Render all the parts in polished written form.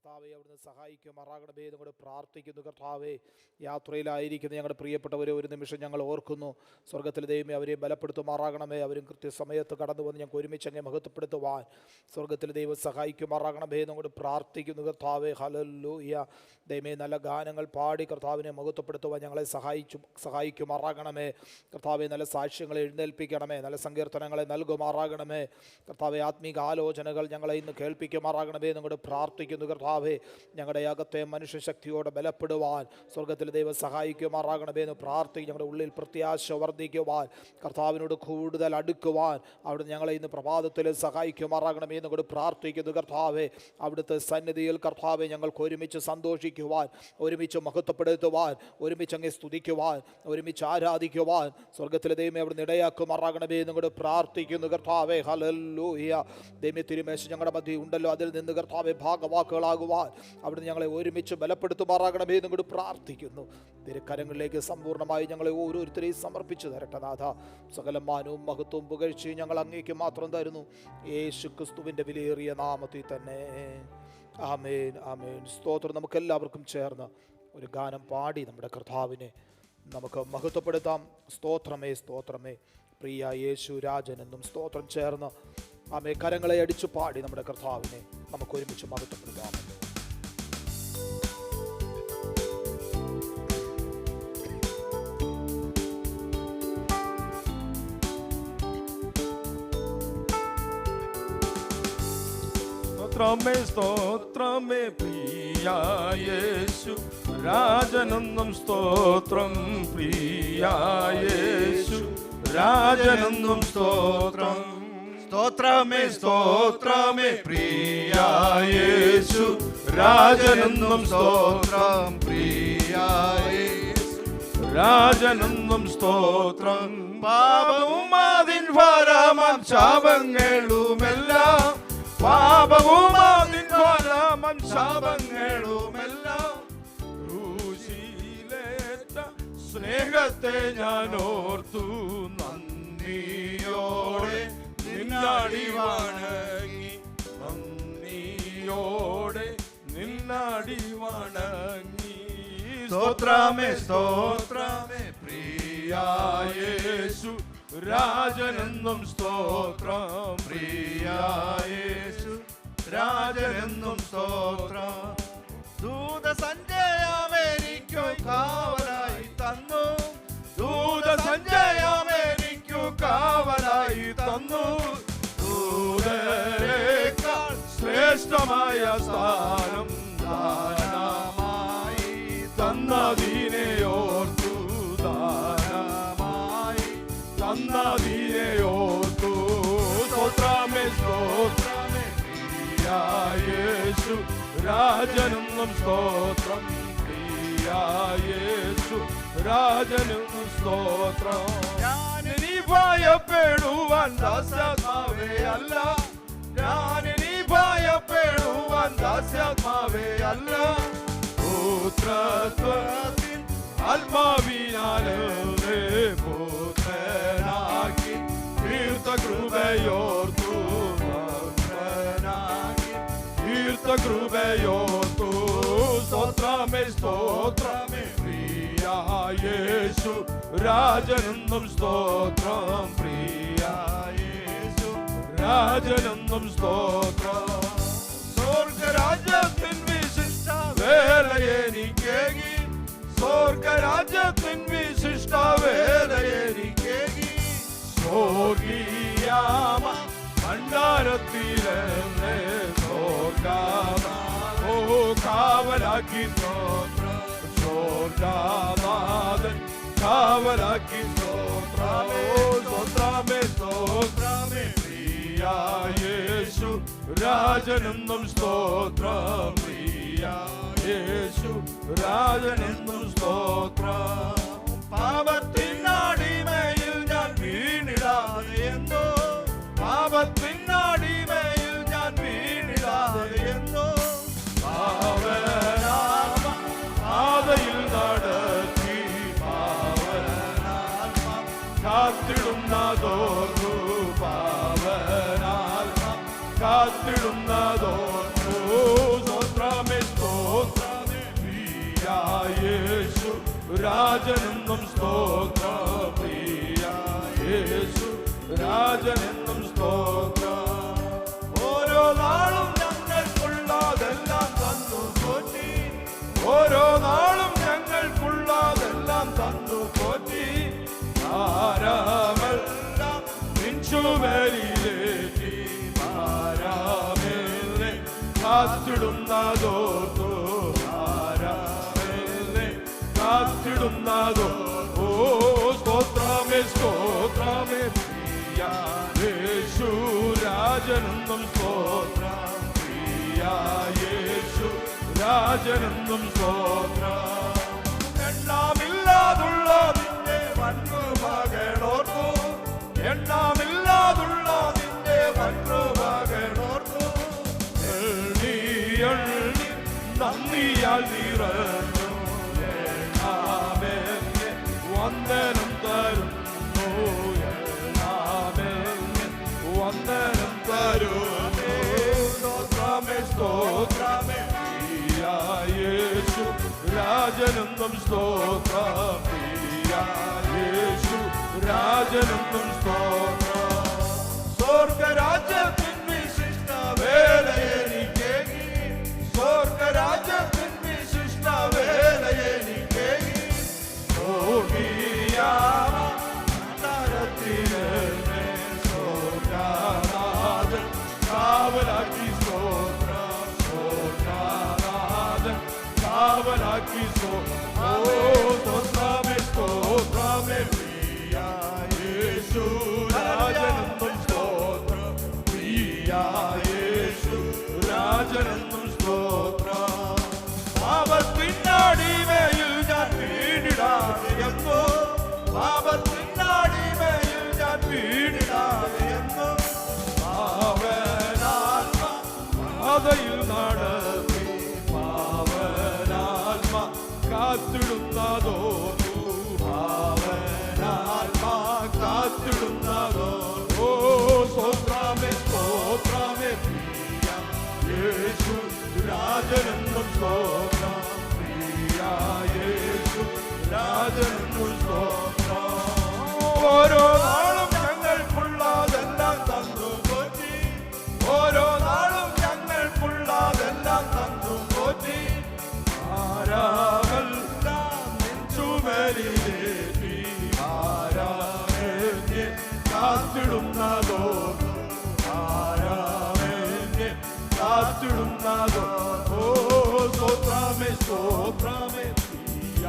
കർത്താവെ അവിടുന്ന് സഹായിക്കുമാറാകണമേ എന്നോട് പ്രാർത്ഥിക്കുന്നു. കർത്താവെ യാത്രയിലായിരിക്കുന്ന ഞങ്ങളുടെ പ്രിയപ്പെട്ടവരെ ഒരു നിമിഷം ഞങ്ങൾ ഓർക്കുന്നു. സ്വർഗത്തിലെ ദൈവമേ അവരെ ബലപ്പെടുത്തുമാറാകണമേ. അവരും കൃത്യസമയത്ത് കടന്നു വന്ന് ഞങ്ങൾക്ക് ഒരുമിച്ച് അങ്ങ് മഹത്വപ്പെടുത്തുവാൻ സ്വർഗത്തിലെ ദൈവം സഹായിക്കുമാറാകണമേ എന്നോട് പ്രാർത്ഥിക്കുന്നു. കർത്താവെ ഹല്ലേലൂയ. ദൈവമേ നല്ല ഗാനങ്ങൾ പാടി കർത്താവിനെ മഹത്വപ്പെടുത്തുവാൻ ഞങ്ങളെ സഹായിക്കുമാറാകണമേ. കർത്താവെ നല്ല സാക്ഷ്യങ്ങളെ എഴുന്നേൽപ്പിക്കണമേ. നല്ല സങ്കീർത്തനങ്ങളെ നൽകുമാറാകണമേ. കർത്താവെ ആത്മീക ആലോചനകൾ ഞങ്ങളെ ഇന്ന് കേൾപ്പിക്കുമാറാകണമേ എന്നോട് പ്രാർത്ഥിക്കുന്നു. കർത്താവെ ഞങ്ങളുടെ അകത്തെ മനുഷ്യശക്തിയോടെ ബലപ്പെടുവാൻ സ്വർഗത്തിലെ ദൈവം സഹായിക്കുമാറാകണമേ എന്ന് പ്രാർത്ഥിക്കും. ഞങ്ങളുടെ ഉള്ളിൽ പ്രത്യാശ വർദ്ധിക്കുവാൻ, കർത്താവിനോട് കൂടുതൽ അടുക്കുവാൻ അവിടുന്ന് ഞങ്ങളെ ഇന്ന് പ്രഭാതത്തിൽ സഹായിക്കുമാറാകണമേ എന്നോട് പ്രാർത്ഥിക്കുന്നു. കർത്താവെ അവിടുത്തെ സന്നിധിയിൽ കർത്താവെ ഞങ്ങൾക്ക് ഒരുമിച്ച് സന്തോഷിക്കുവാൻ, ഒരുമിച്ച് മഹത്വപ്പെടുത്തുവാൻ, ഒരുമിച്ച് അങ്ങ് സ്തുതിക്കുവാൻ, ഒരുമിച്ച് ആരാധിക്കുവാൻ സ്വർഗത്തിലെ ദൈവമേ അവിടുന്ന് ഇടയാക്കുമാറാകണമേ എന്നോട് പ്രാർത്ഥിക്കുന്നു. കർത്താവെ ഹല്ലേലൂയ. ദൈവമേ തിരുമേശ ഞങ്ങളുടെ മധ്യ ഉണ്ടല്ലോ, അതിൽ നിന്ന് കർത്താവെ ഭാഗവാക്കുകളാകുവാൻ അവിടുന്ന് ഞങ്ങളെ ഒരുമിച്ച് ബലപ്പെടുത്തുമാറാകണമേ എന്നോട് പ്രാർത്ഥിക്കുന്നു. തിരുക്കരങ്ങളിലേക്ക് സമ്പൂർണ്ണമായി ഞങ്ങളെ ഓരോരുത്തരെയും സമർപ്പിച്ചു തരട്ടെ നാഥ. സകല മാനവും മഹത്വവും പുകഴ്ചയും ഞങ്ങൾ അങ്ങേക്ക് മാത്രം തരുന്നു, യേശു ക്രിസ്തുവിൻ്റെ വിലയേറിയ നാമത്തിൽ തന്നെ. ആമേൻ ആമേൻ. സ്തോത്രം. നമുക്കെല്ലാവർക്കും ചേർന്ന് ഒരു ഗാനം പാടി നമ്മുടെ കർത്താവിനെ നമുക്ക് മഹത്വപ്പെടുത്താം. സ്തോത്രമേ സ്തോത്രമേ പ്രിയ യേശു രാജൻ എന്നും സ്തോത്രം ചേർന്ന് ആമേ കരങ്ങളെ അടിച്ചു പാടി നമ്മുടെ കർത്താവിനെ നമുക്ക് ഒരുമിച്ച് മഹത്വപ്പെടുത്താം. സ്തോത്രമേ സ്തോത്രമേ പ്രിയ യേശു രാജനെന്നും സ്തോത്രം. പ്രിയ യേശു രാജനെന്നും സ്തോത്രം. സ്തോത്രമേ സ്തോത്രമേ പ്രിയ യേശു രാജനെന്നും സ്തോത്രം. പ്രിയ യേശു രാജനെന്നും സ്തോത്രം. പാപവും അതിൻ ഫലമാം ശാപങ്ങളുമെല്ലാം, പാപവും അതിൻ ഫലമാം ശാപങ്ങളുമെല്ലാം ക്രൂശിലേറ്റ സ്നേഹത്തെ ഞാൻ ഓർത്തു നന്ദിയോടെ നിന്നാടി വണങ്ങി. നന്ദിയോടെ നിന്നാടി വണങ്ങി. സ്തോത്രമേ സ്തോത്രമേ പ്രിയ യേശു രാജനെന്നും സ്തോത്രം. പ്രിയ യേശു രാജനെന്നും സ്തോത്രം. ദൂത സഞ്ജയമെനിക്കു കാവലായി തന്നു, ദൂത സഞ്ജയമെനിക്കു കാവലായി തന്നു. ദൂതരേക്കാൾ ശ്രേഷ്ഠമായ സ്ഥാനം ദാനമായി തന്നതിനെ ഓർത്തു. ദാനമായി തന്നതിനെ ഓർത്തു. സ്തോത്രമേ സ്തോത്രമേ പ്രിയ യേശു രാജനെന്നും സ്തോത്രം. പ്രിയ യേശു രാജനെന്നും സ്തോത്രം. ഞാനിനി ഭയപ്പെടുവാൻ ദാസ്യാത്മാവേ അല്ല, ഞാനിനി ഭയപ്പെടുവാൻ ദാസ്യാത്മാവേ അല്ല. പുത്രത്വത്തിൻ ആത്മാവിനാലെ പുത്രനാക്കി തീർത്ത കൃപയോർത്തു. പുത്രനാക്കി തീർത്ത കൃപയോർത്തു. സ്തോത്രമേ സ്തോത്രമേ പ്രിയ യേശു രാജനെന്നും സ്തോത്രം. പ്രിയ യേശു രാജനെന്നും സ്തോത്രം. സ്വർഗരാജ്യത്തിൻ വിശിഷ്ട വേലയെനിക്കേകി, സ്വർഗരാജ്യത്തിൻ വിശിഷ്ട വേലയെനിക്കേകി. സ്വർഗീയാമ ഭണ്ഡാരത്തിലെ സ്വർഗാമ ഓ കാവലാക്കി സ്തോത്രം. സ്വർഗാനാഥൻ കാവലാക്കി സ്തോത്രം. സ്തോത്രമേ സ്തോത്രമേ പ്രിയ യേശു രാജനെന്നും സ്തോത്രം. പ്രിയ യേശു രാജനെന്നും സ്തോത്രം. പാപത്തിനടിമയിൽ ഞാൻ വീണിടാതെ എന്നോ, പാപത്തിനടിമയിൽ ഞാൻ വീണിടാതെ എന്നോ. പാവനാത്മ പാതയിൽ നടത്തി, പാവനാത്മ കാത്തിടുന്നതോർന്നു. പാവനാത്മ കാത്തിടുന്നതോർന്നു. സ്തോത്രമേ രാജനെന്നും സ്തോത്രം. പ്രിയ യേശു രാജനെന്നും സ്തോത്രം. ഓരോ നാളും ഞങ്ങൾക്കുള്ളതെല്ലാം തന്നു പോറ്റി. ഓരോ നാളും ഞങ്ങൾക്കുള്ളതെല്ലാം തന്നു പോറ്റി. ഭാരമെല്ലാം നിൻ ചുമലിലേറ്റി. ഭാരമേലെ കാത്തിടുന്നതോർത്തു. ഭാരമേലെ കാത്തിടുന്നതോ. ഓ സ്തോത്രമേ സ്തോത്രമേ പ്രിയ യേശു രാജനെന്നും സ്തോത്രം. പ്രിയ യേശു രാജനെന്നും സ്തോത്രം. എണ്ണമില്ലാതുള്ള നിന്റെ വൻകൃപകളോർത്തു. എണ്ണമില്ലാതുള്ള നിന്റെ വൻകൃപകളോർത്തു. എണ്ണി എണ്ണി നന്ദിയാൽ നിറഞ്ഞു. എണ്ണാമെന്നെ വന്ദനം തരുന്നു. എണ്ണാമെന്നെ വന്ദനം തരുന്നു. സ്തോത്രമേ സ്തോത്രമേ പ്രിയ യേശു രാജനെന്നും സ്തോത്രം. പ്രിയ യേശു രാജനെന്നും സ്തോത്രം. സ്വർഗരാജ്യത്തിൻ വിശിഷ്ട വേലയെനിക്കേകി. സ്വർഗരാജ്യത്തിൻ വിശിഷ്ട വേലയെനിക്കേകി. നരത്തിനെ സ്വർഗനാഥൻ കാവലാക്കി. സ്തോത്രം സ്വർഗനാഥൻ കാവലാക്കി. സ്തോത്രമേ സ്തോത്രമേ പ്രിയ യേശു രാജനെന്നും സ്തോത്രം. പ്രിയ യേശു രാജനെന്നും സ്തോത്രം. പാപത്തിനടിമയിൽ ഞാൻ വീണിടാതെയെന്നോ. പാപത്തിനടിമയിൽ ഞാൻ വീണിടാതെയെന്നോ. പാവനാത്മയിൽ നടത്തി. പാവനാത്മ കാത്തിടുന്നതോ. പാവനാത്മാ കാത്തിടുന്നതോ. ഓ സ്തോത്രമേ സ്തോത്രമേ പ്രിയ യേശു രാജനെന്നും സ്തോത്രം. പ്രിയ യേശു രാജനെന്നും സ്തോത്രം. ഓരോ നാളും ഞങ്ങൾക്കുള്ളതെല്ലാം തന്നു പോറ്റി. ഓരോ നാളും ഞങ്ങൾക്കുള്ളതെല്ലാം തന്നു പോറ്റി. ഭാരമെല്ലാം നിൻ ചുമലിലേറ്റി. ഭാരമേന്യെ കാത്തിടുന്നതോ. ഭാരമേന്യെ കാത്തിടുന്നതോ. ഓ സ്തോത്രമേ സ്തോത്രമേ പ്രിയ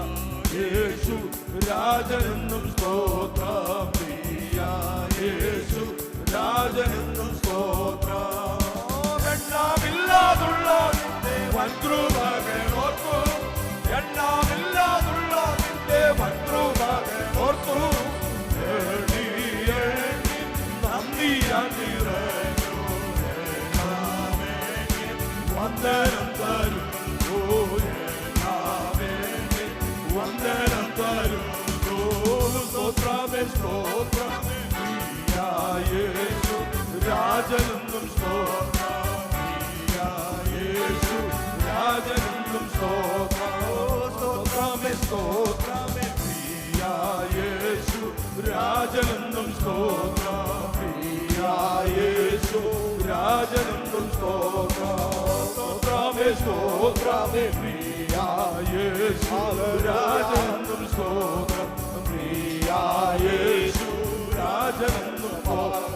യേശു രാജനെന്നും സ്തോത്രം. പ്രിയ യേശു രാജനെന്നും സ്തോത്രം. എണ്ണമില്ലാതുള്ള നിന്റെ വൻകൃപകളോർത്തു. എണ്ണമില്ലാതുള്ള നിന്റെ വൻകൃപകളോർത്തു. എണ്ണി എണ്ണി നന്ദിയാൽ നിറഞ്ഞു. എണ്ണാമെന്നെ വന്ദനം തരുന്നു. എണ്ണാമെന്നെ വന്ദനം തരുന്നു. സ്തോത്രമേ സ്തോത്രമേ പ്രിയ യേശു രാജനെന്നും സ്തോത്രം. പ്രിയ യേശു രാജനെന്നും സ്തോത്രം. സ്തോത്രമേ സ്തോത്രമേ പ്രിയ യേശു രാജനെന്നും സ്തോത്രം. പ്രിയ യേശു രാജനെന്നും സ്തോത്രം. സ്തോത്രമേ സ്തോത്രമേ പ്രിയ യേശു രാജനെന്നും സ്തോത്രം. പ്രിയ യേശു രാജനെന്നും സ്തോത്രം.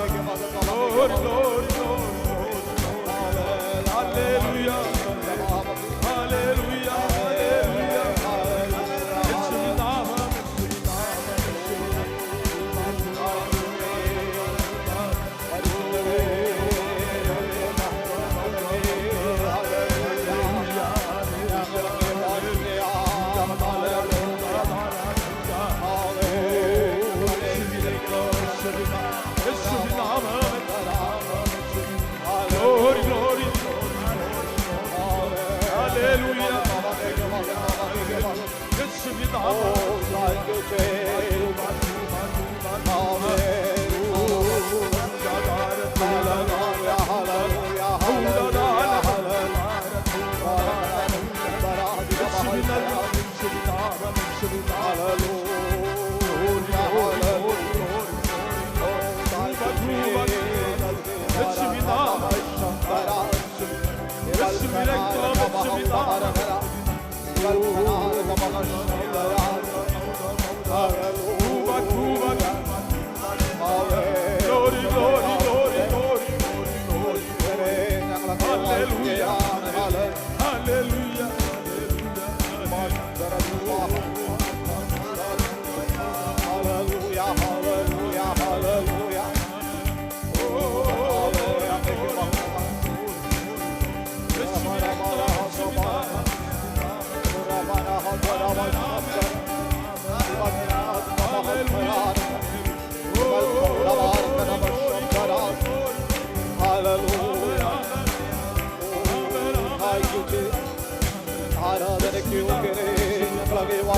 Hallelujah.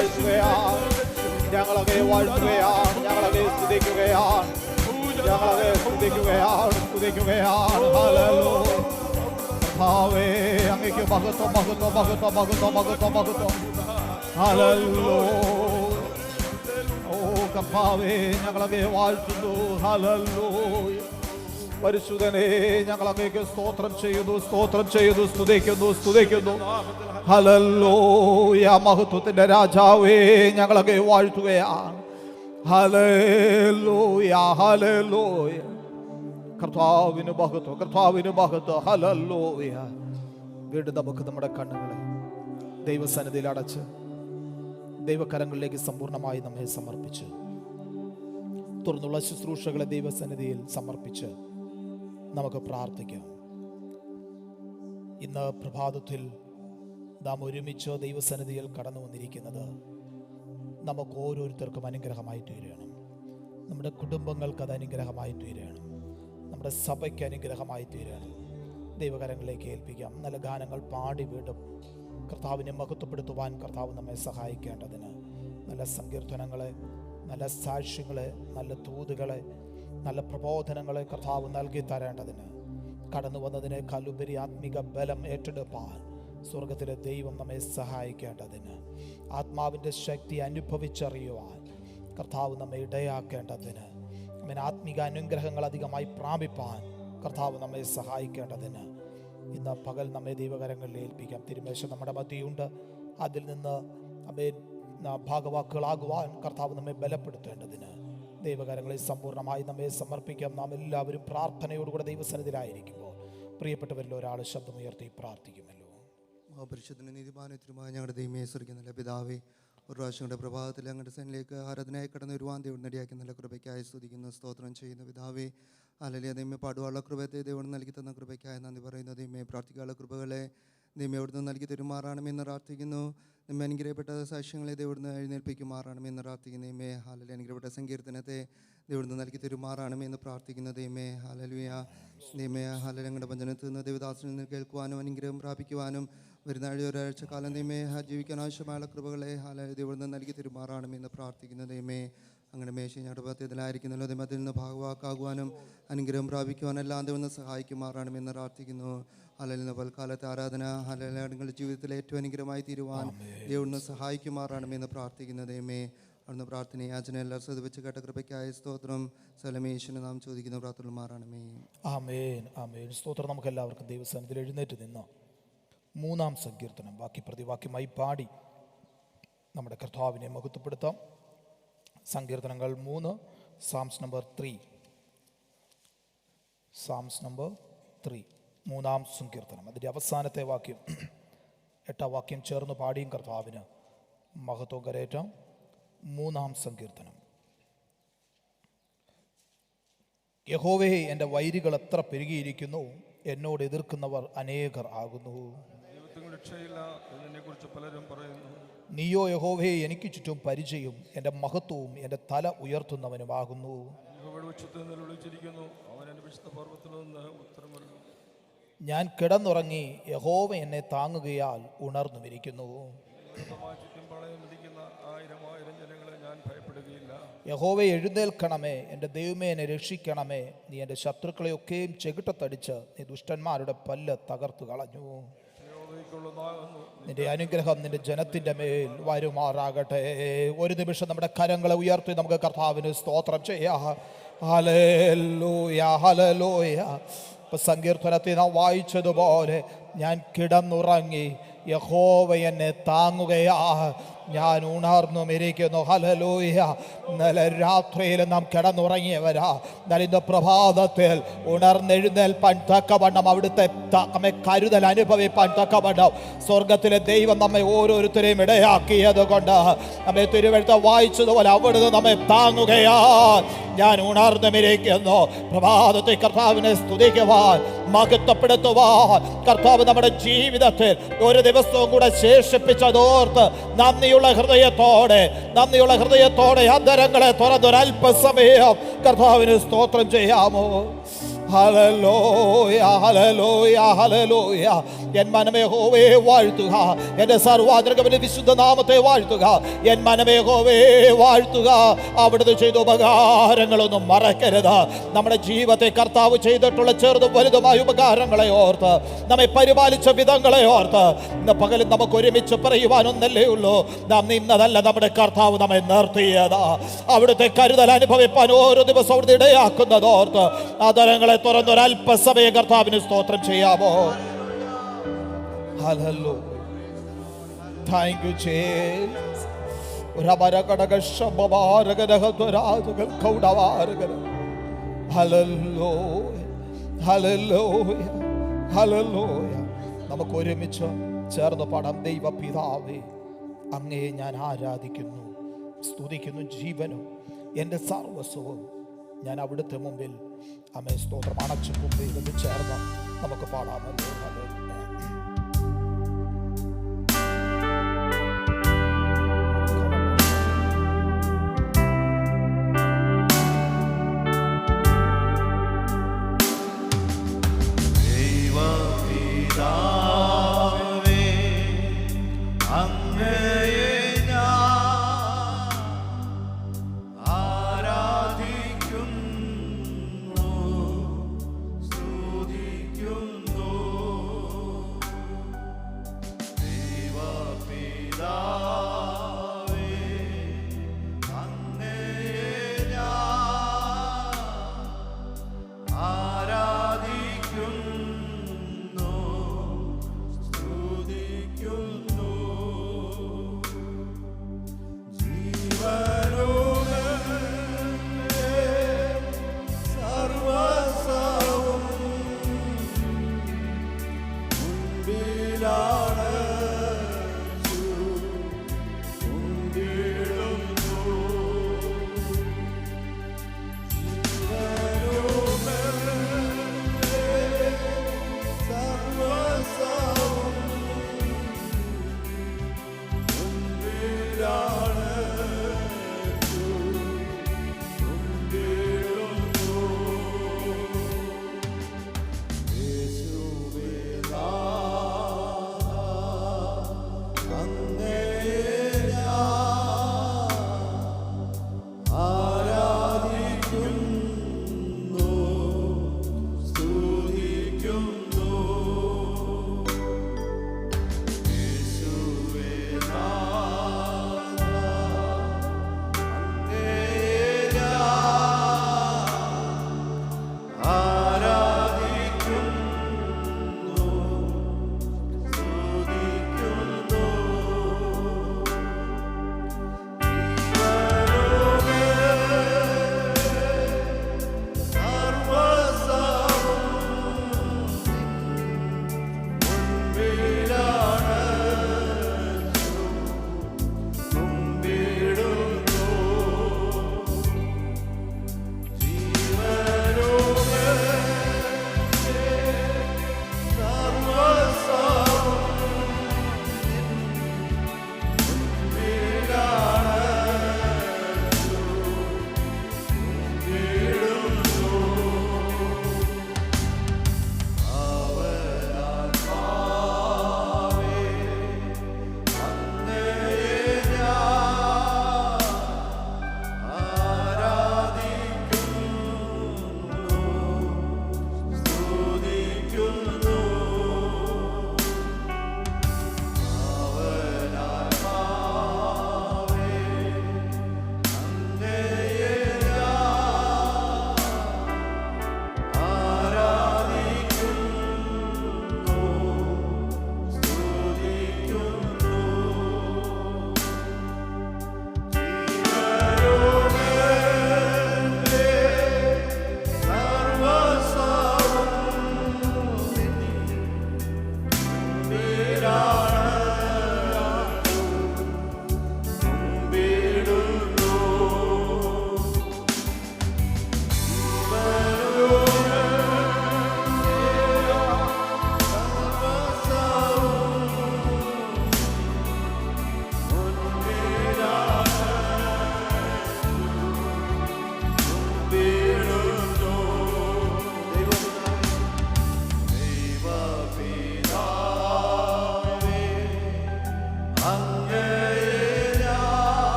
വാഴ്ത്തുകയാണ്, ഞങ്ങളങ്ങേ വാഴ്ത്തുകയാണ്, ഞങ്ങളങ്ങേ സ്തുതിക്കുകയാണ്, ഞങ്ങളങ്ങേ സ്തുതിക്കുകയാണ്, സ്തുതിക്കുകയാണ്. ഹല്ലേലൂയ. കർത്താവേ, അങ്ങേക്ക് മഹത്വം, മഹത്വം, മഹത്വം, മഹത്വം, മഹത്വം, മഹത്വം. ഹല്ലേലൂയ. ഓ കർത്താവേ, ഞങ്ങളങ്ങേ വാഴ്ത്തുന്നു. ഹല്ലേലൂയ. പരിശുദ്ധനെ, ഞങ്ങൾ അങ്ങേക്ക് സ്തോത്രം ചെയ്യുന്നു, സ്തോത്രം ചെയ്യുന്നു, സ്തുതിക്കുന്നു, സ്തുതിക്കുന്നു. ഹല്ലേലൂയ. മഹത്വത്തിന്റെ രാജാവേ, ഞങ്ങൾ അങ്ങേ വാഴ്ത്തുകയാണ്. Hallelujah, hallelujah. കർത്താവിന് മഹത്വം, കർത്താവിന് മഹത്വം. ഹല്ലേലൂയ. വീണ്ടും നമുക്ക് നമ്മുടെ കണ്ണുകളെ ദൈവസന്നിധിയിൽ അടച്ച് ദൈവകരങ്ങളിലേക്ക് സമ്പൂർണ്ണമായി നമ്മെ സമർപ്പിച്ച് തുറന്നുള്ള ശുശ്രൂഷകളെ ദൈവസന്നിധിയിൽ സമർപ്പിച്ച് നമുക്ക് പ്രാർത്ഥിക്കാം. ഇന്ന് പ്രഭാതത്തിൽ നാം ഒരുമിച്ച് ദൈവസന്നിധിയിൽ കടന്നു വന്നിരിക്കുന്നത് നമുക്ക് ഓരോരുത്തർക്കും അനുഗ്രഹമായി തീരണം. നമ്മുടെ കുടുംബങ്ങൾക്ക് അത് അനുഗ്രഹമായി തീരണം. നമ്മുടെ സഭയ്ക്ക് അനുഗ്രഹമായി തീരണം. ദൈവകരങ്ങളിലേക്ക് ഏൽപ്പിക്കാം. നല്ല ഗാനങ്ങൾ പാടി വീണ്ടും കർത്താവിനെ മഹത്വപ്പെടുത്തുവാൻ കർത്താവ് നമ്മെ സഹായിക്കേണ്ടതിന് നല്ല സങ്കീർത്തനങ്ങളെ, നല്ല സാക്ഷ്യങ്ങളെ, നല്ല തൂതുകളെ, നല്ല പ്രബോധനങ്ങളെ കർത്താവ് നൽകി തരേണ്ടതിന് കടന്നു വന്നതിനേക്കാൾ ഉപരി ആത്മിക ബലം ഏറ്റെടുപ്പാൻ സ്വർഗത്തിലെ ദൈവം നമ്മെ സഹായിക്കേണ്ടതിന് ആത്മാവിൻ്റെ ശക്തി അനുഭവിച്ചറിയുവാൻ കർത്താവ് നമ്മെ ഇടയാക്കേണ്ടതിന് അങ്ങനെ ആത്മിക അനുഗ്രഹങ്ങൾ അധികമായി പ്രാപിപ്പാൻ കർത്താവ് നമ്മെ സഹായിക്കേണ്ടതിന് ഇന്ന് പകൽ നമ്മെ ദൈവകരങ്ങളിൽ ഏൽപ്പിക്കാം. തിരുമേശ നമ്മുടെ മധ്യയുണ്ട്. അതിൽ നിന്ന് നമ്മെ ഭാഗവാക്കുകളാകുവാൻ കർത്താവ് നമ്മെ ബലപ്പെടുത്തേണ്ടതിന് ദൈവകരങ്ങളിൽ സമ്പൂർണ്ണമായി നമ്മെ സമർപ്പിക്കാം. നാം എല്ലാവരും പ്രാർത്ഥനയോടുകൂടെ ദൈവസന്നിധിയിലായിരിക്കുമ്പോൾ പ്രിയപ്പെട്ടവരിൽ ഒരാൾ ശബ്ദമുയർത്തി പ്രാർത്ഥിക്കുമല്ലോ. മഹാപരിശുദ്ധനും നീതിമാനത്തിനുമായ ഞങ്ങളുടെ ദൈവമേ സ്വർഗ്ഗത്തിലെ പിതാവേ, ഒരു പ്രാവശ്യങ്ങളുടെ പ്രഭാതത്തിൽ ഞങ്ങളുടെ സന്നിധിയിലേക്ക് ആരാധനയായി കടന്ന് വരുവാൻ ദൈവം നടിയാക്കി നല്ല കൃപയ്ക്കായി സ്തുതിക്കുന്നു, സ്തോത്രം ചെയ്യുന്നു. പിതാവേ, അല്ലല്ലേ ദൈവമേ, പാടുവാനുള്ള കൃപത്തെ ദൈവം നൽകി തന്ന കൃപയ്ക്കായി നന്ദി പറയുന്നു. ദൈവമേ, പ്രാർത്ഥിക്കാനുള്ള കൃപകളെ ദൈവം എവിടുന്ന് നൽകി തരുമാറാണമെന്ന് പ്രാർത്ഥിക്കുന്നു. ദൈവം അനുഗ്രഹപ്പെട്ട സാക്ഷ്യങ്ങളെ ദൈവം എഴുന്നേൽപ്പിക്കുമാറാണമെന്ന് പ്രാർത്ഥിക്കുന്നു. ദൈവമേ, ഹല്ലേലൂയ. അനുഗ്രഹപ്പെട്ട സങ്കീർത്തനത്തെ ദൈവം നൽകി തരുമാറാണമെന്ന് പ്രാർത്ഥിക്കുന്നു. ദൈവമേ, ഹല്ലേലൂയ. ദൈവമേ, ഹല്ലേലൂയ. ഞങ്ങളുടെ വചനത്തിൽ നിന്ന് ദൈവദാസനിൽ നിന്ന് കേൾക്കുവാനും അനുഗ്രഹം പ്രാപിക്കുവാനും വരുന്ന ഒരാഴ്ച കാലം ദൈവമേ ജീവിക്കാൻ ആവശ്യമായ കൃപകളെ ഹല്ലേലൂയ ദൈവം നൽകി തരുമാറാണമെന്ന് പ്രാർത്ഥിക്കുന്നു. ദൈവമേ, അങ്ങനെ മേശ ഞങ്ങളുടെ പദ്ധതിയിലായിരിക്കുന്നല്ലോ ദൈവം അതിൽ നിന്ന് ഭാഗവാക്കാകുവാനും അനുഗ്രഹം പ്രാപിക്കുവാനും എല്ലാം ദൈവം സഹായിക്കുമാറാണമെന്ന് പ്രാർത്ഥിക്കുന്നു. ഹല്ലേലൂയ. പൽക്കാലത്തെ ആരാധന ഹല്ലേലൂയ നിങ്ങളുടെ ജീവിതത്തിൽ ഏറ്റവും അനുഗ്രഹമായി തീരുവാൻ ദൈവം സഹായിക്കുമാറാണമെന്ന് പ്രാർത്ഥിക്കുന്നു. ദൈവമേ, അവിടുന്ന് പ്രാർത്ഥന യാചന എല്ലാവരും ശ്രദ്ധിച്ച് കേട്ട കൃപയ്ക്കായ സ്തോത്രം സലമേശ്വരന് നാം ചോദിക്കുന്ന പ്രാർത്ഥനമാറാണമേ. ആമേൻ, ആമേൻ. സ്തോത്രം. നമുക്ക് എല്ലാവർക്കും ദൈവസന്നിധിയിൽ എഴുന്നേറ്റ് നിന്നോ 3-ാം സങ്കീർത്തനം വാക്യ പ്രതിവാക്യമായി പാടി നമ്മുടെ കർത്താവിനെ മഹത്വപ്പെടുത്താം. സങ്കീർത്തനങ്ങൾ 3, സാംസ് നമ്പർ 3, സാംസ് നമ്പർ 3, 3-ാം സങ്കീർത്തനം. അതിൻ്റെ അവസാനത്തെ വാക്യം 8-ാം വാക്യം ചേർന്ന് പാടിയും കർത്താവിന് മഹത്വം കരേറ്റാം. 3-ാം സങ്കീർത്തനം. യഹോവേ, എൻ്റെ വൈരികൾ എത്ര പെരുകിയിരിക്കുന്നു, എന്നോട് എതിർക്കുന്നവർ അനേകർ ആകുന്നു. നീയോ യഹോവേ എനിക്ക് ചുറ്റും പരിചയം, എൻ്റെ മഹത്വവും എൻ്റെ തല ഉയർത്തുന്നവനുമാകുന്നു. ഞാൻ കിടന്നുറങ്ങി, യഹോവ എന്നെ താങ്ങുകയാൽ ഉണർന്നുമിരിക്കുന്നു. യഹോവേ, എഴുന്നേൽക്കണമേ, എൻ്റെ ദൈവമേ എന്നെ രക്ഷിക്കണമേ. നീ എൻ്റെ ശത്രുക്കളെയൊക്കെയും ചെകിട്ടത്തടിച്ച് നീ ദുഷ്ടന്മാരുടെ പല്ല് തകർത്തു കളഞ്ഞു. നിന്റെ അനുഗ്രഹം നിന്റെ ജനത്തിൻ്റെ മേൽ വരുമാറാകട്ടെ. ഒരു നിമിഷം നമ്മുടെ കരങ്ങളെ ഉയർത്തി നമുക്ക് കർത്താവിന് സ്തോത്രം ചെയ്യാം. Hallelujah, hallelujah. ഇപ്പം സങ്കീർത്തനത്തിൽ നാം വായിച്ചതുപോലെ ഞാൻ കിടന്നുറങ്ങി, യഹോവ എന്നെ താങ്ങുകയാ, ഞാൻ ഉണർന്നുമിരിക്കുന്നു. ഹല്ലേലൂയ. ഇന്നലെ രാത്രിയിൽ നാം കിടന്നുറങ്ങിയവരാ. എന്നാൽ ഇന്ന് പ്രഭാതത്തിൽ ഉണർന്നെഴുന്നേൽപ്പാൻ തക്കവണ്ണം അവിടുത്തെ നമ്മെ കരുതൽ അനുഭവിപ്പാൻ തക്കവണ്ണം സ്വർഗത്തിലെ ദൈവം നമ്മെ ഓരോരുത്തരെയും ഇടയാക്കിയത് കൊണ്ട് നമ്മെ തിരുവെഴുത്ത് വായിച്ചതുപോലെ അവിടുന്ന് നമ്മെ താങ്ങുകയാ, ഞാൻ ഉണർന്നുമിരിക്കുന്നു. പ്രഭാതത്തിൽ കർത്താവിനെ സ്തുതിക്കുവാൻ, മഹത്വപ്പെടുത്തുവാൻ കർത്താവ് നമ്മുടെ ജീവിതത്തിൽ ഒരു ദിവസവും കൂടെ ശേഷിപ്പിച്ചതോർത്ത് നന്ദിയുള്ള ഹൃദയത്തോടെ അന്തരങ്ങളെ തുറന്നൊരല്പസമയം കർത്താവിന് സ്തോത്രം ചെയ്യാമോ? Hallelujah hallelujah hallelujah. എൻ മനമേ യഹോവയെ വാഴ്ത്തുക, എൻ്റെ സർവ്വാന്തരംഗത്തിന്റെ വിശുദ്ധ നാമത്തെ വാഴ്ത്തുക. എൻ മനമേ യഹോവയെ വാഴ്ത്തുക, അവിടുന്ന് ചെയ്ത ഉപകാരങ്ങളൊന്നും മറക്കരുത്. നമ്മുടെ ജീവിതത്തെ കർത്താവ് ചെയ്തിട്ടുള്ള ചെറുതും വലുതുമായ ഉപകാരങ്ങളെ ഓർത്ത്, നമ്മെ പരിപാലിച്ച വിധങ്ങളെ ഓർത്ത് ഇന്ന് പകലും നമുക്ക് ഒരുമിച്ച് പറയുവാനൊന്നല്ലേ ഉള്ളൂ. നാം നിന്നതല്ല, നമ്മുടെ കർത്താവ് നമ്മെ നിർത്തിയത്. അവിടുത്തെ കരുതൽ അനുഭവിപ്പാൻ ഓരോ ദിവസവും അവിടുത്തെ ഇടയാക്കുന്നത് ഓർത്ത് ആദരങ്ങളെ തുറന്നൊരല്പസമയം കർത്താവിന് സ്തോത്രം ചെയ്യാമോ? ഹല്ലേലൂയ. Thank you Jesus. നമുക്ക് ഒരുമിച്ച് ചേർന്ന് പാടാം. ദൈവ പിതാവേ, അങ്ങയെ ഞാൻ ആരാധിക്കുന്നു, സ്തുതിക്കുന്നു. ജീവനും എൻ്റെ സർവസ്വവും ഞാൻ അവിടുത്തെ മുമ്പിൽ അമ്മേ സ്തോത്രം അണച്ചു മുമ്പിൽ ചേർന്ന് നമുക്ക് പാടാമല്ലോ.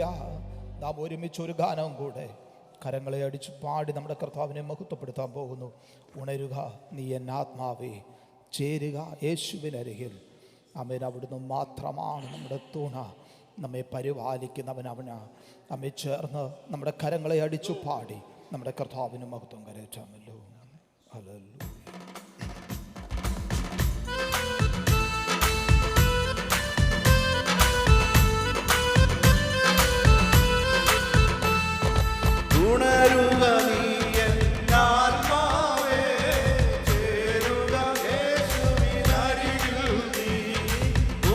ഹല്ലേലൂയ. നാം ഒരുമിച്ച് ഒരു ഗാനവും കൂടെ കരങ്ങളെ അടിച്ച് പാടി നമ്മുടെ കർത്താവിനെ മഹത്വപ്പെടുത്താൻ പോകുന്നു. ഉണരുക നീ എന്നാത്മാവേ, ചേരുക യേശുവിനരികിൽ. ആമേൻ. അവിടുന്ന് മാത്രമാണ് നമ്മുടെ തുണ, നമ്മെ പരിപാലിക്കുന്നവൻ അവനാ. നമ്മെ ചേർന്ന് നമ്മുടെ കരങ്ങളെ അടിച്ചു പാടി നമ്മുടെ കർത്താവിന് മഹത്വം കരയറ്റാമല്ലോ. ഹല്ലേലൂയ. ഉണരുക നീ എന്നാത്മാവേ, ചേരുക യേശുവിനരികിൽ നീ.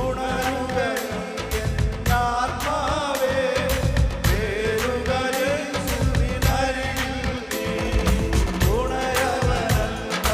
ഉണരുക നീ എന്നാത്മാവേ, ചേരുക യേശുവിനരികിൽ നീ. ഉണരവനല്ല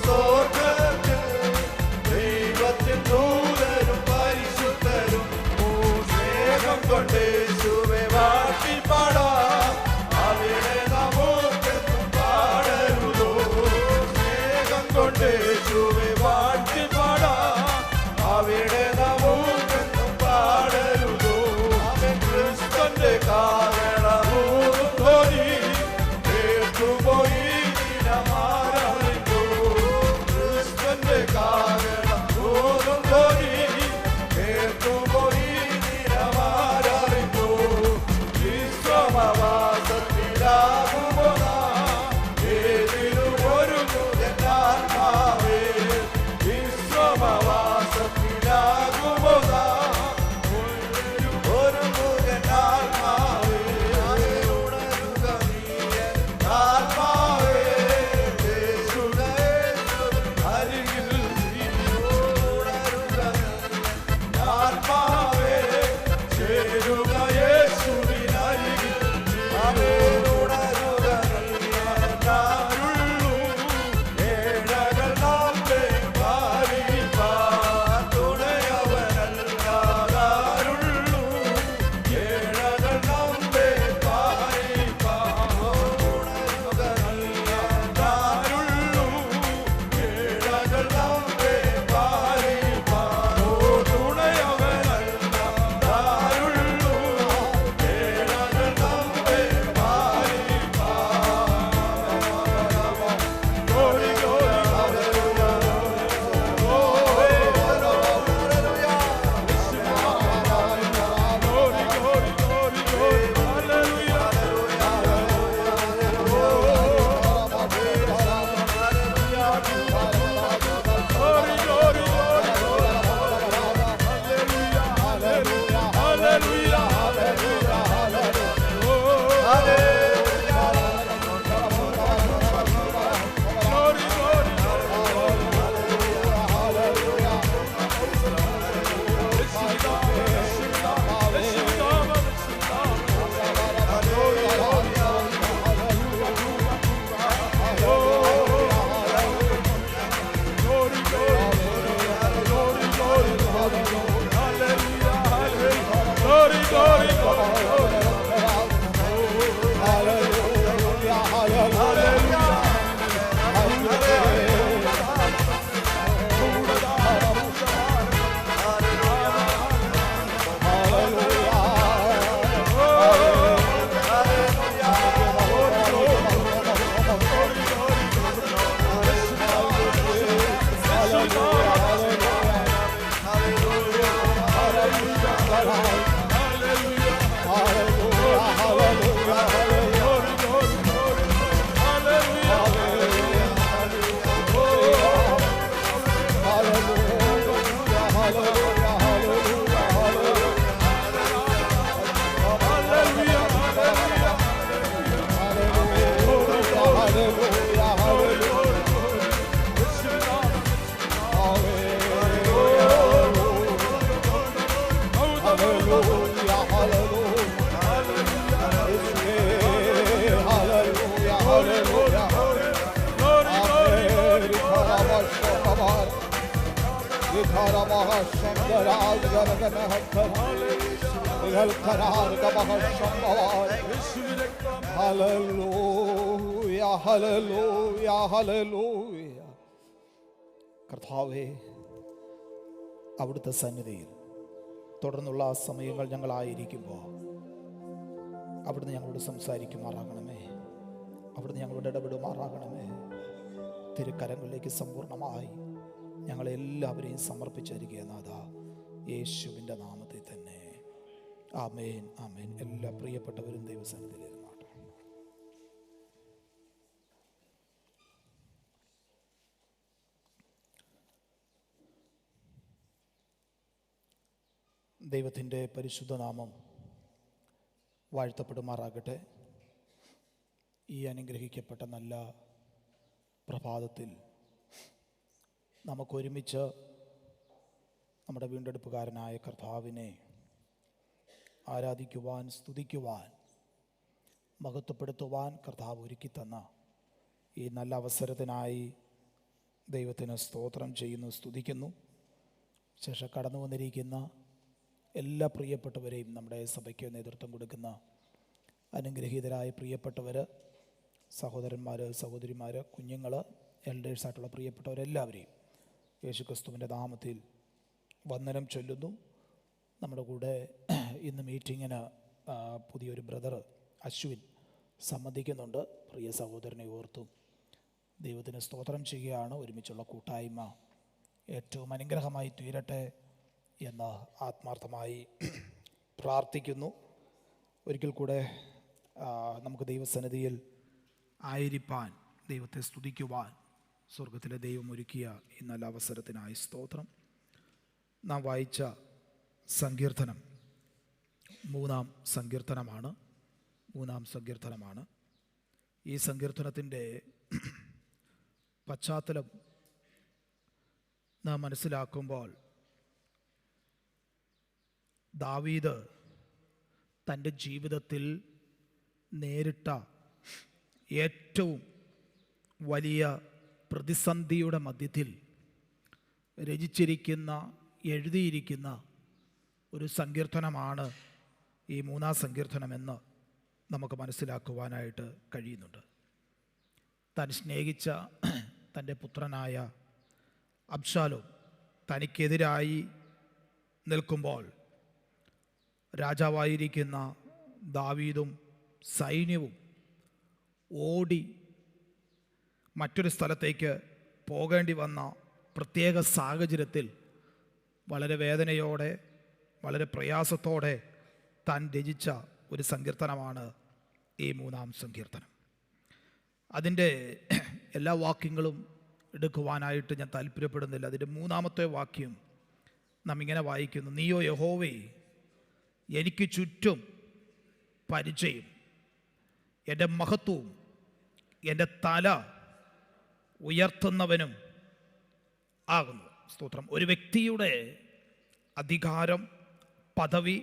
സ്വർഗ്ഗത്തിൽ ദൈവത്തിൻ ദൂതരും പരിശുദ്ധരും സ്നേഹം കൊണ്ട് യേശുവെ വാഴ്ത്തിപ്പാടാം. അവിടെ നമുക്കെന്നും പാടരുതോ സ്നേഹം കൊണ്ട് യേശുവെ വാഴ്ത്തിപ്പാടാം. അവിടെ നമുക്കെന്നും പാടരുതോ അവൻ ക്രിസ്തുവിന്റെ കാരണമൂന്നും ധ്വനി കേട്ടുപോയി ദിനമാരറിഞ്ഞു. ക്രിസ്തുവിന്റെ കാരണമൂന്നും ധ്വനി കേട്ടുപോയി ദിനമാരറിഞ്ഞു. വിശ്രമവാസത്തിലാകുമോ നാം ഏതിലും ഒരുങ്ങുമെന്നാത്മാവേ. വിശ്രമവാസത്തിലാകുമോ നാം ഒരുങ്ങുമെന്നാത്മാവേ. ഉണരുക നീ എന്നാത്മാവേ. യേശുവേ അരികിൽ നീ ഉണരുക നീ എന്നാത്മാവേ. ചേരുക യേശുവിനരികിൽ അവേ. ഉണരുക നീ എന്നാരുള്ളൂ ഏഴകൾ നമ്മെ പാലിപ്പാൻ. തുണയവനല്ലാതാരുള്ളൂ ഏഴകൾ നമ്മെ പാലിപ്പാൻ. ഉണരുക നീ എന്നാരുള്ളൂ ഏഴകൾ നമ്മെ പാലിപ്പാൻ. തുണയവനല്ലാതാരുള്ളൂ ഏഴകൾ നമ്മെ പാലിപ്പാൻ. ഗോരി ഗോരി കർത്താവേ, അവിടുത്തെ സന്നിധിയിൽ തുടർന്നുള്ള ആ സമയങ്ങൾ ഞങ്ങളായിരിക്കുമ്പോൾ അവിടുന്ന് ഞങ്ങളോട് സംസാരിക്കുമാറാകണമേ. അവിടുന്ന് ഞങ്ങളോട് ഇടപെടുമാറാകണമേ. തിരുക്കരങ്ങളിലേക്ക് സമ്പൂർണ്ണമായി ഞങ്ങളെല്ലാവരെയും സമർപ്പിച്ചിരിക്കുക നാഥ, യേശുവിൻ്റെ നാമത്തിൽ തന്നെ. ആമേൻ, ആമേൻ. എല്ലാ പ്രിയപ്പെട്ടവരും ദൈവസന്നിധിയിലിരുന്നാട്ടെ. ദൈവത്തിൻ്റെ പരിശുദ്ധ നാമം വാഴ്ത്തപ്പെടുമാറാകട്ടെ. ഈ അനുഗ്രഹിക്കപ്പെട്ട നല്ല പ്രഭാതത്തിൽ നമുക്കൊരുമിച്ച് നമ്മുടെ വീണ്ടെടുപ്പുകാരനായ കർത്താവിനെ ആരാധിക്കുവാൻ, സ്തുതിക്കുവാൻ, മഹത്വപ്പെടുത്തുവാൻ കർത്താവ് ഒരുക്കി തന്ന ഈ നല്ല അവസരത്തിനായി ദൈവത്തിന് സ്തോത്രം ചെയ്യുന്നു, സ്തുതിക്കുന്നു. ശേഷം കടന്നു വന്നിരിക്കുന്ന എല്ലാ പ്രിയപ്പെട്ടവരെയും, നമ്മുടെ സഭയ്ക്ക് നേതൃത്വം കൊടുക്കുന്ന അനുഗ്രഹീതരായ പ്രിയപ്പെട്ടവർ, സഹോദരന്മാർ, സഹോദരിമാർ, കുഞ്ഞുങ്ങൾ, എൽഡേഴ്സായിട്ടുള്ള പ്രിയപ്പെട്ടവരെല്ലാവരെയും യേശുക്രിസ്തുവിൻ്റെ നാമത്തിൽ വന്ദനം ചൊല്ലുന്നു. നമ്മുടെ കൂടെ ഇന്ന് മീറ്റിങ്ങിന് പുതിയൊരു ബ്രദർ അശ്വിൻ സംബന്ധിക്കുന്നുണ്ട്. പ്രിയ സഹോദരനെ ഓർത്തും ദൈവത്തിന് സ്തോത്രം ചെയ്യുകയാണ്. ഒരുമിച്ചുള്ള കൂട്ടായ്മ ഏറ്റവും അനുഗ്രഹമായി തീരട്ടെ എന്ന് ആത്മാർത്ഥമായി പ്രാർത്ഥിക്കുന്നു. ഒരിക്കൽ കൂടെ നമുക്ക് ദൈവസന്നിധിയിൽ ആയിരിക്കാൻ, ദൈവത്തെ സ്തുതിക്കുവാൻ സ്വർഗത്തിലെ ദൈവം ഒരുക്കിയ ഈ നല്ല അവസരത്തിനായി സ്തോത്രം. നാം വായിച്ച സങ്കീർത്തനം മൂന്നാം സങ്കീർത്തനമാണ്. ഈ സങ്കീർത്തനത്തിൻ്റെ പശ്ചാത്തലം നാം മനസ്സിലാക്കുമ്പോൾ, ദാവീദ് തൻ്റെ ജീവിതത്തിൽ നേരിട്ട ഏറ്റവും വലിയ പ്രതിസന്ധിയുടെ മധ്യത്തിൽ എഴുതിയിരിക്കുന്ന ഒരു സങ്കീർത്തനമാണ് ഈ മൂന്നാം സങ്കീർത്തനമെന്ന് നമുക്ക് മനസ്സിലാക്കുവാനായിട്ട് കഴിയുന്നുണ്ട്. താൻ സ്നേഹിച്ച തൻ്റെ പുത്രനായ അബ്ശാലോം തനിക്കെതിരായി നിൽക്കുമ്പോൾ, രാജാവായിരിക്കുന്ന ദാവീദും സൈന്യവും ഓടി മറ്റൊരു സ്ഥലത്തേക്ക് പോകേണ്ടി വന്ന പ്രത്യേക സാഹചര്യത്തിൽ വളരെ വേദനയോടെ, വളരെ പ്രയാസത്തോടെ താൻ രചിച്ച ഒരു സങ്കീർത്തനമാണ് ഈ മൂന്നാം സങ്കീർത്തനം. അതിൻ്റെ എല്ലാ വാക്യങ്ങളും എടുക്കുവാനായിട്ട് ഞാൻ താല്പര്യപ്പെടുന്നില്ല. അതിൻ്റെ മൂന്നാമത്തെ വാക്യം നാം ഇങ്ങനെ വായിക്കുന്നു: നീയോ യഹോവേ, എനിക്ക് ചുറ്റും പരിചയം, എൻ്റെ മഹത്വവും എൻ്റെ തല ഉയർത്തുന്നവനും ആകുന്നു. സ്തോത്രം. ഒരു വ്യക്തിയുടെ അധികാരം, പദവി,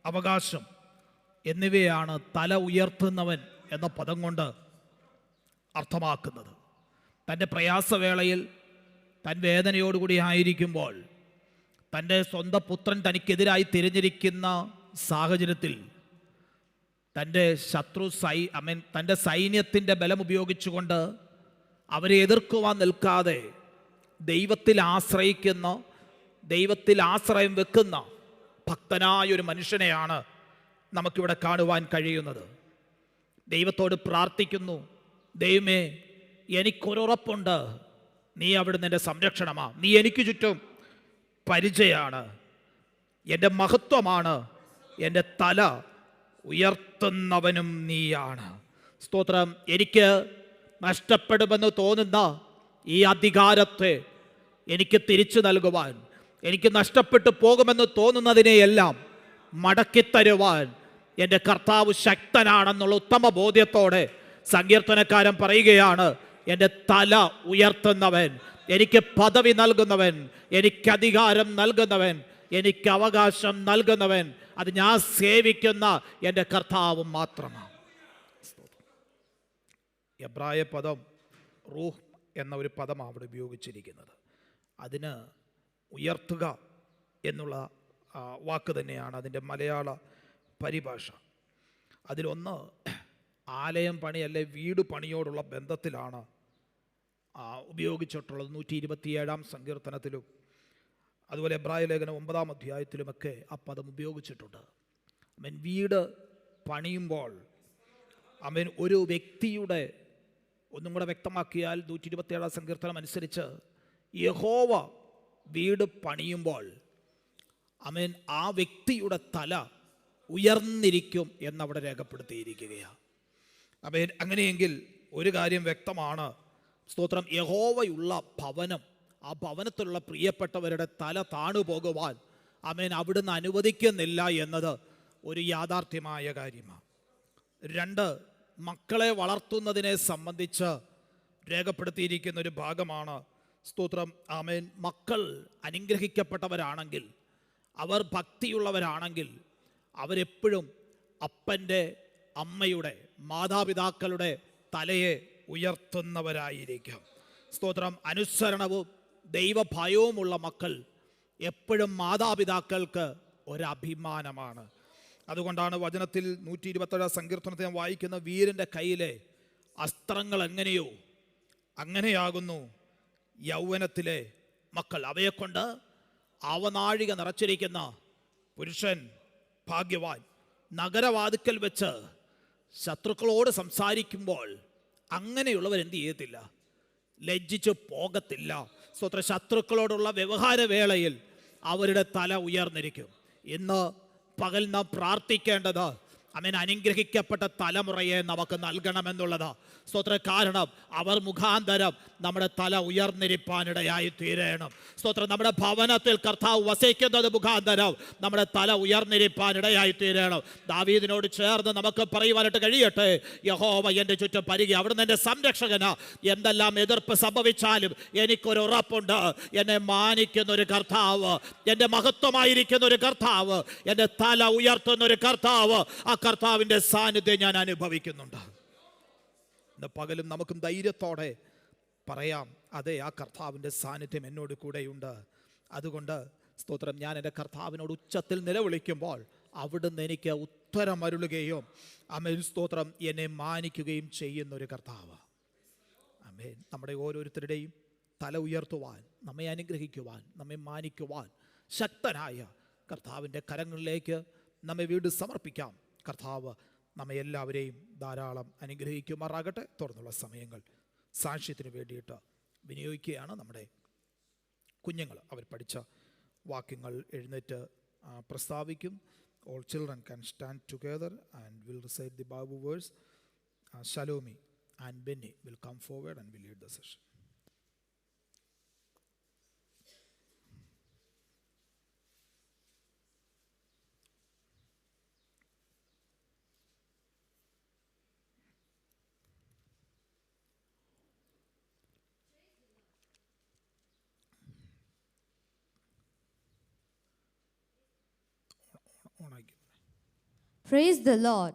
അവകാശം എന്നിവയാണ് തല ഉയർത്തുന്നവൻ എന്ന പദം കൊണ്ട് അർത്ഥമാക്കുന്നത്. തൻ്റെ പ്രയാസവേളയിൽ, താൻ വേദനയോടുകൂടി ആയിരിക്കുമ്പോൾ, തൻ്റെ സ്വന്തം പുത്രൻ തനിക്കെതിരായി തിരഞ്ഞിരിക്കുന്ന സാഹചര്യത്തിൽ തൻ്റെ തൻ്റെ സൈന്യത്തിൻ്റെ ബലം ഉപയോഗിച്ചുകൊണ്ട് അവരെ എതിർക്കുവാൻ നിൽക്കാതെ ദൈവത്തിൽ ആശ്രയിക്കുന്ന, ദൈവത്തിൽ ആശ്രയം വെക്കുന്ന ഭക്തനായൊരു മനുഷ്യനെയാണ് നമുക്കിവിടെ കാണുവാൻ കഴിയുന്നത്. ദൈവത്തോട് പ്രാർത്ഥിക്കുന്നു: ദൈവമേ, എനിക്കൊരുറപ്പുണ്ട്, നീ അവിടുന്ന് എൻ്റെ സംരക്ഷണമാണ്, നീ എനിക്ക് ചുറ്റും പരിചയമാണ്, എൻ്റെ മഹത്വമാണ്, എൻ്റെ തല ഉയർത്തുന്നവനും നീയാണ്. സ്തോത്രം. എനിക്ക് നഷ്ടപ്പെടുമെന്ന് തോന്നുന്ന ഈ അധികാരത്തെ എനിക്ക് തിരിച്ചു നൽകുവാൻ, എനിക്ക് നഷ്ടപ്പെട്ടു പോകുമെന്ന് തോന്നുന്നതിനെയെല്ലാം മടക്കിത്തരുവാൻ എൻ്റെ കർത്താവ് ശക്തനാണെന്നുള്ള ഉത്തമ ബോധ്യത്തോടെ സങ്കീർത്തനക്കാരൻ പറയുകയാണ്: എൻ്റെ തല ഉയർത്തുന്നവൻ, എനിക്ക് പദവി നൽകുന്നവൻ, എനിക്ക് അധികാരം നൽകുന്നവൻ, എനിക്ക് അവകാശം നൽകുന്നവൻ, അത് ഞാൻ സേവിക്കുന്ന എൻ്റെ കർത്താവ് മാത്രമാണ്. എബ്രായ പദം റൂഹ് എന്ന ഒരു പദമാണ് അവിടെ ഉപയോഗിച്ചിരിക്കുന്നത്. അതിന് ഉയർത്തുക എന്നുള്ള വാക്ക് തന്നെയാണ് അതിൻ്റെ മലയാള പരിഭാഷ. അതിലൊന്ന് ആലയം പണി അല്ലെ വീട് പണിയോടുള്ള ബന്ധത്തിലാണ് ഉപയോഗിച്ചിട്ടുള്ളത്. 127 സങ്കീർത്തനത്തിലും അതുപോലെ എബ്രായ ലേഖനം 9 അധ്യായത്തിലുമൊക്കെ ആ പദം ഉപയോഗിച്ചിട്ടുണ്ട്. വീട് പണിയുമ്പോൾ ഒരു വ്യക്തിയുടെ, ഒന്നും കൂടെ വ്യക്തമാക്കിയാൽ 127 സങ്കീർത്തനം അനുസരിച്ച് യഹോവ വീട് പണിയുമ്പോൾ ആ വ്യക്തിയുടെ തല ഉയർന്നിരിക്കും എന്നവിടെ രേഖപ്പെടുത്തിയിരിക്കുകയാണ്. അങ്ങനെയെങ്കിൽ ഒരു കാര്യം വ്യക്തമാണ്. സ്തോത്രം. യഹോവയുള്ള ഭവനം, ആ ഭവനത്തിലുള്ള പ്രിയപ്പെട്ടവരുടെ തല താണുപോകുവാൻ അവിടുന്ന് അനുവദിക്കുന്നില്ല എന്നത് ഒരു യാഥാർത്ഥ്യമായ കാര്യമാണ്. 2, മക്കളെ വളർത്തുന്നതിനെ സംബന്ധിച്ച് രേഖപ്പെടുത്തിയിരിക്കുന്ന ഒരു ഭാഗമാണ്. സ്തോത്രം. മക്കൾ അനുഗ്രഹിക്കപ്പെട്ടവരാണെങ്കിൽ, അവർ ഭക്തിയുള്ളവരാണെങ്കിൽ, അവരെപ്പോഴും അപ്പൻ്റെ, അമ്മയുടെ, മാതാപിതാക്കളുടെ തലയെ ഉയർത്തുന്നവരായിരിക്കും. സ്തോത്രം അനുസരണവും ദൈവഭയവുമുള്ള മക്കൾ എപ്പോഴും മാതാപിതാക്കൾക്ക് ഒരഭിമാനമാണ്. അതുകൊണ്ടാണ് വചനത്തിൽ 127 സങ്കീർത്തനത്തെ വായിക്കുന്ന വീരൻ്റെ കയ്യിലെ അസ്ത്രങ്ങൾ എങ്ങനെയോ അങ്ങനെയാകുന്നു യൗവനത്തിലെ മക്കൾ. അവയെക്കൊണ്ട് അവനാഴിക നിറച്ചിരിക്കുന്ന പുരുഷൻ ഭാഗ്യവാൻ. നഗരവാതിക്കൽ വെച്ച് ശത്രുക്കളോട് സംസാരിക്കുമ്പോൾ അങ്ങനെയുള്ളവർ എന്ത് ചെയ്യത്തില്ല? ലജ്ജിച്ചു പോകത്തില്ല. സ്വത്ര ശത്രുക്കളോടുള്ള വ്യവഹാര വേളയിൽ അവരുടെ തല ഉയർന്നിരിക്കും. ഇന്ന് പകൽ നാം പ്രാർത്ഥിക്കേണ്ടത് അനുഗ്രഹിക്കപ്പെട്ട തലമുറയെ നമുക്ക് നൽകണമെന്നുള്ളത്. സ്തോത്ര, കാരണം അവർ മുഖാന്തരം നമ്മുടെ തല ഉയർന്നിരിപ്പാനിടയായി തീരണം. സ്തോത്രം, നമ്മുടെ ഭവനത്തിൽ കർത്താവ് വസിക്കുന്നത് മുഖാന്തരം നമ്മുടെ തല ഉയർന്നിരിപ്പാനിടയായി തീരണം. ദാവീദിനോട് ചേർന്ന് നമുക്ക് പറയുവാനായിട്ട് കഴിയട്ടെ, യഹോവ എൻ്റെ ചുറ്റും പരികി, അവിടുന്ന് എൻ്റെ സംരക്ഷകന്. എന്തെല്ലാം എതിർപ്പ് സംഭവിച്ചാലും എനിക്കൊരു ഉറപ്പുണ്ട്, എന്നെ മാനിക്കുന്ന ഒരു കർത്താവ്, എൻ്റെ മഹത്വമായിരിക്കുന്ന ഒരു കർത്താവ്, എൻ്റെ തല ഉയർത്തുന്ന ഒരു കർത്താവ്, ആ കർത്താവിൻ്റെ സാന്നിധ്യം ഞാൻ അനുഭവിക്കുന്നുണ്ട്. ഇന്ന് പകലും നമുക്കും ധൈര്യത്തോടെ പറയാം, അതെ, ആ കർത്താവിൻ്റെ സാന്നിധ്യം എന്നോട് കൂടെയുണ്ട്. അതുകൊണ്ട് സ്തോത്രം, ഞാൻ എൻ്റെ കർത്താവിനോട് ഉച്ചത്തിൽ നിലവിളിക്കുമ്പോൾ അവിടുന്ന് എനിക്ക് ഉത്തരം അരുളുകയും ആമേൻ, സ്തോത്രം, എന്നെ മാനിക്കുകയും ചെയ്യുന്നൊരു കർത്താവ്. ആമേൻ. നമ്മുടെ ഓരോരുത്തരുടെയും തല ഉയർത്തുവാൻ, നമ്മെ അനുഗ്രഹിക്കുവാൻ, നമ്മെ മാനിക്കുവാൻ ശക്തനായ കർത്താവിൻ്റെ കരങ്ങളിലേക്ക് നമ്മെ വീണ്ടും സമർപ്പിക്കാം. കർത്താവ് നമ്മെ എല്ലാവരെയും ധാരാളം അനുഗ്രഹിക്കുമാറാകട്ടെ. തുടർന്നുള്ള സമയങ്ങൾ സാക്ഷ്യത്തിന് വേണ്ടിയിട്ട് വിനിയോഗിക്കുകയാണ്. നമ്മുടെ കുഞ്ഞുങ്ങൾ അവർ പഠിച്ച വാക്യങ്ങൾ എഴുന്നേറ്റ് പ്രസ്താവിക്കും. All children can stand together and will recite the Bible verse. Shalomi and Benny will come forward and will lead the session. Praise the Lord.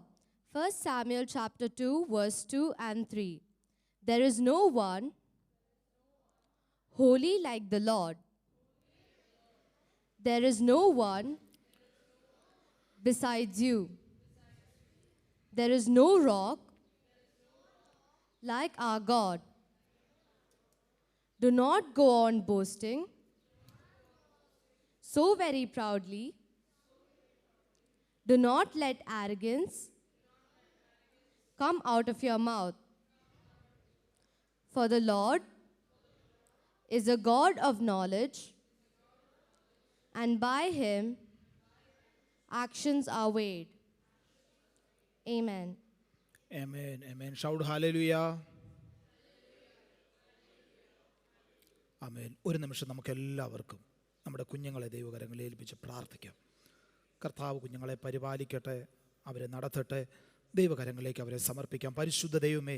1 Samuel chapter 2 verse 2 and 3. There is no one holy like the Lord. There is no one besides you. There is no rock like our God. Do not go on boasting so very proudly. Do not let arrogance come out of your mouth. For the Lord is a God of knowledge, and by him actions are weighed. Amen. Amen. Amen. Shout hallelujah. ആമേൻ. ഒരു നിമിഷം നമുക്ക് എല്ലാവർക്കും നമ്മുടെ കുഞ്ഞുങ്ങളെ ദൈവകരങ്ങളിൽ ഏൽപ്പിച്ച് പ്രാർത്ഥിക്കാം. കർത്താവ് കുഞ്ഞുങ്ങളെ പരിപാലിക്കട്ടെ, അവരെ നടത്തട്ടെ, ദൈവകരങ്ങളിലേക്ക് അവരെ സമർപ്പിക്കാം. പരിശുദ്ധ ദൈവമേ,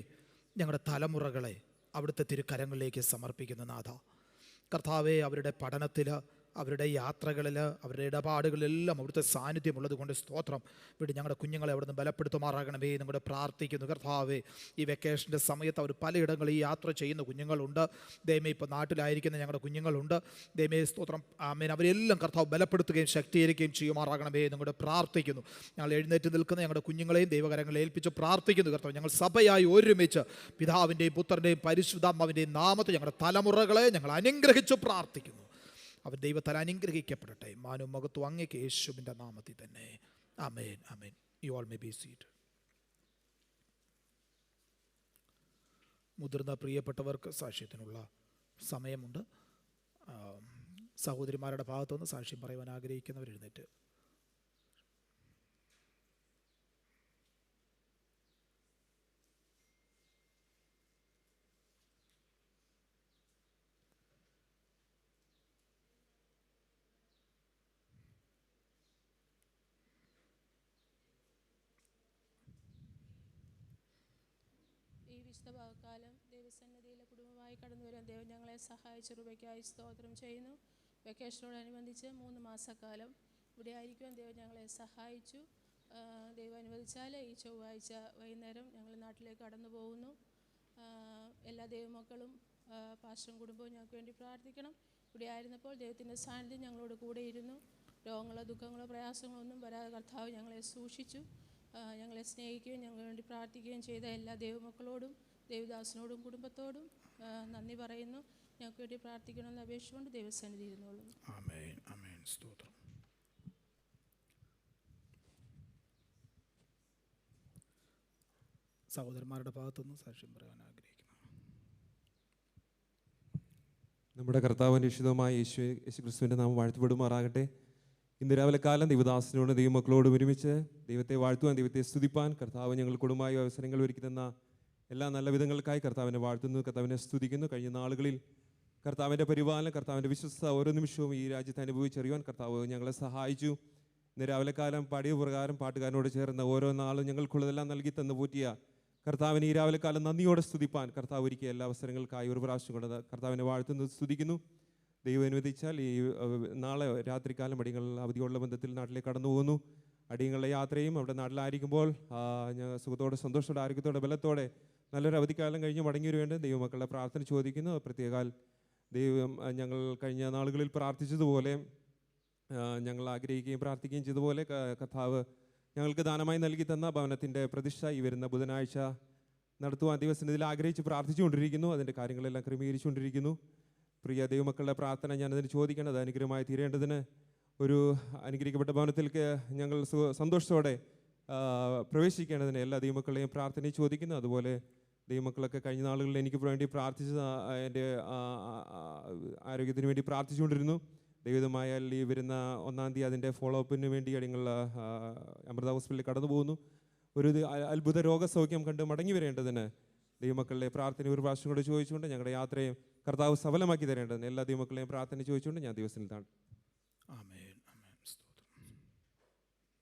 ഞങ്ങളുടെ തലമുറകളെ അവിടുത്തെ തിരുക്കരങ്ങളിലേക്ക് സമർപ്പിക്കുന്ന നാഥ കർത്താവെ, അവരുടെ പഠനത്തിൽ, അവരുടെ യാത്രകളിൽ, അവരുടെ ഇടപാടുകളിലെല്ലാം അവിടുത്തെ സാന്നിധ്യമുള്ളത് കൊണ്ട് സ്തോത്രം. വീണ്ടും ഞങ്ങളുടെ കുഞ്ഞുങ്ങളെ അവിടുന്ന് ബലപ്പെടുത്തുമാറാകണമേ നമ്മുടെ പ്രാർത്ഥിക്കുന്നു. കർത്താവെ, ഈ വെക്കേഷൻ്റെ സമയത്ത് അവർ പലയിടങ്ങളിൽ യാത്ര ചെയ്യുന്ന കുഞ്ഞുങ്ങളുണ്ട്. ദൈവമേ, ഇപ്പോൾ നാട്ടിലായിരിക്കുന്ന ഞങ്ങളുടെ കുഞ്ഞുങ്ങളുണ്ട്. ദൈവമേ, സ്തോത്രം, ആമേൻ, അവരെല്ലാം കർത്താവ് ബലപ്പെടുത്തുകയും ശക്തീകരിക്കുകയും ചെയ്യുമാറാകണമേ നമ്മുടെ പ്രാർത്ഥിക്കുന്നു. ഞങ്ങൾ എഴുന്നേറ്റ് നിൽക്കുന്ന ഞങ്ങളുടെ കുഞ്ഞുങ്ങളെയും ദൈവകരങ്ങളിൽ ഏൽപ്പിച്ച് പ്രാർത്ഥിക്കുന്നു. കർത്താവ്, ഞങ്ങൾ സഭയായി ഒരുമിച്ച് പിതാവിൻ്റെയും പുത്രൻ്റെയും പരിശുദ്ധാത്മാവിൻ്റെയും നാമത്തിൽ ഞങ്ങളുടെ തലമുറകളെ ഞങ്ങൾ അനുഗ്രഹിച്ച് പ്രാർത്ഥിക്കുന്നു. അവർ ദൈവത്താൽ അനുഗ്രഹിക്കപ്പെടട്ടെ. മാനവും മഹത്വവും അങ്ങേക്ക് യേശുവിൻ്റെ നാമത്തിൽ തന്നെ. ആമേൻ. ആമേൻ. You all may be seated. മുതിർന്ന പ്രിയപ്പെട്ടവർക്ക് സാക്ഷ്യത്തിനുള്ള സമയമുണ്ട്. സഹോദരിമാരുടെ ഭാഗത്തുനിന്ന് സാക്ഷ്യം പറയുവാൻ ആഗ്രഹിക്കുന്നവർ എഴുന്നേറ്റ്. വിശുദ്ധ ഭാഗക്കാലം ദൈവസന്നിധിയിലെ കുടുംബമായി കടന്നു വരാൻ ദൈവം ഞങ്ങളെ സഹായിച്ച കൃപയ്ക്കായി സ്തോത്രം ചെയ്യുന്നു. വെക്കേഷനോടനുബന്ധിച്ച് 3 മാസക്കാലം ഇവിടെ ആയിരിക്കുവാൻ ദൈവം ഞങ്ങളെ സഹായിച്ചു. ദൈവം അനുവദിച്ചാൽ ഈ ചൊവ്വാഴ്ച വൈകുന്നേരം ഞങ്ങൾ നാട്ടിലേക്ക് കടന്നു പോകുന്നു. എല്ലാ ദൈവമക്കളും പാസ്റ്ററും കുടുംബവും ഞങ്ങൾക്ക് വേണ്ടി പ്രാർത്ഥിക്കണം. ഇവിടെ ആയിരുന്നപ്പോൾ ദൈവത്തിൻ്റെ സാന്നിധ്യം ഞങ്ങളോട് കൂടെ ഇരുന്നു. രോഗങ്ങളോ ദുഃഖങ്ങളോ പ്രയാസങ്ങളോ ഒന്നും വരാതെ കർത്താവ് ഞങ്ങളെ സൂക്ഷിച്ചു. ഞങ്ങളെ സ്നേഹിക്കുകയും ഞങ്ങൾക്ക് വേണ്ടി പ്രാർത്ഥിക്കുകയും ചെയ്ത എല്ലാ ദൈവമക്കളോടും ദേവദാസനോടും കുടുംബത്തോടും നന്ദി പറയുന്നു. ഞങ്ങൾക്ക് വേണ്ടി പ്രാർത്ഥിക്കണമെന്ന് അപേക്ഷിച്ചുകൊണ്ട് ദൈവസന്നിധി ഇരുന്നോളും. ആമേൻ, ആമേൻ, സ്തോത്രം. സഹോദരന്മാരുടെ ഭാഗത്തുനിന്ന് സാക്ഷ്യം പറയാൻ ആഗ്രഹിക്കുന്നു. നമ്മുടെ കർത്താവ് രക്ഷിതമായ യേശു ക്രിസ്തുവിൻ്റെ നാമം വാഴ്ത്തപ്പെടുമാറാകട്ടെ. ഇന്ന് രാവിലെ കാലം ദൈവദാസനോടും ദൈവമക്കളോടും ഒരുമിച്ച് ദൈവത്തെ വാഴ്ത്തുവാൻ, ദൈവത്തെ സ്തുതിപ്പാൻ കർത്താവ് ഞങ്ങൾ കുടുംബമായ അവസരങ്ങൾ ഒരുക്കി തന്ന എല്ലാ നല്ല വിധങ്ങൾക്കായി കർത്താവിനെ വാഴ്ത്തുന്നു, കർത്താവിനെ സ്തുതിക്കുന്നു. കഴിഞ്ഞ നാളുകളിൽ കർത്താവിൻ്റെ പരിപാലനം, കർത്താവിൻ്റെ വിശ്വസ്തത ഓരോ നിമിഷവും ഈ രാജ്യത്ത് അനുഭവിച്ചറിയുവാൻ കർത്താവ് ഞങ്ങളെ സഹായിച്ചു. ഇന്ന് രാവിലെ കാലം പാടിയ പ്രകാരം പാട്ടുകാരനോട് ചേർന്ന് ഓരോ നാളും ഞങ്ങൾക്കുള്ളതെല്ലാം നൽകി തന്നു പൂറ്റിയ കർത്താവിനെ ഈ രാവിലെ കാലം നന്ദിയോടെ സ്തുതിപ്പാൻ കർത്താവ് ഒരുക്കിയ എല്ലാ അവസരങ്ങൾക്കായി ഒരു പ്രാവശ്യം കൊണ്ട് കർത്താവിനെ വാഴ്ത്തുന്നു, സ്തുതിക്കുന്നു. ദൈവം അനുവദിച്ചാൽ ഈ നാളെ രാത്രികാലം അടിയങ്ങൾ അവധിയുള്ള ബന്ധത്തിൽ നാട്ടിലേക്ക് കടന്നു പോകുന്നു. അടിയങ്ങളുടെ യാത്രയും അവിടെ നാട്ടിലായിരിക്കുമ്പോൾ സുഖത്തോടെ, സന്തോഷത്തോടെ, ആരോഗ്യത്തോടെ, ബലത്തോടെ നല്ലൊരു അവധിക്കാലം കഴിഞ്ഞ് മടങ്ങിയൊരു വേണ്ടി ദൈവമക്കളുടെ പ്രാർത്ഥന ചോദിക്കുന്നു. പ്രത്യേകാൽ ദൈവം ഞങ്ങൾ കഴിഞ്ഞ നാളുകളിൽ പ്രാർത്ഥിച്ചതുപോലെ, ഞങ്ങൾ ആഗ്രഹിക്കുകയും പ്രാർത്ഥിക്കുകയും ചെയ്തതുപോലെ കർത്താവ് ഞങ്ങൾക്ക് ദാനമായി നൽകി തന്ന ഭവനത്തിൻ്റെ പ്രതിഷ്ഠ ഈ വരുന്ന ബുധനാഴ്ച നടത്തുവാൻ ദൈവസന്നിധിയിൽ ആഗ്രഹിച്ച് പ്രാർത്ഥിച്ചുകൊണ്ടിരിക്കുന്നു. അതിൻ്റെ കാര്യങ്ങളെല്ലാം ക്രമീകരിച്ചുകൊണ്ടിരിക്കുന്നു. പ്രിയ ദൈവമക്കളുടെ പ്രാർത്ഥന ഞാനതിന് ചോദിക്കേണ്ടത് അനുഗ്രഹമായി തീരേണ്ടതിന് ഒരു അനുഗ്രഹിക്കപ്പെട്ട ഭവനത്തിലേക്ക് ഞങ്ങൾ സന്തോഷത്തോടെ പ്രവേശിക്കേണ്ടതിന് എല്ലാ ദൈവമക്കളെയും പ്രാർത്ഥനയും ചോദിക്കുന്നു. അതുപോലെ ദൈവമക്കളൊക്കെ കഴിഞ്ഞ നാളുകളിൽ എനിക്ക് വേണ്ടി പ്രാർത്ഥിച്ച എൻ്റെ ആരോഗ്യത്തിന് വേണ്ടി പ്രാർത്ഥിച്ചുകൊണ്ടിരുന്നു. ദൈവമായാൽ ഈ വരുന്ന 1-ാം തീയതി അതിൻ്റെ ഫോളോ അപ്പിന് വേണ്ടി ഞങ്ങൾ അമൃത ഹോസ്പിറ്റലിൽ കടന്നു പോകുന്നു. ഒരു അത്ഭുത രോഗസൗഖ്യം കണ്ട് മടങ്ങി വരേണ്ടതിന് ദൈവമക്കളുടെ പ്രാർത്ഥന ഒരു പ്രാവശ്യം കൂടെ ചോദിച്ചുകൊണ്ട് ഞങ്ങളുടെ യാത്രയും കർത്താവ് സഫലമാക്കി തരേണ്ടതിന് എല്ലാ ദൈവമക്കളെയും പ്രാർത്ഥന ചോദിച്ചുകൊണ്ട് ഞാൻ ദിവസത്തിലാണ്. ആമേൻ, ആമേൻ, സ്തോത്രം.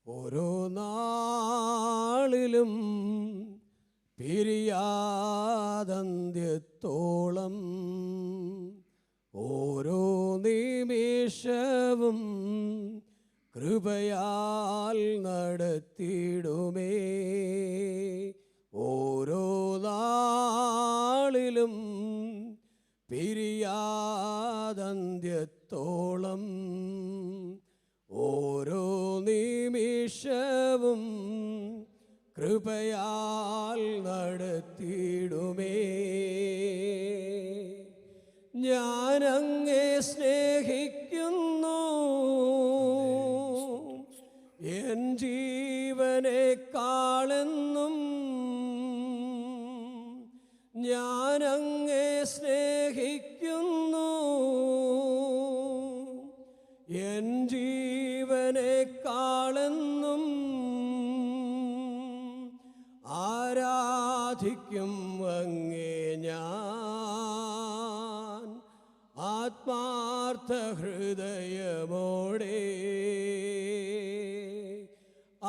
ഓരോ നാളിലും പിരിയാതന്ത്യത്തോളം ഓരോ നിമിഷവും കൃപയാൽ നടത്തിയിടുമേ. ഓരോ നാളിലും പിരിയാതന്ത്യത്തോളം ഓരോ നിമിഷവും കൃപയാൽ നടത്തിയിടുമേ. ഞാനങ്ങേ സ്നേഹിക്കുന്നു, എൻ ജീവനേക്കാളെന്നും ഞാനങ്ങേ സ്നേഹിക്കുന്നു, എൻ ജീവനേക്കാളെന്നും ആരാധിക്കും അങ്ങേ ഞാൻ ആത്മാർത്ഥ ഹൃദയമോടെ.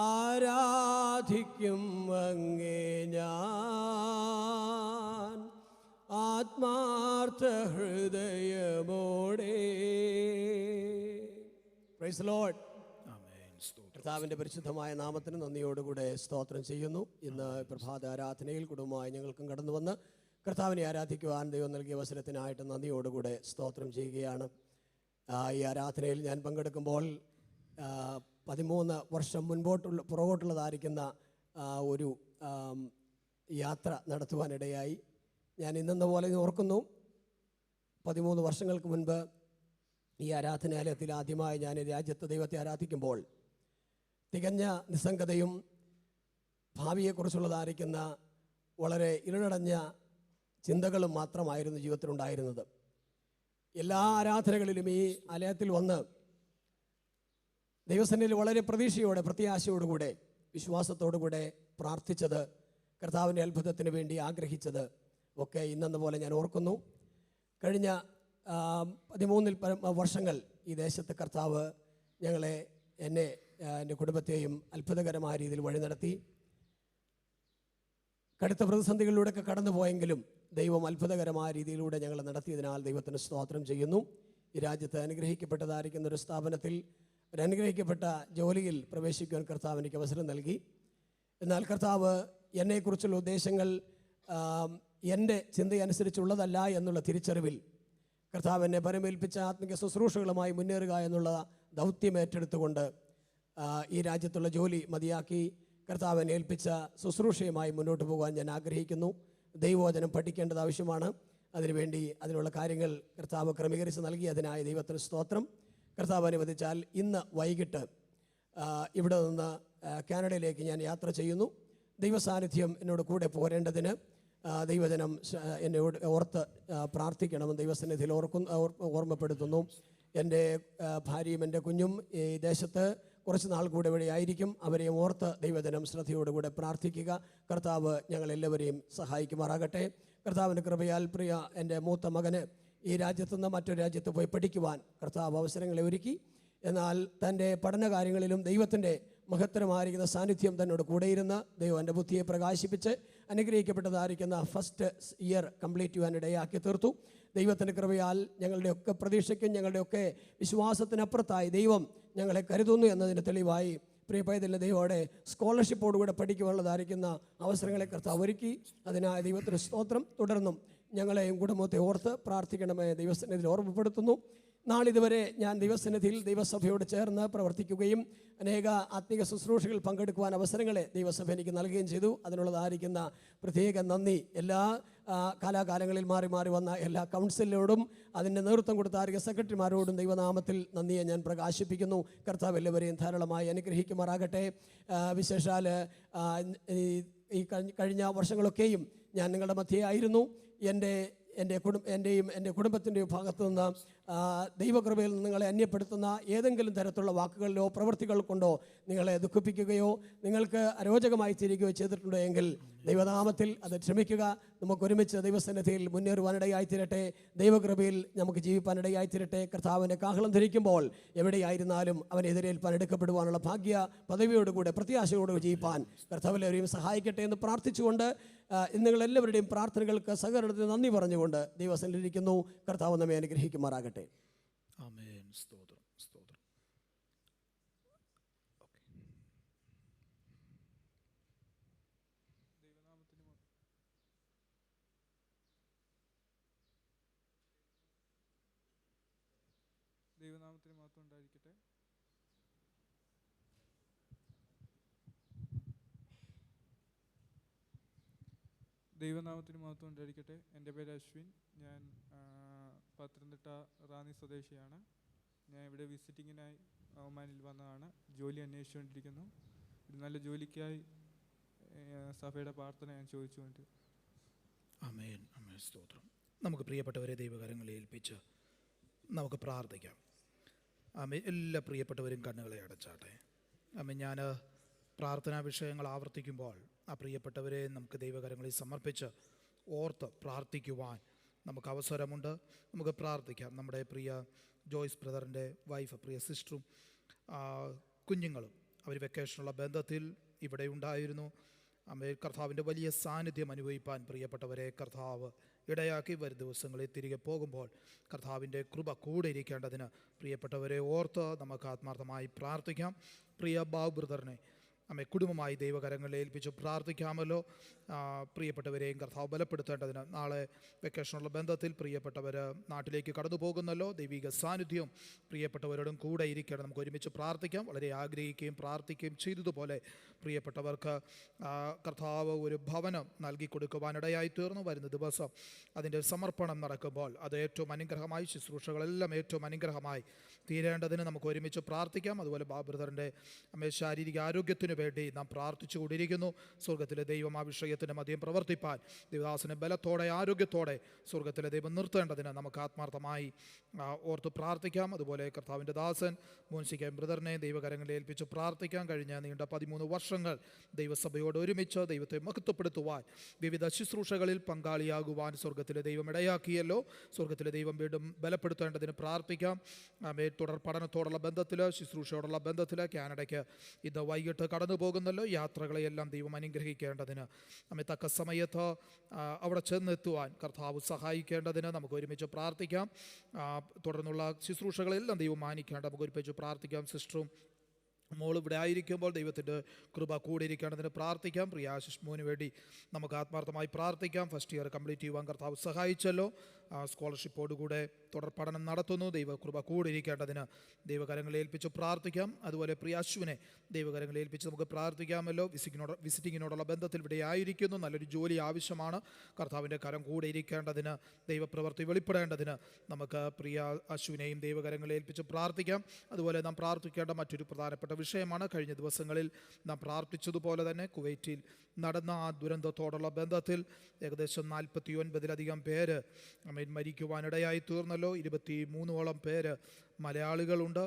ആരാധിക്കും അങ്ങേ ഞാൻ ആത്മാർത്ഥ ഹൃദയമോടെ. Praise Lord. കർത്താവിൻ്റെ പരിശുദ്ധമായ നാമത്തിന് നന്ദിയോടുകൂടെ സ്തോത്രം ചെയ്യുന്നു. ഇന്ന് പ്രഭാത ആരാധനയിൽ കുടുംബമായി ഞങ്ങൾക്കും കടന്നു വന്ന് കർത്താവിനെ ആരാധിക്കുവാൻ ദൈവം നൽകിയ അവസരത്തിനായിട്ട് നന്ദിയോടുകൂടെ സ്തോത്രം ചെയ്യുകയാണ്. ഈ ആരാധനയിൽ ഞാൻ പങ്കെടുക്കുമ്പോൾ 13 വർഷം പുറകോട്ടുള്ളതായിരിക്കുന്ന ഒരു യാത്ര നടത്തുവാനിടയായി. ഞാൻ ഇന്നെന്ന പോലെ ഓർക്കുന്നു, 13 വർഷങ്ങൾക്ക് മുൻപ് ഈ ആരാധനാലയത്തിൽ ആദ്യമായി ഞാൻ രാജ്യത്ത് ദൈവത്തെ ആരാധിക്കുമ്പോൾ തികഞ്ഞ നിസ്സംഗതയും ഭാവിയെക്കുറിച്ചുള്ളതായിരിക്കുന്ന വളരെ ഇരുളടഞ്ഞ ചിന്തകളും മാത്രമായിരുന്നു ജീവിതത്തിലുണ്ടായിരുന്നത്. എല്ലാ ആരാധനകളിലും ഈ ആലയത്തിൽ വന്ന് ദൈവസന്നിധിയിൽ വളരെ പ്രതീക്ഷയോടെ, പ്രത്യാശയോടുകൂടെ, വിശ്വാസത്തോടുകൂടെ പ്രാർത്ഥിച്ചത്, കർത്താവിൻ്റെ അത്ഭുതത്തിന് വേണ്ടി ആഗ്രഹിച്ചത് ഒക്കെ ഇന്നെന്ന പോലെ ഞാൻ ഓർക്കുന്നു. കഴിഞ്ഞ 13 വർഷങ്ങൾ ഈ ദേശത്ത് കർത്താവ് എന്നെ എൻ്റെ കുടുംബത്തെയും അത്ഭുതകരമായ രീതിയിൽ വഴി നടത്തി. കടുത്ത പ്രതിസന്ധികളിലൂടെയൊക്കെ കടന്നു പോയെങ്കിലും ദൈവം അത്ഭുതകരമായ രീതിയിലൂടെ ഞങ്ങളെ നടത്തിയതിനാൽ ദൈവത്തിന് സ്തോത്രം ചെയ്യുന്നു. ഈ രാജ്യത്ത് അനുഗ്രഹിക്കപ്പെട്ടതായിരിക്കുന്ന ഒരു സ്ഥാപനത്തിൽ ഒരു അനുഗ്രഹിക്കപ്പെട്ട ജോലിയിൽ പ്രവേശിക്കുവാൻ കർത്താവ് എനിക്ക് അവസരം നൽകി. എന്നാൽ കർത്താവ് എന്നെക്കുറിച്ചുള്ള ഉദ്ദേശങ്ങൾ എൻ്റെ ചിന്തയനുസരിച്ചുള്ളതല്ല എന്നുള്ള തിരിച്ചറിവിൽ കർത്താവ് എന്നെ പരമേൽപ്പിച്ച ആത്മിക ശുശ്രൂഷകളുമായി മുന്നേറുക എന്നുള്ള ദൗത്യം ഏറ്റെടുത്തുകൊണ്ട് ഈ രാജ്യത്തുള്ള ജോലി മതിയാക്കി കർത്താവിനെ ഏൽപ്പിച്ച ശുശ്രൂഷയുമായി മുന്നോട്ട് പോകാൻ ഞാൻ ആഗ്രഹിക്കുന്നു. ദൈവവചനം പഠിക്കേണ്ടത് ആവശ്യമാണ്. അതിനുവേണ്ടി അതിനുള്ള കാര്യങ്ങൾ കർത്താവ് ക്രമീകരിച്ച് നൽകിയതിനായി ദൈവത്തിന് സ്തോത്രം. കർത്താവ് അനുവദിച്ചാൽ ഇന്ന് വൈകിട്ട് ഇവിടെ നിന്ന് കാനഡയിലേക്ക് ഞാൻ യാത്ര ചെയ്യുന്നു. ദൈവസാന്നിധ്യം എന്നോട് കൂടെ പോരേണ്ടതിന് ദൈവജനം എന്നോട് ഓർത്ത് പ്രാർത്ഥിക്കണമെന്ന് ദൈവസന്നിധിയിൽ ഓർമ്മപ്പെടുത്തുന്നു. എൻ്റെ ഭാര്യയും എൻ്റെ കുഞ്ഞും ഈ ദേശത്ത് കുറച്ച് നാൾ കൂടെ വഴിയായിരിക്കും. അവരെയും ഓർത്ത് ദൈവജനം ശ്രദ്ധയോടുകൂടെ പ്രാർത്ഥിക്കുക. കർത്താവ് ഞങ്ങളെല്ലാവരെയും സഹായിക്കുമാറാകട്ടെ. കർത്താവിൻ്റെ കൃപയാൽ പ്രിയ എൻ്റെ മൂത്ത മകന് ഈ രാജ്യത്തുനിന്ന് മറ്റൊരു രാജ്യത്ത് പോയി പഠിക്കുവാൻ കർത്താവ് അവസരങ്ങളെ ഒരുക്കി. എന്നാൽ തൻ്റെ പഠനകാര്യങ്ങളിലും ദൈവത്തിൻ്റെ മഹത്തരമായിരിക്കുന്ന സാന്നിധ്യം തന്നോട് കൂടെയിരുന്ന് ദൈവം എൻ്റെ ബുദ്ധിയെ പ്രകാശിപ്പിച്ച് അനുഗ്രഹിക്കപ്പെട്ടതായിരിക്കുന്ന ഫസ്റ്റ് ഇയർ കംപ്ലീറ്റ് ചെയ്യാനിടയാക്കി തീർത്തു. ദൈവത്തിൻ്റെ കൃപയാൽ ഞങ്ങളുടെയൊക്കെ പ്രതീക്ഷയ്ക്കും ഞങ്ങളുടെയൊക്കെ വിശ്വാസത്തിനപ്പുറത്തായി ദൈവം ഞങ്ങളെ കരുതുന്നു എന്നതിന് തെളിവായി പ്രിയ പൈതലിൻ്റെ ദൈവോടെ സ്കോളർഷിപ്പോടുകൂടെ പഠിക്കുവാനുള്ളതായിരിക്കുന്ന അവസരങ്ങളെ കർത്താവ് ഒരുക്കി. അതിനായി ദൈവത്തിന് സ്തോത്രം. തുടർന്നും ഞങ്ങളെയും കുടുംബത്തെ ഓർത്ത് പ്രാർത്ഥിക്കണമേ ദൈവസന്നിധിയിൽ ഓർമ്മപ്പെടുത്തുന്നു. നാളിതുവരെ ഞാൻ ദൈവസന്നിധിയിൽ ദൈവസഭയോട് ചേർന്ന് പ്രവർത്തിക്കുകയും അനേക ആത്മീക ശുശ്രൂഷകൾ പങ്കെടുക്കുവാൻ അവസരങ്ങളെ ദൈവസഭ എനിക്ക് നൽകുകയും ചെയ്തു. അതിനുള്ളതായിരിക്കുന്ന പ്രത്യേക നന്ദി എല്ലാ കാലാകാലങ്ങളിൽ മാറി മാറി വന്ന എല്ലാ കൗൺസിലിനോടും അതിൻ്റെ നേതൃത്വം കൊടുത്ത സെക്രട്ടറിമാരോടും ദൈവനാമത്തിൽ നന്ദിയെ ഞാൻ പ്രകാശിപ്പിക്കുന്നു. കർത്താവ് എല്ലാവരെയും ധാരാളമായി അനുഗ്രഹിക്കുമാറാകട്ടെ. വിശേഷാൽ ഈ കഴിഞ്ഞ വർഷങ്ങളൊക്കെയും ഞാൻ നിങ്ങളുടെ മധ്യേ ആയിരുന്നു. എൻ്റെയും എൻ്റെ കുടുംബത്തിൻ്റെയും ഭാഗത്തു നിന്ന് ദൈവകൃപയിൽ നിന്ന് നിങ്ങളെ അന്യപ്പെടുത്തുന്ന ഏതെങ്കിലും തരത്തിലുള്ള വാക്കുകളിലോ പ്രവൃത്തികൾ കൊണ്ടോ നിങ്ങളെ ദുഃഖിപ്പിക്കുകയോ നിങ്ങൾക്ക് അരോചകമായി തീരുകയോ ചെയ്തിട്ടുണ്ടോ എങ്കിൽ ദൈവനാമത്തിൽ അത് ക്ഷമിക്കുക. നമുക്കൊരുമിച്ച് ദൈവസന്നിധിയിൽ മുന്നേറുവാനിടയായിത്തീരട്ടെ. ദൈവകൃപയിൽ നമുക്ക് ജീവിപ്പാനിടയായിത്തീരട്ടെ. കർത്താവിൻ്റെ കാഹളം ധരിക്കുമ്പോൾ എവിടെയായിരുന്നാലും അവനെതിരേൽപ്പാൻ എടുക്കപ്പെടുവാനുള്ള ഭാഗ്യ പദവിയോടുകൂടെ പ്രത്യാശയോടുകൂടി ജീവിപ്പാൻ കർത്താവിലെവരെയും സഹായിക്കട്ടെ എന്ന് പ്രാർത്ഥിച്ചുകൊണ്ട് നിങ്ങളെല്ലാവരുടെയും പ്രാർത്ഥനകൾക്ക് സഹകരണത്തിന് നന്ദി പറഞ്ഞുകൊണ്ട് ദൈവസന്നിധിയിലിരിക്കുന്നു. കർത്താവ് നമ്മെ അനുഗ്രഹിക്കുമാറാകട്ടെ. ആമേൻ. സ്തോത്രം, സ്തോത്രം. ദൈവനാമത്തിന് മഹത്വം ഉണ്ടായിരിക്കട്ടെ. ദൈവനാമത്തിന് മഹത്വം ഉണ്ടായിരിക്കട്ടെ. എൻ്റെ പേര് അശ്വിൻ. ഞാൻ പത്തനംതിട്ട റാന്നി സ്വദേശിയാണ്. ഞാൻ ഇവിടെ വിസിറ്റിങ്ങിനായി ഒമാനിൽ വന്നതാണ്. ജോലി അന്വേഷിച്ചുകൊണ്ടിരിക്കുന്നു. ഒരു നല്ല ജോലിക്കായി സഭയുടെ പ്രാർത്ഥന ഞാൻ ചോദിച്ചുകൊണ്ട്. ആമേൻ, ആമേൻ. സ്തോത്രം. നമുക്ക് പ്രിയപ്പെട്ടവരെ ദൈവകരങ്ങളെ ഏൽപ്പിച്ച് നമുക്ക് പ്രാർത്ഥിക്കാം. ആമേൻ. എല്ലാ പ്രിയപ്പെട്ടവരും കണ്ണുകളെ അടച്ചാട്ടെ. ആമേൻ. ഞാൻ പ്രാർത്ഥനാ വിഷയങ്ങൾ ആവർത്തിക്കുമ്പോൾ ആ പ്രിയപ്പെട്ടവരെ നമുക്ക് ദൈവകരങ്ങളിൽ സമർപ്പിച്ച് ഓർത്ത് പ്രാർത്ഥിക്കുവാൻ നമുക്ക് അവസരമുണ്ട്. നമുക്ക് പ്രാർത്ഥിക്കാം. നമ്മുടെ പ്രിയ ജോയ്സ് ബ്രദറിൻ്റെ വൈഫ്, പ്രിയ സിസ്റ്ററും കുഞ്ഞുങ്ങളും അവർ വെക്കേഷനുള്ള ബന്ധത്തിൽ ഇവിടെ ഉണ്ടായിരുന്നു. കർത്താവിൻ്റെ വലിയ സാന്നിധ്യം അനുഭവിപ്പാൻ പ്രിയപ്പെട്ടവരെ കർത്താവ് ഇടയാക്കി വരും ദിവസങ്ങളിൽ തിരികെ പോകുമ്പോൾ കർത്താവിൻ്റെ കൃപ കൂടെ ഇരിക്കേണ്ടതിന് പ്രിയപ്പെട്ടവരെ ഓർത്ത് നമുക്ക് ആത്മാർത്ഥമായി പ്രാർത്ഥിക്കാം. പ്രിയ ബാബു ബ്രദറിനെ കുടുംബമായി ദൈവകരങ്ങളിൽ ഏൽപ്പിച്ച് പ്രാർത്ഥിക്കാമല്ലോ. പ്രിയപ്പെട്ടവരെയും കർത്താവ് ബലപ്പെടുത്തേണ്ടതിന് നാളെ വെക്കേഷനുള്ള ബന്ധത്തിൽ പ്രിയപ്പെട്ടവർ നാട്ടിലേക്ക് കടന്നു പോകുന്നല്ലോ. ദൈവിക സാന്നിധ്യം പ്രിയപ്പെട്ടവരോടും കൂടെ ഇരിക്കണം. നമുക്ക് ഒരുമിച്ച് പ്രാർത്ഥിക്കാം. വളരെ ആഗ്രഹിക്കുകയും പ്രാർത്ഥിക്കുകയും ചെയ്തതുപോലെ പ്രിയപ്പെട്ടവർക്ക് കർത്താവ് ഒരു ഭവനം നൽകി കൊടുക്കുവാനിടയായി തീർന്നു. വരുന്ന ദിവസം അതിൻ്റെ സമർപ്പണം നടക്കുമ്പോൾ അത് ഏറ്റവും അനുഗ്രഹമായി, ശുശ്രൂഷകളെല്ലാം ഏറ്റവും അനുഗ്രഹമായി തീരേണ്ടതിന് നമുക്ക് ഒരുമിച്ച് പ്രാർത്ഥിക്കാം. അതുപോലെ ബാബു ബ്രദറിൻ്റെ ശാരീരിക ആരോഗ്യത്തിന് വേണ്ടി നാം പ്രാർത്ഥിച്ചു കൊണ്ടിരിക്കുന്നു. സ്വർഗത്തിലെ ദൈവം ആ വിഷയത്തിൻ്റെ മധ്യം പ്രവർത്തിപ്പാൻ ദൈവദാസനെ ബലത്തോടെ ആരോഗ്യത്തോടെ സ്വർഗത്തിലെ ദൈവം നിർത്തേണ്ടതിന് നമുക്ക് ആത്മാർത്ഥമായി ഓർത്ത് പ്രാർത്ഥിക്കാം. അതുപോലെ കർത്താവിൻ്റെ ദാസൻ മോൻസിക്കൻ ബ്രദറിനെ ദൈവകരങ്ങളിൽ ഏൽപ്പിച്ച് പ്രാർത്ഥിക്കാം. കഴിഞ്ഞ നീണ്ട 13 വർഷങ്ങൾ ദൈവസഭയോട് ഒരുമിച്ച് ദൈവത്തെ മഹത്വപ്പെടുത്തുവാൻ വിവിധ ശുശ്രൂഷകളിൽ പങ്കാളിയാകുവാൻ സ്വർഗത്തിലെ ദൈവം ഇടയാക്കിയല്ലോ. സ്വർഗത്തിലെ ദൈവം വീണ്ടും ബലപ്പെടുത്തേണ്ടതിന് പ്രാർത്ഥിക്കാം. തുടർ പഠനത്തോടുള്ള ബന്ധത്തിൽ, ശുശ്രൂഷയോടുള്ള ബന്ധത്തിൽ കാനഡയ്ക്ക് ഇന്ന് വൈകിട്ട് കടന്നു പോകുന്നല്ലോ. യാത്രകളെയെല്ലാം ദൈവം അനുഗ്രഹിക്കേണ്ടതിന് നമ്മെ തക്ക സമയത്ത് അവിടെ ചെന്നെത്തുവാൻ കർത്താവ് സഹായിക്കേണ്ടതിന് നമുക്ക് ഒരുമിച്ച് പ്രാർത്ഥിക്കാം. തുടർന്നുള്ള ശുശ്രൂഷകളെല്ലാം ദൈവം മാനിക്കേണ്ട നമുക്ക് ഒരുമിച്ച് പ്രാർത്ഥിക്കാം. സിസ്റ്ററും മോൾ ഇവിടെ ആയിരിക്കുമ്പോൾ ദൈവത്തിൻ്റെ കൃപ കൂടെ ഇരിക്കേണ്ടതിന് പ്രാർത്ഥിക്കാം. പ്രിയ ആശിഷ്മോന് വേണ്ടി നമുക്ക് ആത്മാർത്ഥമായി പ്രാർത്ഥിക്കാം. ഫസ്റ്റ് ഇയർ കംപ്ലീറ്റ് ചെയ്യുവാൻ കർത്താവ് സഹായിച്ചല്ലോ. സ്കോളർഷിപ്പോടുകൂടെ തുടർ പഠനം നടത്തുന്നു. ദൈവകൃപ കൂടെ ഇരിക്കേണ്ടതിന് ദൈവകരങ്ങളെ ഏൽപ്പിച്ച് പ്രാർത്ഥിക്കാം. അതുപോലെ പ്രിയ അശ്വിനെ ദൈവകരങ്ങളെ ഏൽപ്പിച്ച് നമുക്ക് പ്രാർത്ഥിക്കാമല്ലോ. വിസിറ്റിങ്ങിനോടുള്ള ബന്ധത്തിൽ ഇവിടെ ആയിരിക്കുന്നു. നല്ലൊരു ജോലി ആവശ്യമാണ്. കർത്താവിൻ്റെ കരം കൂടെ ഇരിക്കേണ്ടതിന്, ദൈവപ്രവൃത്തി വെളിപ്പെടേണ്ടതിന് നമുക്ക് പ്രിയ അശ്വിനെയും ദൈവകരങ്ങളെ ഏൽപ്പിച്ച് പ്രാർത്ഥിക്കാം. അതുപോലെ നാം പ്രാർത്ഥിക്കേണ്ട മറ്റൊരു പ്രധാനപ്പെട്ട വിഷയമാണ്, കഴിഞ്ഞ ദിവസങ്ങളിൽ നാം പ്രാർത്ഥിച്ചതുപോലെ തന്നെ കുവൈറ്റിൽ നടന്ന ആ ദുരന്തത്തോടുള്ള ബന്ധത്തിൽ ഏകദേശം 49-ലധികം പേര് മരിക്കുവാനിടയായി തീർന്നല്ലോ. 23ഓളം പേര് മലയാളികളുണ്ട്.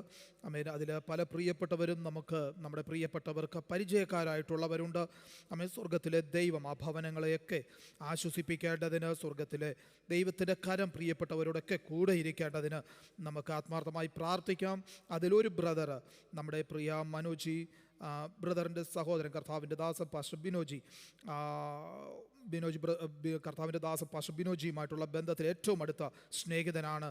അതിൽ പല പ്രിയപ്പെട്ടവരും നമ്മുടെ പ്രിയപ്പെട്ടവർക്ക് പരിചയക്കാരായിട്ടുള്ളവരുണ്ട്. സ്വർഗത്തിലെ ദൈവം ആ ഭവനങ്ങളെയൊക്കെ ആശ്വസിപ്പിക്കേണ്ടതിന്, സ്വർഗത്തിലെ ദൈവത്തിൻ്റെ കരം പ്രിയപ്പെട്ടവരോടൊക്കെ കൂടെ ഇരിക്കേണ്ടതിന് നമുക്ക് ആത്മാർത്ഥമായി പ്രാർത്ഥിക്കാം. അതിലൊരു ബ്രദർ, നമ്മുടെ പ്രിയ മനോജി ബ്രദറിൻ്റെ സഹോദരൻ, കർത്താവിൻ്റെ ദാസൻ പാസ്റ്റർ കർത്താവിൻ്റെ ദാസൻ പാസ്റ്റർ ബിനോജിയുമായിട്ടുള്ള ബന്ധത്തിൽ ഏറ്റവും അടുത്ത സ്നേഹിതനാണ്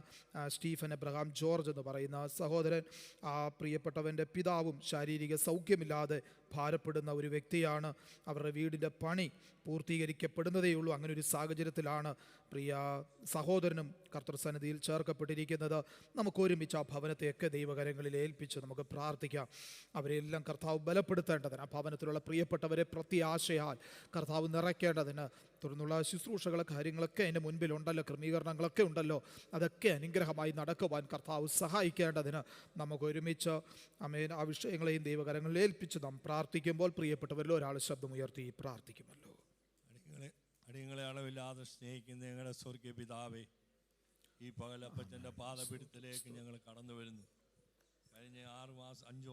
സ്റ്റീഫൻ എബ്രഹാം ജോർജ് എന്ന് പറയുന്ന സഹോദരൻ. ആ പ്രിയപ്പെട്ടവൻ്റെ പിതാവും ശാരീരിക സൗഖ്യമില്ലാതെ ഭാരപ്പെടുന്ന ഒരു വ്യക്തിയാണ്. അവരുടെ വീടിൻ്റെ പണി പൂർത്തീകരിക്കപ്പെടുന്നതേയുള്ളൂ. അങ്ങനെ ഒരു സാഹചര്യത്തിലാണ് പ്രിയ സഹോദരനും കർത്തൃസന്നിധിയിൽ ചേർക്കപ്പെട്ടിരിക്കുന്നത്. നമുക്ക് ഒരുമിച്ച് ആ ഭവനത്തെയൊക്കെ ദൈവകരങ്ങളിൽ ഏൽപ്പിച്ച് നമുക്ക് പ്രാർത്ഥിക്കാം. അവരെല്ലാം കർത്താവ് ബലപ്പെടുത്തേണ്ടതിന്, ആ ഭവനത്തിലുള്ള പ്രിയപ്പെട്ടവരെ പ്രത്യാശയാൽ കർത്താവ് നിറയ്ക്കേണ്ടതിന്, തുടർന്നുള്ള ശുശ്രൂഷകൾ കാര്യങ്ങളൊക്കെ അതിൻ്റെ മുൻപിലുണ്ടല്ലോ, ക്രമീകരണങ്ങളൊക്കെ ഉണ്ടല്ലോ, അതൊക്കെ അനുഗ്രഹമായി നടക്കുവാൻ കർത്താവ് സഹായിക്കേണ്ടതിന് നമുക്ക് ഒരുമിച്ച് ആ വിഷയങ്ങളെയും ദൈവകരങ്ങളിൽ ഏൽപ്പിച്ച് നാം പ്രാർത്ഥിക്കുമ്പോൾ പ്രിയപ്പെട്ടവരിൽ ഒരാൾ ശബ്ദമുയർത്തി പ്രാർത്ഥിക്കുമല്ലോ. അടിയങ്ങളെ അളവില്ലാതെ സ്നേഹിക്കുന്ന ഞങ്ങളുടെ സ്വർഗീയ പിതാവേ, ഈ പകലപ്പച്ചൻ്റെ പാദപീഠത്തിലേക്ക് ഞങ്ങൾ കടന്നു വരുന്നു. കഴിഞ്ഞ 5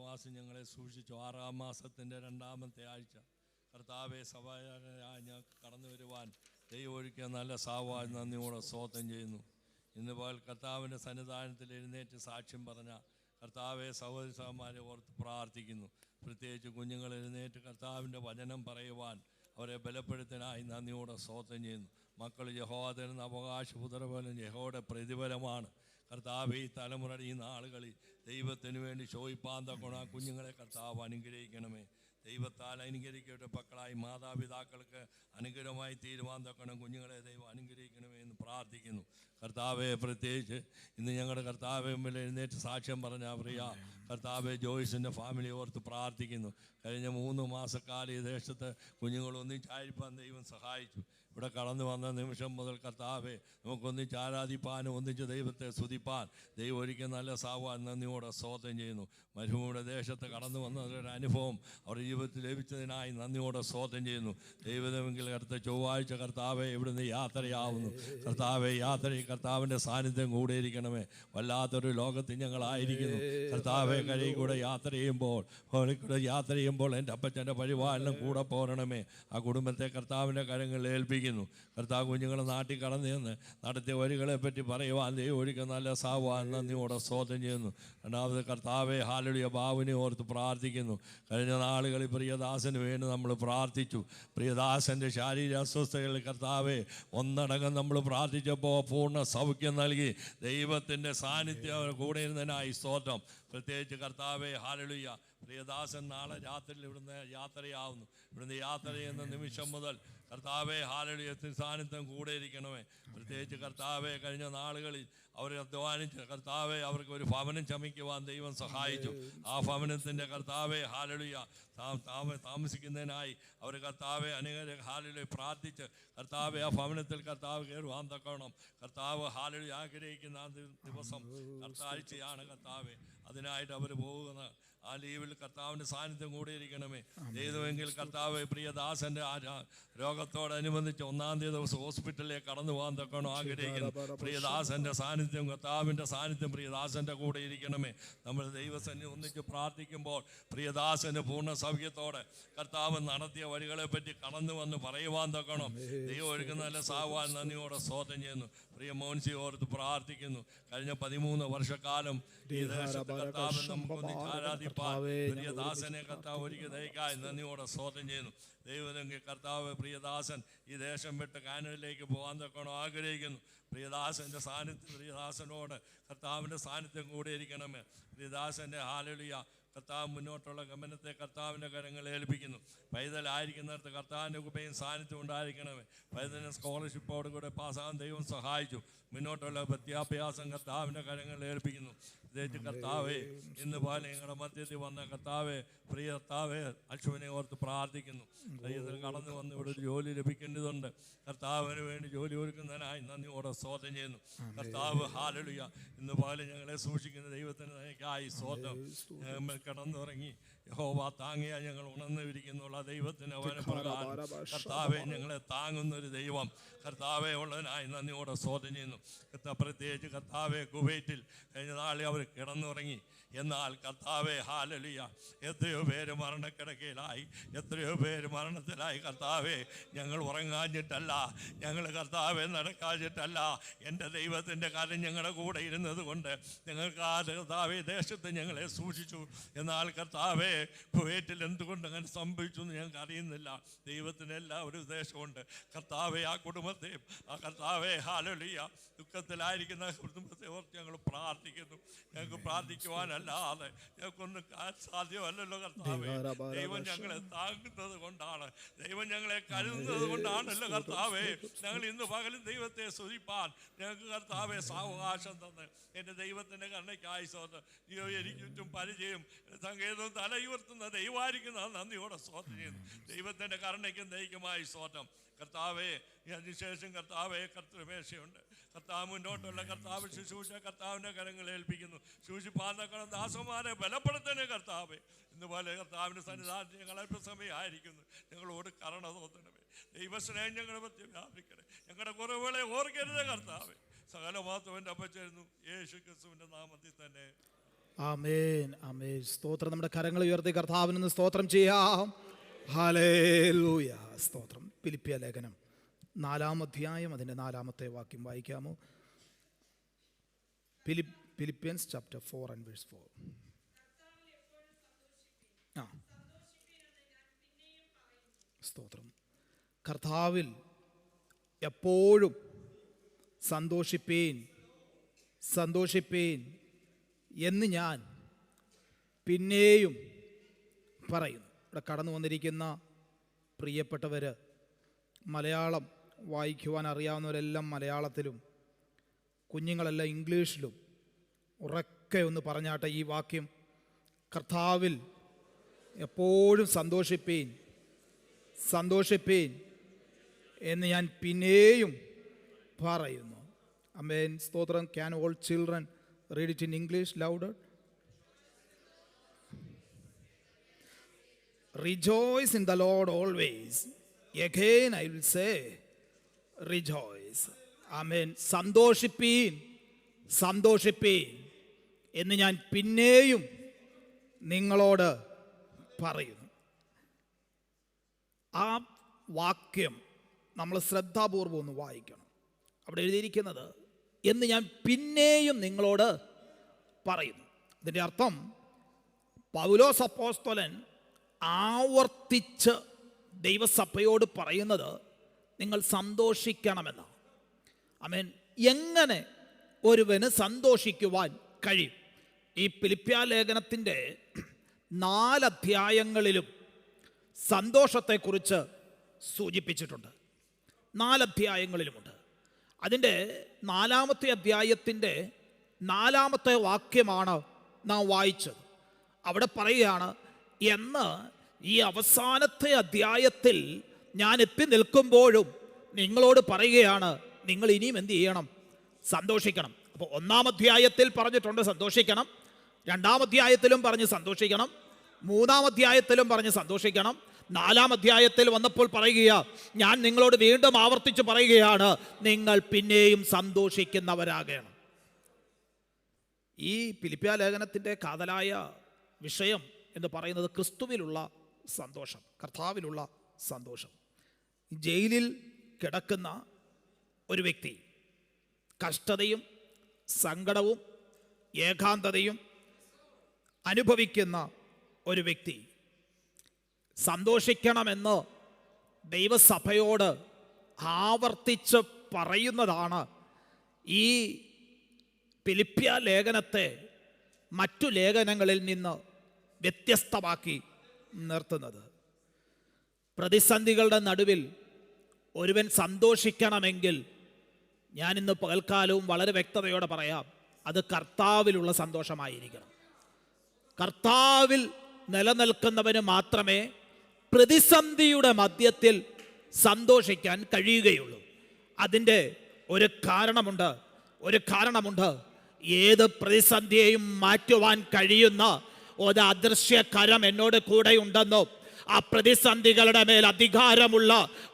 മാസം ഞങ്ങളെ സൂക്ഷിച്ചു. 6-ാം മാസത്തിൻ്റെ 2-ാമത്തെ ആഴ്ച കർത്താവെ സഭയായി ഞങ്ങൾക്ക് കടന്നു വരുവാൻ ദൈവം ഒരുക്കിയ നല്ല സാവാൻ നന്ദിയോടെ സ്തോത്രം ചെയ്യുന്നു. ഇന്ന് പകൽ കർത്താവിൻ്റെ സന്നിധാനത്തിൽ എഴുന്നേറ്റ് സാക്ഷ്യം പറഞ്ഞ കർത്താവെ സഹോദരി സഹോദരന്മാരെ ഓർത്ത് പ്രാർത്ഥിക്കുന്നു. പ്രത്യേകിച്ച് കുഞ്ഞുങ്ങൾ എഴുന്നേറ്റ് കർത്താവിൻ്റെ വചനം പറയുവാൻ അവരെ ബലപ്പെടുത്താനായി നന്ദിയോടെ സ്തോത്രം ചെയ്യുന്നു. മക്കൾ യഹോവ തരുന്ന അവകാശപുത്രഫലം യഹോവയുടെ പ്രതിഫലമാണ്. കർത്താവ് ഈ തലമുറയുടെ ഈ നാളുകളിൽ ദൈവത്തിന് വേണ്ടി ചോദിപ്പാൻ തക്കണ ആ കുഞ്ഞുങ്ങളെ കർത്താവ് അനുഗ്രഹിക്കണമേ. ദൈവത്താൽ അനുഗ്രഹിക്കട്ടെ മക്കളായി മാതാപിതാക്കൾക്ക് അനുഗ്രഹമായി തീരുവാൻ തക്കണം കുഞ്ഞുങ്ങളെ ദൈവം അനുഗ്രഹിക്കണമേ എന്ന് പ്രാർത്ഥിക്കുന്നു. കർത്താവെ പ്രത്യേകിച്ച് ഇന്ന് ഞങ്ങളുടെ കർത്താവെ മുമ്പിൽ എഴുന്നേറ്റ് സാക്ഷ്യം പറഞ്ഞ പ്രിയ കർത്താവെ ജോയ്സിൻ്റെ ഫാമിലി ഓർത്ത് പ്രാർത്ഥിക്കുന്നു. കഴിഞ്ഞ 3 മാസക്കാലം ഈ ദേശത്ത് കുഞ്ഞുങ്ങളൊന്നിച്ചായിരിക്കാൻ ദൈവം സഹായിച്ചു. ഇവിടെ കടന്നു വന്ന നിമിഷം മുതൽ കർത്താവെ നമുക്കൊന്നിച്ച് ആരാധിപ്പാനും ഒന്നിച്ച് ദൈവത്തെ സ്തുതിപ്പാൻ ദൈവം ഒരിക്കൽ നല്ല സാവാൻ നന്ദിയോടെ സ്തോത്രം ചെയ്യുന്നു. മരുഭൂമിയുടെ ദേശത്ത് കടന്നു വന്നതൊരു അനുഭവം അവരുടെ ജീവിതത്തിൽ ലഭിച്ചതിനായി നന്ദിയോടെ സ്തോത്രം ചെയ്യുന്നു. ദൈവമെങ്കിൽ അടുത്ത ചൊവ്വാഴ്ച കർത്താവെ ഇവിടുന്ന് യാത്രയാവുന്നു. കർത്താവെ യാത്രയിൽ കർത്താവിൻ്റെ സാന്നിധ്യം കൂടെ ഇരിക്കണമേ. വല്ലാത്തൊരു ലോകത്തിൽ ഞങ്ങളായിരിക്കുന്നു. കർത്താവെ കഴിയിൽ കൂടെ യാത്ര ചെയ്യുമ്പോൾ എൻ്റെ അപ്പച്ചൻ്റെ പരിപാലനം കൂടെ പോരണമേ. ആ കുടുംബത്തെ കർത്താവിൻ്റെ കരങ്ങളിൽ ഏൽപ്പിക്കുന്നു. കർത്താവ് കുഞ്ഞുങ്ങളെ നാട്ടിൽ കടന്നു ചെന്ന് നടത്തിയ വരികളെ പറ്റി പറയുവാൻ ദൈവം ഒരിക്കൽ നല്ല സാവാൻ നന്ദിയോടെ സ്തോത്രം ചെയ്യുന്നു. രണ്ടാമത് കർത്താവെ ഹാലളിയ ബാബുവിനെ ഓർത്ത് പ്രാർത്ഥിക്കുന്നു. കഴിഞ്ഞ നാളുകളിൽ പ്രിയദാസന് വേണ്ടി നമ്മൾ പ്രാർത്ഥിച്ചു. പ്രിയദാസൻ്റെ ശാരീരിക അസ്വസ്ഥതകളിൽ കർത്താവെ ഒന്നടങ്കം നമ്മൾ പ്രാർത്ഥിച്ചപ്പോൾ പൂർണ്ണ സൗഖ്യം നൽകി. ദൈവത്തിൻ്റെ സാന്നിധ്യം കൂടെ ഇരുന്നതിനായി സ്തോത്രം. പ്രത്യേകിച്ച് കർത്താവെ ഹാലളിയ പ്രിയദാസൻ നാളെ രാത്രിയിൽ ഇവിടുന്ന് യാത്രയാവുന്നു. ഇവിടുന്ന് യാത്ര ചെയ്യുന്ന നിമിഷം മുതൽ കർത്താവെ ഹാലളിയത്തിന് സാന്നിധ്യം കൂടെ ഇരിക്കണമേ. പ്രത്യേകിച്ച് കർത്താവെ കഴിഞ്ഞ നാളുകളിൽ അവർ അധ്വാനിച്ച് കർത്താവെ അവർക്ക് ഒരു ഭവനം ചമിക്കുവാൻ ദൈവം സഹായിച്ചു. ആ ഭവനത്തിൻ്റെ കർത്താവെ ഹാലളിയ താമസിക്കുന്നതിനായി അവർ കർത്താവെ അനേക ഹാലളിയെ പ്രാർത്ഥിച്ച് കർത്താവെ ആ ഭവനത്തിൽ കർത്താവ് കയറുവാൻ തക്കണം. കർത്താവ് ഹാലളി ആഗ്രഹിക്കുന്ന ആ ദിവസം കർത്താഴ്ചയാണ് കർത്താവെ. അതിനായിട്ട് അവർ പോകുന്ന ആ ലീവിൽ കർത്താവിൻ്റെ സാന്നിധ്യം കൂടെ ഇരിക്കണമേ. ചെയ്തുവെങ്കിൽ കർത്താവ് പ്രിയദാസൻ്റെ ആ രോഗത്തോടനുബന്ധിച്ച് 1-ാം തീയതി ദിവസം ഹോസ്പിറ്റലിലേക്ക് കടന്നു പോകാൻ തക്കണം ആഗ്രഹിക്കുന്നു. പ്രിയദാസൻ്റെ സാന്നിധ്യം കർത്താവിൻ്റെ സാന്നിധ്യം പ്രിയദാസൻ്റെ കൂടെ ഇരിക്കണമേ. നമ്മൾ ദൈവസന്നിധി ഒന്നിച്ച് പ്രാർത്ഥിക്കുമ്പോൾ പ്രിയദാസന് പൂർണ്ണ സൗഖ്യത്തോടെ കർത്താവ് നടത്തിയ വഴികളെ പറ്റി കടന്നു വന്ന് പറയുവാൻ തക്കണം. ദൈവം ഒരുക്കുന്ന നല്ല സാവാൻ നന്ദിയോടെ സ്തോത്രം ചെയ്യുന്നു. പ്രിയ മോൻസി ഓർത്ത് പ്രാർത്ഥിക്കുന്നു. കഴിഞ്ഞ 13 വർഷക്കാലം ഈ ദേശത്ത് കർത്താവ് നമുക്കൊന്നിച്ച് ആരാധിപ്പാൻ പ്രിയദാസനെ കർത്താവ് ഒരുക്കി ദയക്കായി നന്ദിയോടെ സ്തോത്രം ചെയ്യുന്നു. ദൈവമെങ്കിൽ കർത്താവ് പ്രിയദാസൻ ഈ ദേശം വിട്ട് കാനഡയിലേക്ക് പോകാൻ തക്കണം ആഗ്രഹിക്കുന്നു. പ്രിയദാസൻ്റെ സാന്നിധ്യം പ്രിയദാസനോട് കർത്താവിൻ്റെ സാന്നിധ്യം കൂടെ ഇരിക്കണമേ. പ്രിയദാസൻ്റെ ഹാലളിയ കർത്താവ് മുന്നോട്ടുള്ള ഗമനത്തെ കർത്താവിൻ്റെ കരങ്ങളെ ഏൽപ്പിക്കുന്നു. പൈതലായിരിക്കുന്നിടത്ത് കർത്താവിൻ്റെ കൃപയും സാന്നിധ്യം ഉണ്ടായിരിക്കണമേ. പൈതലിന് സ്കോളർഷിപ്പോട് കൂടെ പാസ്സാകാൻ ദൈവം സഹായിച്ചു. മുന്നോട്ടുള്ള വിദ്യാഭ്യാസം കർത്താവിൻ്റെ കരങ്ങളിൽ ഏൽപ്പിക്കുന്നു. പ്രത്യേകിച്ച് കർത്താവെ, ഇന്ന് പോലെ ഞങ്ങളുടെ മധ്യത്തിൽ വന്ന കർത്താവെ, പ്രിയ കർത്താവെ, അശ്വിനെ ഓർത്ത് പ്രാർത്ഥിക്കുന്നു. ദൈവത്തിൽ കടന്നു വന്ന് ഇവിടെ ഒരു ജോലി ലഭിക്കേണ്ടതുണ്ട്. കർത്താവിന് വേണ്ടി ജോലി ഒരുക്കുന്നതിനായി നന്ദിയോടെ സ്തോത്രം ചെയ്യുന്നു. കർത്താവ് ഹല്ലേലൂയ, ഇന്ന് പോലെ ഞങ്ങളെ സൂക്ഷിക്കുന്ന ദൈവത്തിന് നന്ദിക്കായി സ്തോത്രം. ഞങ്ങൾ കിടന്നുറങ്ങി യഹോവ താങ്ങിയ ഞങ്ങൾ ഉണർന്നിരിക്കുന്നുള്ള ദൈവത്തിന് അവന് പ്രകാരം കർത്താവെ ഞങ്ങളെ താങ്ങുന്നൊരു ദൈവം കർത്താവെ ഉള്ളതിനായി നന്ദിയോടെ സ്തോത്രം ചെയ്യുന്നു. പ്രത്യേകിച്ച് കർത്താവെ, കുവൈറ്റിൽ കഴിഞ്ഞ നാളിൽ അവർ കിടന്നുറങ്ങി. എന്നാൽ കർത്താവെ ഹല്ലേലൂയ, എത്രയോ പേര് മരണക്കിടക്കയിലായി, എത്രയോ പേര് മരണത്തിലായി. കർത്താവെ, ഞങ്ങൾ ഉറങ്ങാഞ്ഞിട്ടല്ല, ഞങ്ങൾ കർത്താവെ നടക്കാഞ്ഞിട്ടല്ല, എൻ്റെ ദൈവത്തിൻ്റെ കാര്യം ഞങ്ങളുടെ കൂടെ ഇരുന്നത് കൊണ്ട് ഞങ്ങൾക്ക് ആ കർത്താവെ ദേശത്ത് ഞങ്ങളെ സൂക്ഷിച്ചു. എന്നാൽ കർത്താവെ, കുവൈറ്റിൽ എന്തുകൊണ്ട് അങ്ങനെ സംഭവിച്ചു എന്ന് ഞങ്ങൾക്ക് അറിയുന്നില്ല. ദൈവത്തിന് എല്ലാ ഒരു ഉദ്ദേശമുണ്ട്. കർത്താവെ, ആ കുടുംബത്തെ, ആ കർത്താവെ ഹല്ലേലൂയ, ദുഃഖത്തിലായിരിക്കുന്ന കുടുംബത്തെ ഓർത്ത് ഞങ്ങൾ പ്രാർത്ഥിക്കുന്നു. ഞങ്ങൾക്ക് പ്രാർത്ഥിക്കുവാനല്ലാതെ ഞങ്ങൾക്കൊന്നും സാധ്യമല്ലല്ലോ കർത്താവെ. ദൈവം ഞങ്ങളെ താങ്ങുന്നത് കൊണ്ടാണ്, ദൈവം ഞങ്ങളെ കരുതുന്നത് കൊണ്ടാണല്ലോ കർത്താവെ. ഞങ്ങൾ ഇന്ന് പകലും ദൈവത്തെ സ്തുതിപ്പാൻ ഞങ്ങൾക്ക് കർത്താവെ സാവകാശം തന്ന് എൻ്റെ ദൈവത്തിൻ്റെ കരുണയ്ക്കായി സ്തോത്രം. എനിക്ക് ചുറ്റും പരിചയം സങ്കേതവും തലയുയർത്തുന്ന ദൈവമായിരിക്കുന്ന നന്ദിയോടെ സ്തോത്രം ചെയ്യുന്നു. ദൈവത്തിൻ്റെ കരുണയ്ക്കും ദൈവമായി സ്തോത്രം. കർത്താവെ, അതിനുശേഷം കർത്താവെ കർത്തൃമേശയുണ്ട്. കർത്താവ് മുന്നോട്ടുള്ള കർത്താവ് ശുശ്രൂഷ കർത്താവിൻ്റെ കരങ്ങളെ ഏൽപ്പിക്കുന്നു. ശുശ്രൂഷിപ്പാൻ ദാസന്മാരെ ബലപ്പെടുത്തണേ കർത്താവെ. ഇന്നുപോലെ കർത്താവിൻ്റെ സന്നിധാനത്തിൽ ഞങ്ങൾ അല്പസമയമായിരിക്കുന്നു. ഞങ്ങളോട് കരുണ തോന്നണമേ. ദൈവസ്നേഹം ഞങ്ങളുടെ മധ്യ വ്യാപിക്കണേ. ഞങ്ങളുടെ കുറവുകളെ ഓർക്കരുത് കർത്താവെ. സകല മാത്രം അപ്പച്ചേരുന്നു യേശു ക്രിസ്തുവിൻ്റെ നാമത്തിൽ തന്നെ. ആമേൻ, ആമേൻ. സ്തോത്രം. നമ്മുടെ കരങ്ങൾ ഉയർത്തി കർത്താവിനൊന്ന് സ്തോത്രം ചെയ്യാം. ഹല്ലേലൂയ, സ്തോത്രം. ഫിലിപ്പിയ ലേഖനം 4-ാം അധ്യായം അതിൻ്റെ 4-ാമത്തെ വാക്യം വായിക്കാമോ? Philippians chapter 4 and verse 4. സ്തോത്രം. കർത്താവിൽ എപ്പോഴും സന്തോഷിപ്പീൻ, സന്തോഷിപ്പീൻ എന്ന് ഞാൻ പിന്നെയും പറയുന്നു. ഇവിടെ കടന്നു വന്നിരിക്കുന്ന പ്രിയപ്പെട്ടവർ, മലയാളം വായിക്കുവാൻ അറിയാവുന്നവരെല്ലാം മലയാളത്തിലും, കുഞ്ഞുങ്ങളെല്ലാം ഇംഗ്ലീഷിലും ഉറക്കെ ഒന്ന് പറഞ്ഞാട്ടെ ഈ വാക്യം. കർത്താവിൽ എപ്പോഴും സന്തോഷിപ്പീൻ, സന്തോഷിപ്പീൻ എന്ന് ഞാൻ പിന്നെയും പറയുന്നു. ആമേൻ, സ്തോത്രം. Can all children read it in English louder? Rejoice in the Lord always. Again I will say rejoice. Amen. സന്തോഷിപ്പീൻ, സന്തോഷിപ്പീൻ എന്ന് ഞാൻ പിന്നെയും നിങ്ങളോട് പറയുന്നു. ആ വാക്യം നമ്മൾ ശ്രദ്ധാപൂർവം ഒന്ന് വായിക്കണം. അവിടെ എഴുതിയിരിക്കുന്നത് എന്ന് ഞാൻ പിന്നെയും നിങ്ങളോട് പറയുന്നു. ഇതിൻ്റെ അർത്ഥം പൗലോസ് അപ്പോസ്തലൻ ആവർത്തിച്ച് ദൈവസഭയോട് പറയുന്നത് നിങ്ങൾ സന്തോഷിക്കണമെന്നാണ്. ആമേൻ. എങ്ങനെ ഒരുവന് സന്തോഷിക്കുവാൻ കഴിയും? ഈ ഫിലിപ്പിയ ലേഖനത്തിൻ്റെ 4 അധ്യായങ്ങളിലും സന്തോഷത്തെക്കുറിച്ച് സൂചിപ്പിച്ചിട്ടുണ്ട്. 4 അധ്യായങ്ങളിലുമുണ്ട്. അതിൻ്റെ 4-ാമത്തെ അധ്യായത്തിൻ്റെ 4-ാമത്തെ വാക്യമാണ് നാം വായിച്ചത്. അവിടെ പറയുകയാണ്, എന്ന് ഈ അവസാനത്തെ അധ്യായത്തിൽ ഞാൻ എത്തി നിൽക്കുമ്പോഴും നിങ്ങളോട് പറയുകയാണ്, നിങ്ങൾ ഇനിയും എന്ത് ചെയ്യണം? സന്തോഷിക്കണം. അപ്പോൾ 1-ാം അധ്യായത്തിൽ പറഞ്ഞിട്ടുണ്ട് സന്തോഷിക്കണം, 2-ാം അധ്യായത്തിലും പറഞ്ഞ് സന്തോഷിക്കണം, 3-ാം അധ്യായത്തിലും പറഞ്ഞ് സന്തോഷിക്കണം, 4-ാം അധ്യായത്തിൽ വന്നപ്പോൾ പറയുക, ഞാൻ നിങ്ങളോട് വീണ്ടും ആവർത്തിച്ച് പറയുകയാണ്, നിങ്ങൾ പിന്നെയും സന്തോഷിക്കുന്നവരാകണം. ഈ ഫിലിപ്പിയ ലേഖനത്തിൻ്റെ കാതലായ വിഷയം എന്ന് പറയുന്നത് ക്രിസ്തുവിലുള്ള സന്തോഷം, കർത്താവിലുള്ള സന്തോഷം. ജയിലിൽ കിടക്കുന്ന ഒരു വ്യക്തി കഷ്ടതയും സങ്കടവും ഏകാന്തതയും അനുഭവിക്കുന്ന ഒരു വ്യക്തി സന്തോഷിക്കണമെന്ന് ദൈവസഭയോട് ആവർത്തിച്ച് പറയുന്നതാണ് ഈ ഫിലിപ്പിയ ലേഖനത്തെ മറ്റു ലേഖനങ്ങളിൽ നിന്ന് വ്യത്യസ്തമാക്കി നിർത്തുന്നത്. പ്രതിസന്ധികളുടെ നടുവിൽ ഒരുവൻ സന്തോഷിക്കണമെങ്കിൽ ഞാൻ ഇന്ന് പകൽക്കാലവും വളരെ വ്യക്തതയോടെ പറയാം, അത് കർത്താവിലുള്ള സന്തോഷമായിരിക്കണം. കർത്താവിൽ നിലനിൽക്കുന്നവന് മാത്രമേ പ്രതിസന്ധിയുടെ മധ്യത്തിൽ സന്തോഷിക്കാൻ കഴിയുകയുള്ളൂ. അതിൻ്റെ ഒരു കാരണമുണ്ട്. ഏത് പ്രതിസന്ധിയെയും മാറ്റുവാൻ കഴിയുന്ന ഒരു അദൃശ്യ കരം എന്നോട് കൂടെയുണ്ടെന്നും ആ പ്രതിസന്ധികളുടെ മേൽ അധികാരമുള്ള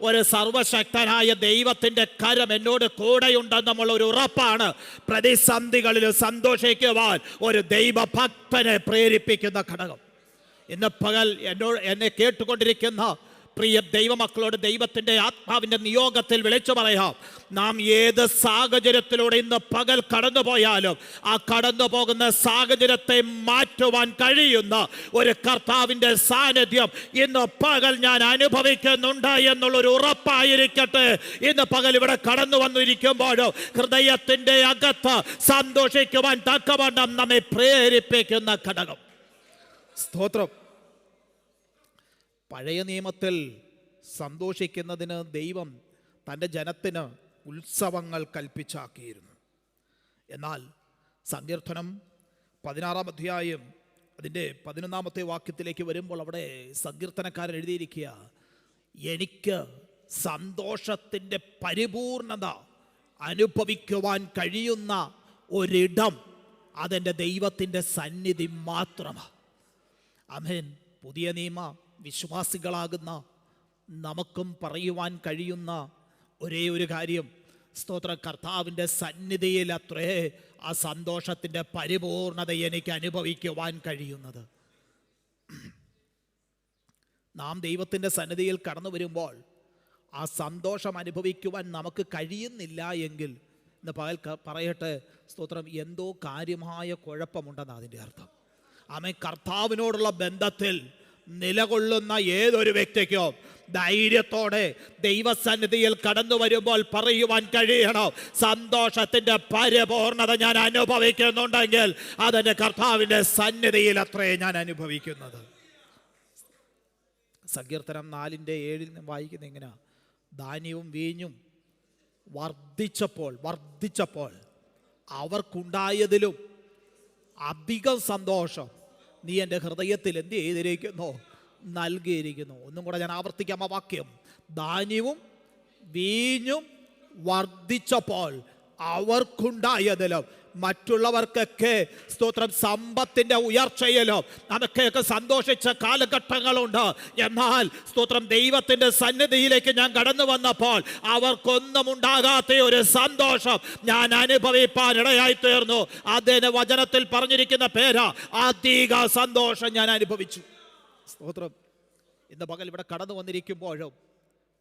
ഒരു സർവശക്തനായ ദൈവത്തിൻ്റെ കരം എന്നോട് കൂടെയുണ്ടെന്നുള്ള ഒരു ഉറപ്പാണ് പ്രതിസന്ധികളിൽ സന്തോഷിക്കുവാൻ ഒരു ദൈവഭക്തനെ പ്രേരിപ്പിക്കുന്ന ഘടകം. ഇന്ന് പകൽ എന്നെ കേട്ടുകൊണ്ടിരിക്കുന്ന പ്രിയ ദൈവമക്കളോട് ദൈവത്തിൻ്റെ ആത്മാവിൻ്റെ നിയോഗത്തിൽ വിളിച്ചു പറയാം, നാം ഏത് സാഹചര്യത്തിലൂടെ ഇന്ന് പകൽ കടന്നുപോയാലും ആ കടന്നു പോകുന്ന സാഹചര്യത്തെ മാറ്റുവാൻ കഴിയുന്ന ഒരു കർത്താവിൻ്റെ സാന്നിധ്യം ഇന്ന് പകൽ ഞാൻ അനുഭവിക്കുന്നുണ്ട് എന്നുള്ളൊരു ഉറപ്പായിരിക്കട്ടെ. ഇന്ന് പകൽ ഇവിടെ കടന്നു വന്നിരിക്കുമ്പോഴും ഹൃദയത്തിൻ്റെ അകത്ത് സന്തോഷിക്കുവാൻ തക്കവണ്ണം നമ്മെ പ്രേരിപ്പിക്കുന്ന ഘടകം. സ്തോത്രം. പഴയ നിയമത്തിൽ സന്തോഷിക്കുന്നതിന് ദൈവം തൻ്റെ ജനത്തിന് ഉത്സവങ്ങൾ കൽപ്പിച്ചാക്കിയിരുന്നു. എന്നാൽ സങ്കീർത്തനം 16-ാം അധ്യായം അതിൻ്റെ 11-ാമത്തെ വാക്യത്തിലേക്ക് വരുമ്പോൾ അവിടെ സങ്കീർത്തനക്കാരൻ എഴുതിയിരിക്കുക, എനിക്ക് സന്തോഷത്തിൻ്റെ പരിപൂർണത അനുഭവിക്കുവാൻ കഴിയുന്ന ഒരിടം അതെൻ്റെ ദൈവത്തിൻ്റെ സന്നിധി മാത്രമാണ്. ആമേൻ. പുതിയ നിയമ വിശ്വാസികളാകുന്ന നമുക്കും പറയുവാൻ കഴിയുന്ന ഒരേ ഒരു കാര്യം, സ്തോത്രം, കർത്താവിൻ്റെ സന്നിധിയിൽ അത്രേ ആ സന്തോഷത്തിൻ്റെ പരിപൂർണത എനിക്ക് അനുഭവിക്കുവാൻ കഴിയുന്നത്. നാം ദൈവത്തിൻ്റെ സന്നിധിയിൽ കടന്നു വരുമ്പോൾ ആ സന്തോഷം അനുഭവിക്കുവാൻ നമുക്ക് കഴിയുന്നില്ല എങ്കിൽ ഇന്ന് പകൽ പറയട്ടെ, സ്തോത്രം, എന്തോ കാര്യമായ കുഴപ്പമുണ്ടെന്ന് അതിൻ്റെ അർത്ഥം. ആമേൻ. കർത്താവിനോടുള്ള ബന്ധത്തിൽ നിലകൊള്ളുന്ന ഏതൊരു വ്യക്തിക്കും ധൈര്യത്തോടെ ദൈവസന്നിധിയിൽ കടന്നു വരുമ്പോൾ പറയുവാൻ കഴിയണം, സന്തോഷത്തിൻ്റെ പരിപൂർണത ഞാൻ അനുഭവിക്കുന്നുണ്ടെങ്കിൽ അതെൻ്റെ കർത്താവിൻ്റെ സന്നിധിയിൽ അത്രേ ഞാൻ അനുഭവിക്കുന്നത്. സങ്കീർത്തനം 4:7 വായിക്കുന്ന ഇങ്ങനെ, ധാന്യവും വീഞ്ഞും വർദ്ധിച്ചപ്പോൾ അവർക്കുണ്ടായതിലും അധികം സന്തോഷം നീ എൻ്റെ ഹൃദയത്തിൽ എന്ത് ചെയ്തിരിക്കുന്നു? നൽകിയിരിക്കുന്നു. ഒന്നും കൂടെ ഞാൻ ആവർത്തിക്കാം ആ വാക്യം. ധാന്യവും വീഞ്ഞും വർദ്ധിച്ചപ്പോൾ അവർക്കുണ്ടായതിലും മറ്റുള്ളവർക്കൊക്കെ, സ്തോത്രം, സമ്പത്തിൻ്റെ ഉയർച്ചയിലും നമുക്കൊക്കെ സന്തോഷിച്ച കാലഘട്ടങ്ങളുണ്ട്. എന്നാൽ സ്തോത്രം, ദൈവത്തിൻ്റെ സന്നിധിയിലേക്ക് ഞാൻ കടന്നു വന്നപ്പോൾ അവർക്കൊന്നും ഉണ്ടാകാത്ത ഒരു സന്തോഷം ഞാൻ അനുഭവിപ്പാൻ ഇടയായി തീർന്നു. അതിന് വചനത്തിൽ പറഞ്ഞിരിക്കുന്ന പേരാ അധിക സന്തോഷം ഞാൻ അനുഭവിച്ചു. സ്തോത്രം. ഇന്ന് പകൽ ഇവിടെ കടന്നു വന്നിരിക്കുമ്പോഴും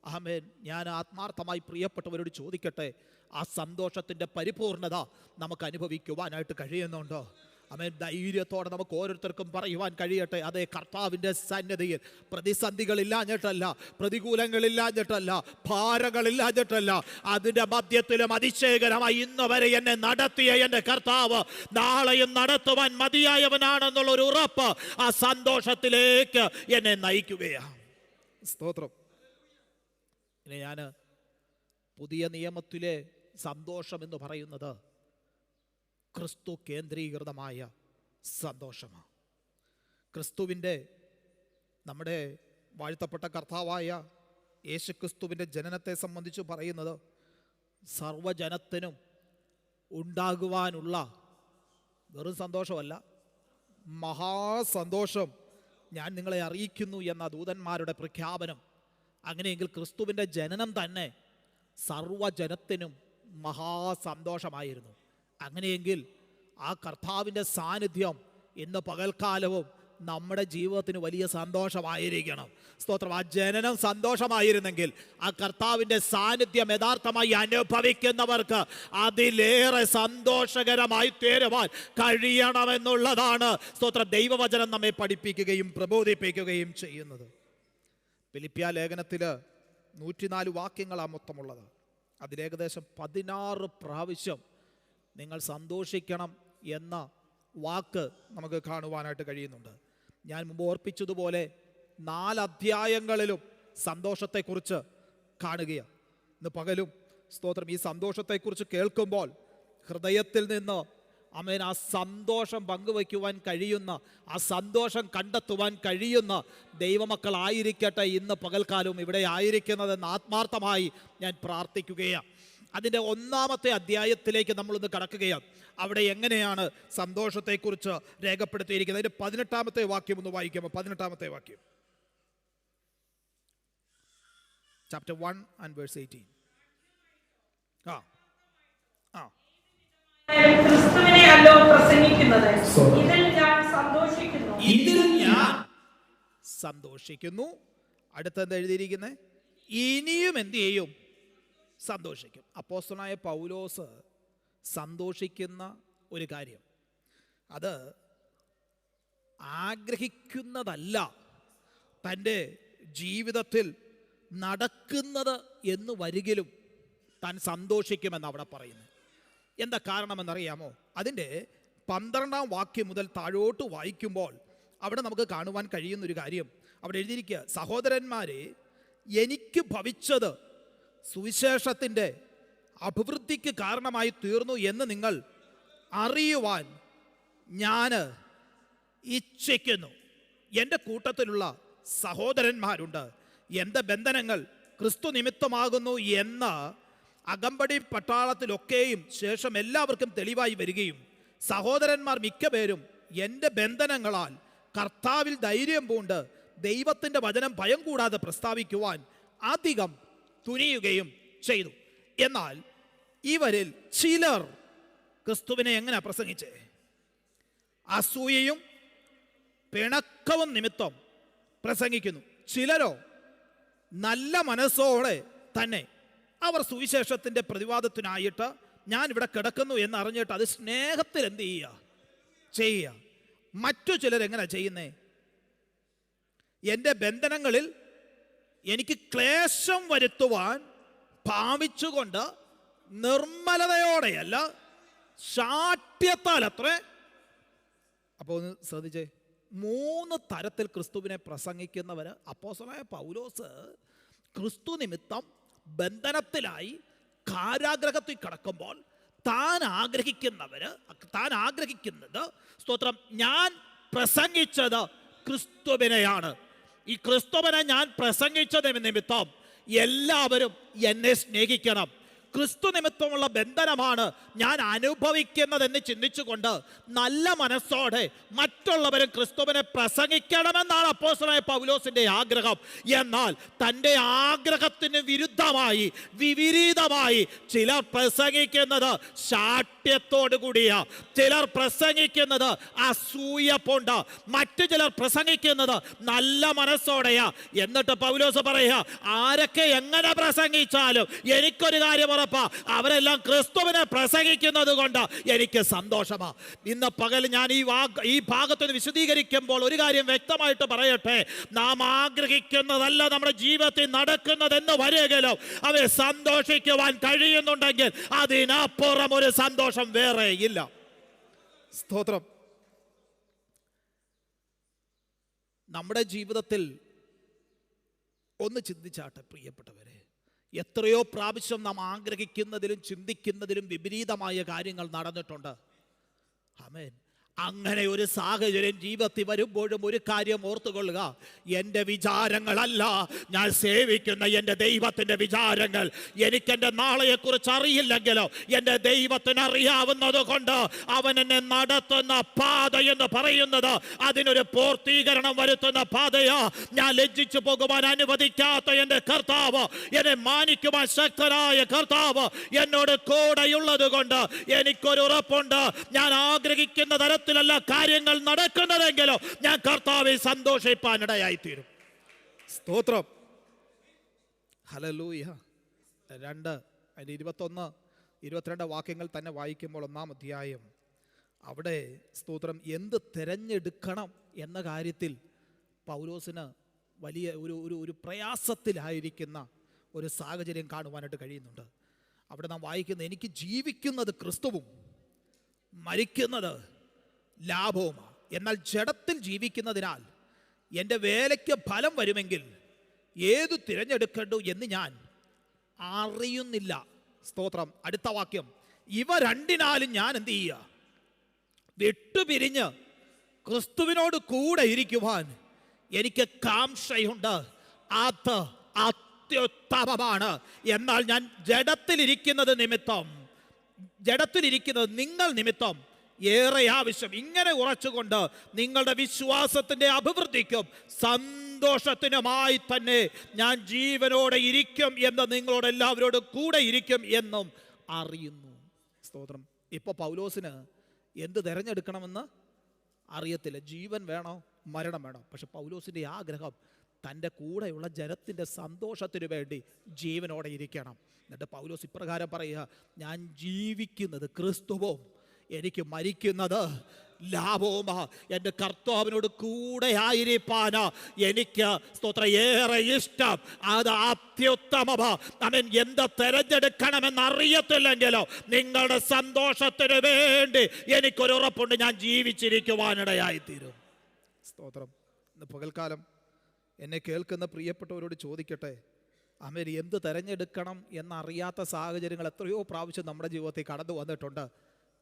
ആമേൻ, ഞാൻ ആത്മാർത്ഥമായി പ്രിയപ്പെട്ടവരോട് ചോദിക്കട്ടെ, ആ സന്തോഷത്തിൻ്റെ പരിപൂർണത നമുക്ക് അനുഭവിക്കുവാനായിട്ട് കഴിയുന്നുണ്ടോ? ആമേൻ. ധൈര്യത്തോടെ നമുക്ക് ഓരോരുത്തർക്കും പറയുവാൻ കഴിയട്ടെ, അതേ, കർത്താവിൻ്റെ സന്നിധിയിൽ പ്രതിസന്ധികളില്ലാഞ്ഞിട്ടല്ല, പ്രതികൂലങ്ങളില്ലാഞ്ഞിട്ടല്ല, ഭാരങ്ങളില്ലാഞ്ഞിട്ടല്ല, അതിൻ്റെ മധ്യത്തിലും അതിശയകരമായി ഇന്ന് വരെ എന്നെ നടത്തിയ എൻ്റെ കർത്താവ് നാളെയും നടത്തുവാൻ മതിയായവനാണെന്നുള്ളൊരു ഉറപ്പ് ആ സന്തോഷത്തിലേക്ക് എന്നെ നയിക്കുകയാണ്. സ്തോത്രം. ഇനി ഞാൻ പുതിയ നിയമത്തിലെ സന്തോഷം എന്ന് പറയുന്നത് ക്രിസ്തു കേന്ദ്രീകൃതമായ സന്തോഷമാണ്. ക്രിസ്തുവിൻ്റെ, നമ്മുടെ വാഴ്ത്തപ്പെട്ട കർത്താവായ യേശുക്രിസ്തുവിൻ്റെ ജനനത്തെ സംബന്ധിച്ച് പറയുന്നത് സർവ്വജനത്തിനും ഉണ്ടാകുവാനുള്ള വെറും സന്തോഷമല്ല, മഹാസന്തോഷം ഞാൻ നിങ്ങളെ അറിയിക്കുന്നു എന്ന ദൂതന്മാരുടെ പ്രഖ്യാപനം. അങ്ങനെയെങ്കിൽ ക്രിസ്തുവിൻ്റെ ജനനം തന്നെ സർവ്വജനത്തിനും മഹാസന്തോഷമായിരുന്നു. അങ്ങനെയെങ്കിൽ ആ കർത്താവിൻ്റെ സാന്നിധ്യം ഇന്ന് പകൽക്കാലവും നമ്മുടെ ജീവിതത്തിന് വലിയ സന്തോഷമായിരിക്കണം. സ്തോത്രം. ആ ജനനം സന്തോഷമായിരുന്നെങ്കിൽ ആ കർത്താവിൻ്റെ സാന്നിധ്യം യഥാർത്ഥമായി അനുഭവിക്കുന്നവർക്ക് അതിലേറെ സന്തോഷകരമായി തീരുവാൻ കഴിയണമെന്നുള്ളതാണ് സ്തോത്രം ദൈവവചനം നമ്മെ പഠിപ്പിക്കുകയും പ്രബോധിപ്പിക്കുകയും ചെയ്യുന്നത്. ഫിലിപ്പിയ ലേഖനത്തിൽ 104 വാക്യങ്ങളാണ് മൊത്തമുള്ളത്. അതിലേകദേശം 16 പ്രാവശ്യം നിങ്ങൾ സന്തോഷിക്കണം എന്ന വാക്ക് നമുക്ക് കാണുവാനായിട്ട് കഴിയുന്നുണ്ട്. ഞാൻ മുമ്പ് ഓർപ്പിച്ചതുപോലെ 4 അധ്യായങ്ങളിലും സന്തോഷത്തെക്കുറിച്ച് കാണുകയാണ്. ഇന്ന് പകലും സ്തോത്രം ഈ സന്തോഷത്തെക്കുറിച്ച് കേൾക്കുമ്പോൾ ഹൃദയത്തിൽ നിന്ന് ആമേൻ ആ സന്തോഷം പങ്കുവയ്ക്കുവാൻ കഴിയുന്ന, ആ സന്തോഷം കണ്ടെത്തുവാൻ കഴിയുന്ന ദൈവമക്കളായിരിക്കട്ടെ ഇന്ന് പകൽക്കാലവും ഇവിടെ ആയിരിക്കുന്നതെന്ന് ആത്മാർത്ഥമായി ഞാൻ പ്രാർത്ഥിക്കുകയാണ്. അതിൻ്റെ 1-ാമത്തെ അധ്യായത്തിലേക്ക് നമ്മളൊന്ന് കടക്കുകയാണ്. അവിടെ എങ്ങനെയാണ് സന്തോഷത്തെക്കുറിച്ച് രേഖപ്പെടുത്തിയിരിക്കുന്നത്? അതിൻ്റെ 18-ാമത്തെ വാക്യം ഒന്ന് വായിക്കാമോ? 18-ാമത്തെ വാക്യം, ചാപ്റ്റർ 1 and verse 18. ക്രിസ്തുവിനെയല്ലോ പ്രസംഗിക്കുന്നത്, ഇതിൽ ഞാൻ സന്തോഷിക്കുന്നു. ഇതിൽ ഞാൻ സന്തോഷിക്കുന്നു. അടുത്തെന്താ എഴുതിയിരിക്കുന്നത്? ഇനിയും എന്ത് ചെയ്യും? സന്തോഷിക്കും. അപ്പോസ്തലനായ പൗലോസ് സന്തോഷിക്കുന്ന ഒരു കാര്യം, അത് ആഗ്രഹിക്കുന്നതല്ല തൻ്റെ ജീവിതത്തിൽ നടക്കുന്നത് എന്ന് വരികിലും താൻ സന്തോഷിക്കുമെന്ന് അവിടെ പറയുന്നത്. എന്താ കാരണമെന്നറിയാമോ? അതിൻ്റെ 12-ാം വാക്യം മുതൽ താഴോട്ട് വായിക്കുമ്പോൾ അവിടെ നമുക്ക് കാണുവാൻ കഴിയുന്നൊരു കാര്യം അവിടെ എഴുതിയിരിക്കുക, സഹോദരന്മാരെ, എനിക്ക് ഭവിച്ചത് സുവിശേഷത്തിൻ്റെ അഭിവൃദ്ധിക്ക് കാരണമായി തീർന്നു എന്ന് നിങ്ങൾ അറിയുവാൻ ഞാൻ ഇച്ഛിക്കുന്നു. എൻ്റെ കൂട്ടത്തിലുള്ള സഹോദരന്മാരുണ്ട്. എൻ്റെ ബന്ധനങ്ങൾ ക്രിസ്തു നിമിത്തമാകുന്നു എന്ന് അകമ്പടി പട്ടാളത്തിലൊക്കെയും ശേഷം എല്ലാവർക്കും തെളിവായി വരികയും സഹോദരന്മാർ മിക്കപേരും എൻ്റെ ബന്ധനങ്ങളാൽ കർത്താവിൽ ധൈര്യം പൂണ്ട് ദൈവത്തിൻ്റെ വചനം ഭയം കൂടാതെ പ്രസ്താവിക്കുവാൻ അധികം തുനിയുകയും ചെയ്തു. എന്നാൽ ഇവരിൽ ചിലർ ക്രിസ്തുവിനെ എങ്ങനെ പ്രസംഗിച്ചേ? അസൂയയും പിണക്കവും നിമിത്തം പ്രസംഗിക്കുന്നു. ചിലരോ നല്ല മനസ്സോടെ തന്നെ അവർ സുവിശേഷത്തിൻ്റെ പ്രതിവാദത്തിനായിട്ട് ഞാൻ ഇവിടെ കിടക്കുന്നു എന്ന് അറിഞ്ഞിട്ട് അത് സ്നേഹത്തിൽ എന്ത് ചെയ്യുക. മറ്റു ചിലർ എങ്ങനെ ചെയ്യുന്നേ? എൻ്റെ ബന്ധനങ്ങളിൽ എനിക്ക് ക്ലേശം വരുത്തുവാൻ ഭാവിച്ചുകൊണ്ട് നിർമ്മലതയോടെയല്ല ശാഠ്യത്താൽ അത്രേ. അപ്പോൾ ഒന്ന് ശ്രദ്ധിച്ചേ, 3 തരത്തിൽ ക്രിസ്തുവിനെ പ്രസംഗിക്കുന്നവർ. അപ്പോസ്തലനായ പൗലോസ് ക്രിസ്തു നിമിത്തം ബന്ധനത്തിലായി കാരാഗ്രഹത്തിൽ കിടക്കുമ്പോൾ താൻ ആഗ്രഹിക്കുന്നത് സ്തോത്രം, ഞാൻ പ്രസംഗിച്ചത് ക്രിസ്തുവിനെയാണ്. ഈ ക്രിസ്തുവിനെ ഞാൻ പ്രസംഗിച്ചത് നിമിത്തം എല്ലാവരും എന്നെ സ്നേഹിക്കണം. ക്രിസ്തു നിമിത്തമുള്ള ബന്ധനമാണ് ഞാൻ അനുഭവിക്കുന്നതെന്ന് ചിന്തിച്ചുകൊണ്ട് നല്ല മനസ്സോടെ മറ്റുള്ളവരും ക്രിസ്തുവിനെ പ്രസംഗിക്കണമെന്നാണ് അപ്പോസ്തലനായ പൗലോസിന്റെ ആഗ്രഹം. എന്നാൽ തൻ്റെ ആഗ്രഹത്തിന് വിപരീതമായി ചിലർ പ്രസംഗിക്കുന്നത് ശാഠ്യത്തോടു കൂടിയ, ചിലർ പ്രസംഗിക്കുന്നത് അസൂയ കൊണ്ട്, മറ്റു ചിലർ പ്രസംഗിക്കുന്നത് നല്ല മനസ്സോടെയാ. എന്നിട്ട് പൗലോസ് പറയുക, ആരൊക്കെ എങ്ങനെ പ്രസംഗിച്ചാലും എനിക്കൊരു കാര്യം ഉറപ്പാ, അവരെല്ലാം ക്രിസ്തുവിനെ പ്രസംഗിക്കുന്നത് കൊണ്ട് എനിക്ക് സന്തോഷമാ. ഇന്ന് പകൽ ഞാൻ ഈ ഭാഗത്ത് വിശദീകരിക്കുമ്പോൾ ഒരു കാര്യം വ്യക്തമായിട്ട് പറയട്ടെ, നാം ആഗ്രഹിക്കുന്നതല്ല നമ്മുടെ ജീവിതത്തിൽ നടക്കുന്നതെന്ന് വരെയെങ്കിലും അവരെ സന്തോഷിക്കുവാൻ കഴിയുന്നുണ്ടെങ്കിൽ അതിനപ്പുറം ഒരു സന്തോഷം വേറെ ഇല്ല. സ്തോത്രം. നമ്മുടെ ജീവിതത്തിൽ ഒന്ന് ചിന്തിച്ചാട്ടെ പ്രിയപ്പെട്ടവരെ, എത്രയോ പ്രാവശ്യം നാം ആഗ്രഹിക്കുന്നതിലും ചിന്തിക്കുന്നതിലും വിപരീതമായ കാര്യങ്ങൾ നടന്നിട്ടുണ്ട്. ആമേൻ. അങ്ങനെ ഒരു സാഹചര്യം ജീവിതത്തിൽ വരുമ്പോഴും ഒരു കാര്യം ഓർത്തുകൊള്ളുക, എൻ്റെ വിചാരങ്ങളല്ല ഞാൻ സേവിക്കുന്ന എൻ്റെ ദൈവത്തിൻ്റെ വിചാരങ്ങൾ. എനിക്കെൻ്റെ നാളെയെക്കുറിച്ച് അറിയില്ലെങ്കിലോ എൻ്റെ ദൈവത്തിന് അറിയാവുന്നത് കൊണ്ട് അവൻ എന്നെ നടത്തുന്ന പാത എന്ന് പറയുന്നത് അതിനൊരു പൂർത്തീകരണം വരുത്തുന്ന പാതയാ. ഞാൻ ലജ്ജിച്ചു പോകുവാൻ അനുവദിക്കാത്ത എൻ്റെ കർത്താവ്, എന്നെ മാനിക്കുവാൻ ശക്തനായ കർത്താവ് എന്നോട് കൂടെയുള്ളത് കൊണ്ട് എനിക്കൊരു ഉറപ്പുണ്ട്, ഞാൻ ആഗ്രഹിക്കുന്ന തരത്തിൽ കാര്യങ്ങൾ നടക്കുന്നതെങ്കിലോ ഞാൻ കർത്താവിൽ സന്തോഷിപ്പാനിടയായിത്തീരും. സ്തോത്രം. ഹല്ലേലൂയ. 2 അതിൻ്റെ 21, 22 വാക്യങ്ങൾ തന്നെ വായിക്കുമ്പോൾ 1-ാം അധ്യായം അവിടെ സ്തോത്രം എന്ത് തിരഞ്ഞെടുക്കണം എന്ന കാര്യത്തിൽ പൗലോസിന് വലിയ ഒരു പ്രയാസത്തിലായിരിക്കുന്ന ഒരു സാഹചര്യം കാണുവാനായിട്ട് കഴിയുന്നുണ്ട്. അവിടെ നാം വായിക്കുന്നത്, എനിക്ക് ജീവിക്കുന്നത് ക്രിസ്തുവും മരിക്കുന്നത് ലാഭവുമാണ്. എന്നാൽ ജഡത്തിൽ ജീവിക്കുന്നതിനാൽ എൻ്റെ വേലയ്ക്ക് ഫലം വരുമെങ്കിൽ ഏതു തിരഞ്ഞെടുക്കണ്ടു എന്ന് ഞാൻ അറിയുന്നില്ല. സ്തോത്രം. അടുത്ത വാക്യം, ഇവ രണ്ടിനാലും ഞാൻ എന്ത് ചെയ്യുക? വിട്ടുപിരിഞ്ഞ് ക്രിസ്തുവിനോട് കൂടെ ഇരിക്കുവാൻ എനിക്ക് കാംക്ഷയുണ്ട്. അത് അത്യുത്തമമാണ്. എന്നാൽ ഞാൻ ജഡത്തിലിരിക്കുന്നത് നിങ്ങൾ നിമിത്തം ഏറെ ആവശ്യം. ഇങ്ങനെ ഉറച്ചുകൊണ്ട് നിങ്ങളുടെ വിശ്വാസത്തിന്റെ അഭിവൃദ്ധിക്കും സന്തോഷത്തിനുമായി തന്നെ ഞാൻ ജീവനോടെ ഇരിക്കും എന്ന് നിങ്ങളോട് എല്ലാവരോടും കൂടെ ഇരിക്കും എന്നും അറിയുന്നു. സ്തോത്രം. ഇപ്പൊ പൗലോസിന് എന്ത് തിരഞ്ഞെടുക്കണമെന്ന് അറിയത്തില്ല. ജീവൻ വേണോ മരണം വേണോ? പക്ഷെ പൗലോസിന്റെ ആഗ്രഹം തൻ്റെ കൂടെയുള്ള ജനത്തിൻ്റെ സന്തോഷത്തിന് വേണ്ടി ജീവനോടെ ഇരിക്കണം. എന്നിട്ട് പൗലോസ് ഇപ്രകാരം പറയുക, ഞാൻ ജീവിക്കുന്നത് ക്രിസ്തുവും എനിക്ക് മരിക്കുന്നത് ലാഭവുമാ. എൻ്റെ കർത്താവിനോട് കൂടെ ആയിരിക്കാനാ എനിക്ക് സ്തോത്രം ഏറെ ഇഷ്ടം. അത് അത്യുത്തമമാ. അവൻ എന്ത് തെരഞ്ഞെടുക്കണമെന്ന് അറിയത്തില്ലെങ്കിലോ നിങ്ങളുടെ സന്തോഷത്തിന് വേണ്ടി എനിക്കൊരു ഉറപ്പുണ്ട്, ഞാൻ ജീവിച്ചിരിക്കുവാനിടയായിത്തീരും. സ്തോത്രം. ഇന്ന് പകൽക്കാലം എന്നെ കേൾക്കുന്ന പ്രിയപ്പെട്ടവരോട് ചോദിക്കട്ടെ, അമേരി എന്ത് തിരഞ്ഞെടുക്കണം എന്നറിയാത്ത സാഹചര്യങ്ങൾ എത്രയോ പ്രാവശ്യം നമ്മുടെ ജീവിതത്തിൽ കടന്നു വന്നിട്ടുണ്ട്.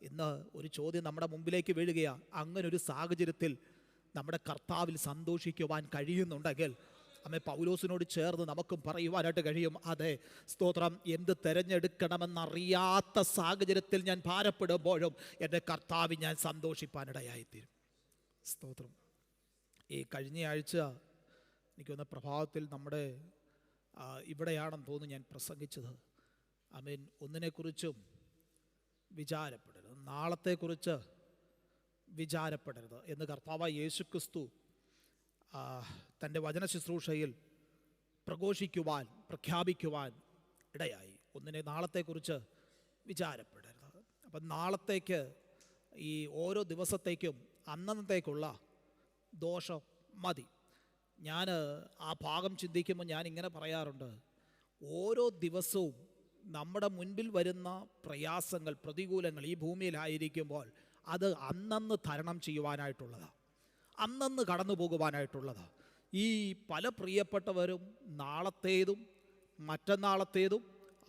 ഇന്ന് ഒരു ചോദ്യം നമ്മുടെ മുമ്പിലേക്ക് വീഴുകയാണ്. അങ്ങനെ ഒരു സാഹചര്യത്തിൽ നമ്മുടെ കർത്താവിൽ സന്തോഷിക്കുവാൻ കഴിയുന്നുണ്ടെങ്കിൽ അമ്മേ പൗലോസിനോട് ചേർന്ന് നമുക്കും പറയുവാനായിട്ട് കഴിയും, അതെ സ്തോത്രം, എന്ത് തിരഞ്ഞെടുക്കണമെന്നറിയാത്ത സാഹചര്യത്തിൽ ഞാൻ ഭാരപ്പെടുമ്പോഴും എൻ്റെ കർത്താവിൽ ഞാൻ സന്തോഷിപ്പാനിടയായിത്തീരും. സ്തോത്രം. ഈ കഴിഞ്ഞ ആഴ്ച എനിക്കൊന്ന് പ്രഭാതത്തിൽ നമ്മുടെ ഇവിടെയാണെന്ന് തോന്നുന്നു ഞാൻ പ്രസംഗിച്ചത്. ആമേൻ. ഒന്നിനെക്കുറിച്ചും വിചാരപ്പെടരുത്, നാളത്തെക്കുറിച്ച് വിചാരപ്പെടരുത് എന്ന് കർത്താവായ യേശുക്രിസ്തു തൻ്റെ വചന ശുശ്രൂഷയിൽ പ്രഖ്യാപിക്കുവാൻ ഇടയായി. ഒന്നിനെ നാളത്തെക്കുറിച്ച് വിചാരപ്പെടരുത്. അപ്പം നാളത്തേക്ക് ഈ ഓരോ ദിവസത്തേക്കും അന്നത്തേക്കുള്ള ദോഷം മതി. ഞാൻ ആ ഭാഗം ചിന്തിക്കുമ്പോൾ ഞാൻ ഇങ്ങനെ പറയാറുണ്ട്, ഓരോ ദിവസവും നമ്മുടെ മുൻപിൽ വരുന്ന പ്രയാസങ്ങൾ, പ്രതികൂലങ്ങൾ ഈ ഭൂമിയിലായിരിക്കുമ്പോൾ അത് അന്നന്ന് തരണം ചെയ്യുവാനായിട്ടുള്ളതാണ്, അന്നന്ന് കടന്നു പോകുവാനായിട്ടുള്ളതാണ്. ഈ പല പ്രിയപ്പെട്ടവരും നാളത്തേതും മറ്റന്നാളത്തേതും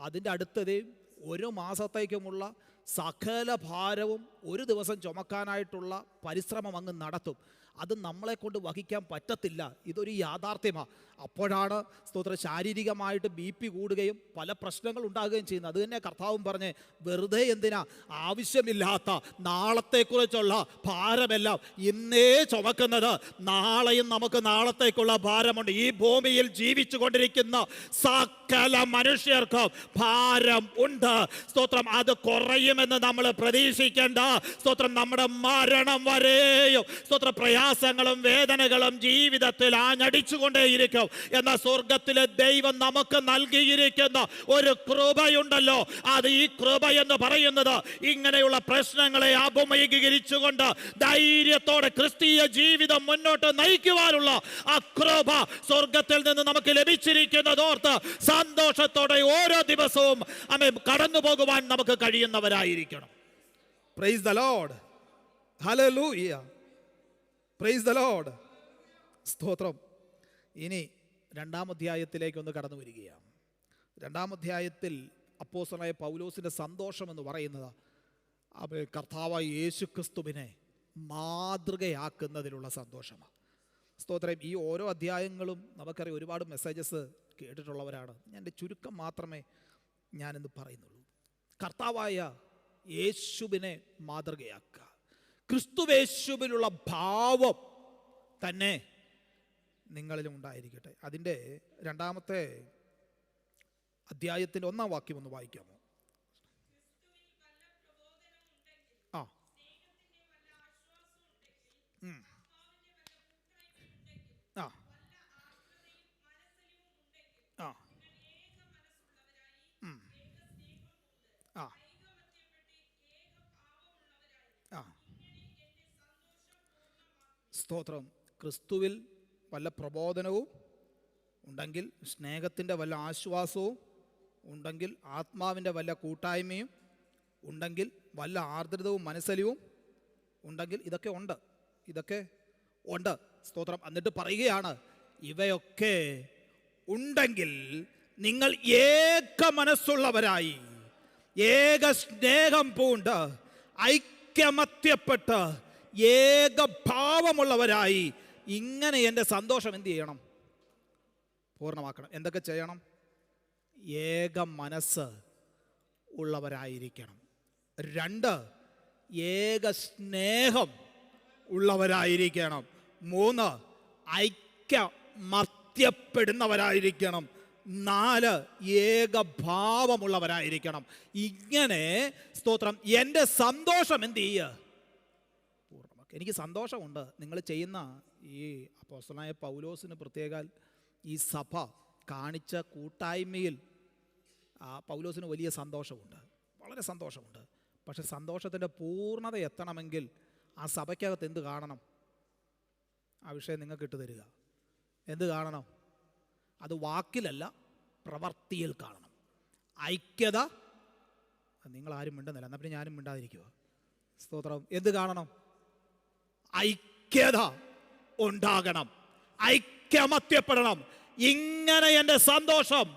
അതിൻ്റെ അടുത്തതേയും ഒരു മാസത്തേക്കുമുള്ള സകല ഭാരവും ഒരു ദിവസം ചുമക്കാനായിട്ടുള്ള പരിശ്രമം അങ്ങ് നടത്തും. അത് നമ്മളെ കൊണ്ട് വഹിക്കാൻ പറ്റത്തില്ല. ഇതൊരു യാഥാർത്ഥ്യമാണ്. അപ്പോഴാണ് സ്തോത്രം ശാരീരികമായിട്ട് BP കൂടുകയും പല പ്രശ്നങ്ങൾ ഉണ്ടാകുകയും ചെയ്യുന്നത്. അത് തന്നെ കർത്താവും പറഞ്ഞ്, വെറുതെ എന്തിനാ ആവശ്യമില്ലാത്ത നാളത്തെക്കുറിച്ചുള്ള ഭാരമെല്ലാം ഇന്നേ ചുമക്കുന്നത്, നാളെയും നമുക്ക് നാളത്തേക്കുള്ള ഭാരമുണ്ട്. ഈ ഭൂമിയിൽ ജീവിച്ചു കൊണ്ടിരിക്കുന്ന സകല മനുഷ്യർക്കും ഭാരം ഉണ്ട്. സ്തോത്രം. അത് കുറയുമെന്ന് നമ്മൾ പ്രതീക്ഷിക്കേണ്ട. സ്തോത്രം. നമ്മുടെ മരണം വരെയും സ്തോത്രം പ്രയാസങ്ങളും വേദനകളും ജീവിതത്തിൽ ആഞ്ഞടിച്ചുകൊണ്ടേയിരിക്കും. എന്നാൽ സ്വർഗത്തിലെ ദൈവം നമുക്ക് നൽകിയിരിക്കുന്ന ഒരു കൃപയുണ്ടല്ലോ, അത് ഈ കൃപ എന്ന് പറയുന്നത് ഇങ്ങനെയുള്ള പ്രശ്നങ്ങളെ അഭിമുഖീകരിച്ചുകൊണ്ട് ധൈര്യത്തോടെ ക്രിസ്തീയ ജീവിതം മുന്നോട്ട് നയിക്കുവാനുള്ള ആ കൃപ സ്വർഗത്തിൽ നിന്ന് നമുക്ക് ലഭിച്ചിരിക്കുന്നതോർത്ത് സന്തോഷത്തോടെ ഓരോ ദിവസവും കടന്നു പോകുവാൻ നമുക്ക് കഴിയുന്നവരായിരിക്കണം. Praise the lord. Hallelujah. Praise the lord. സ്തോത്രം. ഇനി 2-ാം അധ്യായത്തിലേക്ക് ഒന്ന് കടന്നു വരികയാണ്. 2-ാം അധ്യായത്തിൽ അപ്പോസ്തലനായ പൗലോസിൻ്റെ സന്തോഷം എന്ന് പറയുന്നത് കർത്താവായ യേശുക്രിസ്തുവിനെ മാതൃകയാക്കുന്നതിലുള്ള സന്തോഷമാണ്. സ്തോത്രം. ഈ ഓരോ അധ്യായങ്ങളും നമുക്കറിയാം, ഒരുപാട് മെസ്സേജസ് കേട്ടിട്ടുള്ളവരാണ്. ഞാൻ എൻ്റെ ചുരുക്കം മാത്രമേ ഞാനിന്ന് പറയുന്നുള്ളൂ. കർത്താവായ യേശുവിനെ മാതൃകയാക്കുക, ക്രിസ്തുവേശുവിലുള്ള ഭാവം തന്നെ നിങ്ങളിലും ഉണ്ടായിരിക്കട്ടെ. അതിൻ്റെ 2-ാമത്തെ അധ്യായത്തിൻ്റെ 1-ാം വാക്യം ഒന്ന് വായിക്കാമോ? ആ ആ ആ ആ ആ സ്തോത്രം. ക്രിസ്തുവിൽ വല്ല പ്രബോധനവും ഉണ്ടെങ്കിൽ, സ്നേഹത്തിൻ്റെ വല്ല ആശ്വാസവും ഉണ്ടെങ്കിൽ, ആത്മാവിൻ്റെ വല്ല കൂട്ടായ്മയും ഉണ്ടെങ്കിൽ, വല്ല ആർദ്രതവും മനസ്സലിവും ഉണ്ടെങ്കിൽ, ഇതൊക്കെ ഉണ്ട്. സ്തോത്രം. എന്നിട്ട് പറയുകയാണ്, ഇവയൊക്കെ ഉണ്ടെങ്കിൽ നിങ്ങൾ ഏക മനസ്സുള്ളവരായി, ഏക സ്നേഹം പൂണ്ട്, ഐക്യമത്യപ്പെട്ട്, ഏകഭാവമുള്ളവരായി ഇങ്ങനെ എൻ്റെ സന്തോഷം എന്ത് ചെയ്യണം? പൂർണ്ണമാക്കണം. എന്തൊക്കെ ചെയ്യണം? ഏക മനസ്സ് ഉള്ളവരായിരിക്കണം. 2, ഏക സ്നേഹം ഉള്ളവരായിരിക്കണം. 3, ഐക്യമത്യപ്പെടുന്നവരായിരിക്കണം. 4, ഏകഭാവമുള്ളവരായിരിക്കണം. ഇങ്ങനെ സ്തോത്രം എൻ്റെ സന്തോഷം എന്ത് ചെയ്യുക? പൂർണ്ണമാക്കുക. എനിക്ക് സന്തോഷമുണ്ട് നിങ്ങൾ ചെയ്യുന്ന ഈ അപ്പോസ്തലനായ പൗലോസിന് പ്രത്യേകാൽ ഈ സഭ കാണിച്ച കൂട്ടായ്മയിൽ പൗലോസിന് വലിയ സന്തോഷമുണ്ട്, വളരെ സന്തോഷമുണ്ട്. പക്ഷെ സന്തോഷത്തിൻ്റെ പൂർണ്ണത എത്തണമെങ്കിൽ ആ സഭയ്ക്കകത്ത് എന്ത് കാണണം? ആ വിഷയം നിങ്ങൾക്ക് ഇട്ട് തരിക. എന്ത് കാണണം? അത് വാക്കിലല്ല, പ്രവർത്തിയിൽ കാണണം. ഐക്യത. നിങ്ങളാരും മിണ്ടുന്നില്ല, എന്നാൽ പിന്നെ ഞാനും മിണ്ടാതിരിക്കുക. സ്തോത്രം. എന്ത് കാണണം? ഐക്യത ഉണ്ടാകണം, ഐക്യമത്യപ്പെടണം. ഇങ്ങനെ എൻ്റെ സന്തോഷം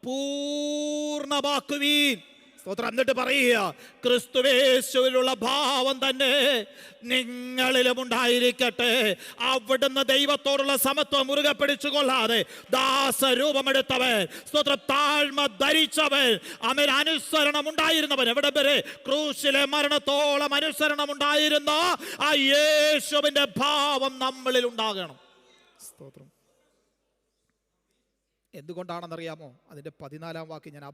പൂർണ്ണമാക്കുവീൻ. സ്തോത്രം. എന്നിട്ട് പറയുക, ക്രിസ്തുവേശുവിലുള്ള ഭാവം തന്നെ നിങ്ങളിലും ഉണ്ടായിരിക്കട്ടെ. അവിടുന്ന് ദൈവത്തോടുള്ള സമത്വം മുറുകെ പിടിച്ചുകൊള്ളാതെ ദാസരൂപമെടുത്തവൻ, സ്തോത്രം, താഴ്മ ധരിച്ചവൻ, അവൻ അനുസരണം ഉണ്ടായിരുന്നവൻ. എവിടെ വരെ? ക്രൂശിലെ മരണത്തോളം അനുസരണം ഉണ്ടായിരുന്ന ആ യേശുവിന്റെ ഭാവം നമ്മളിൽ ഉണ്ടാകണം. സ്തോത്രം. എന്തുകൊണ്ടാണെന്നറിയാമോ? അതിൻ്റെ 14-ാം വാക്യം ഞാൻ ആ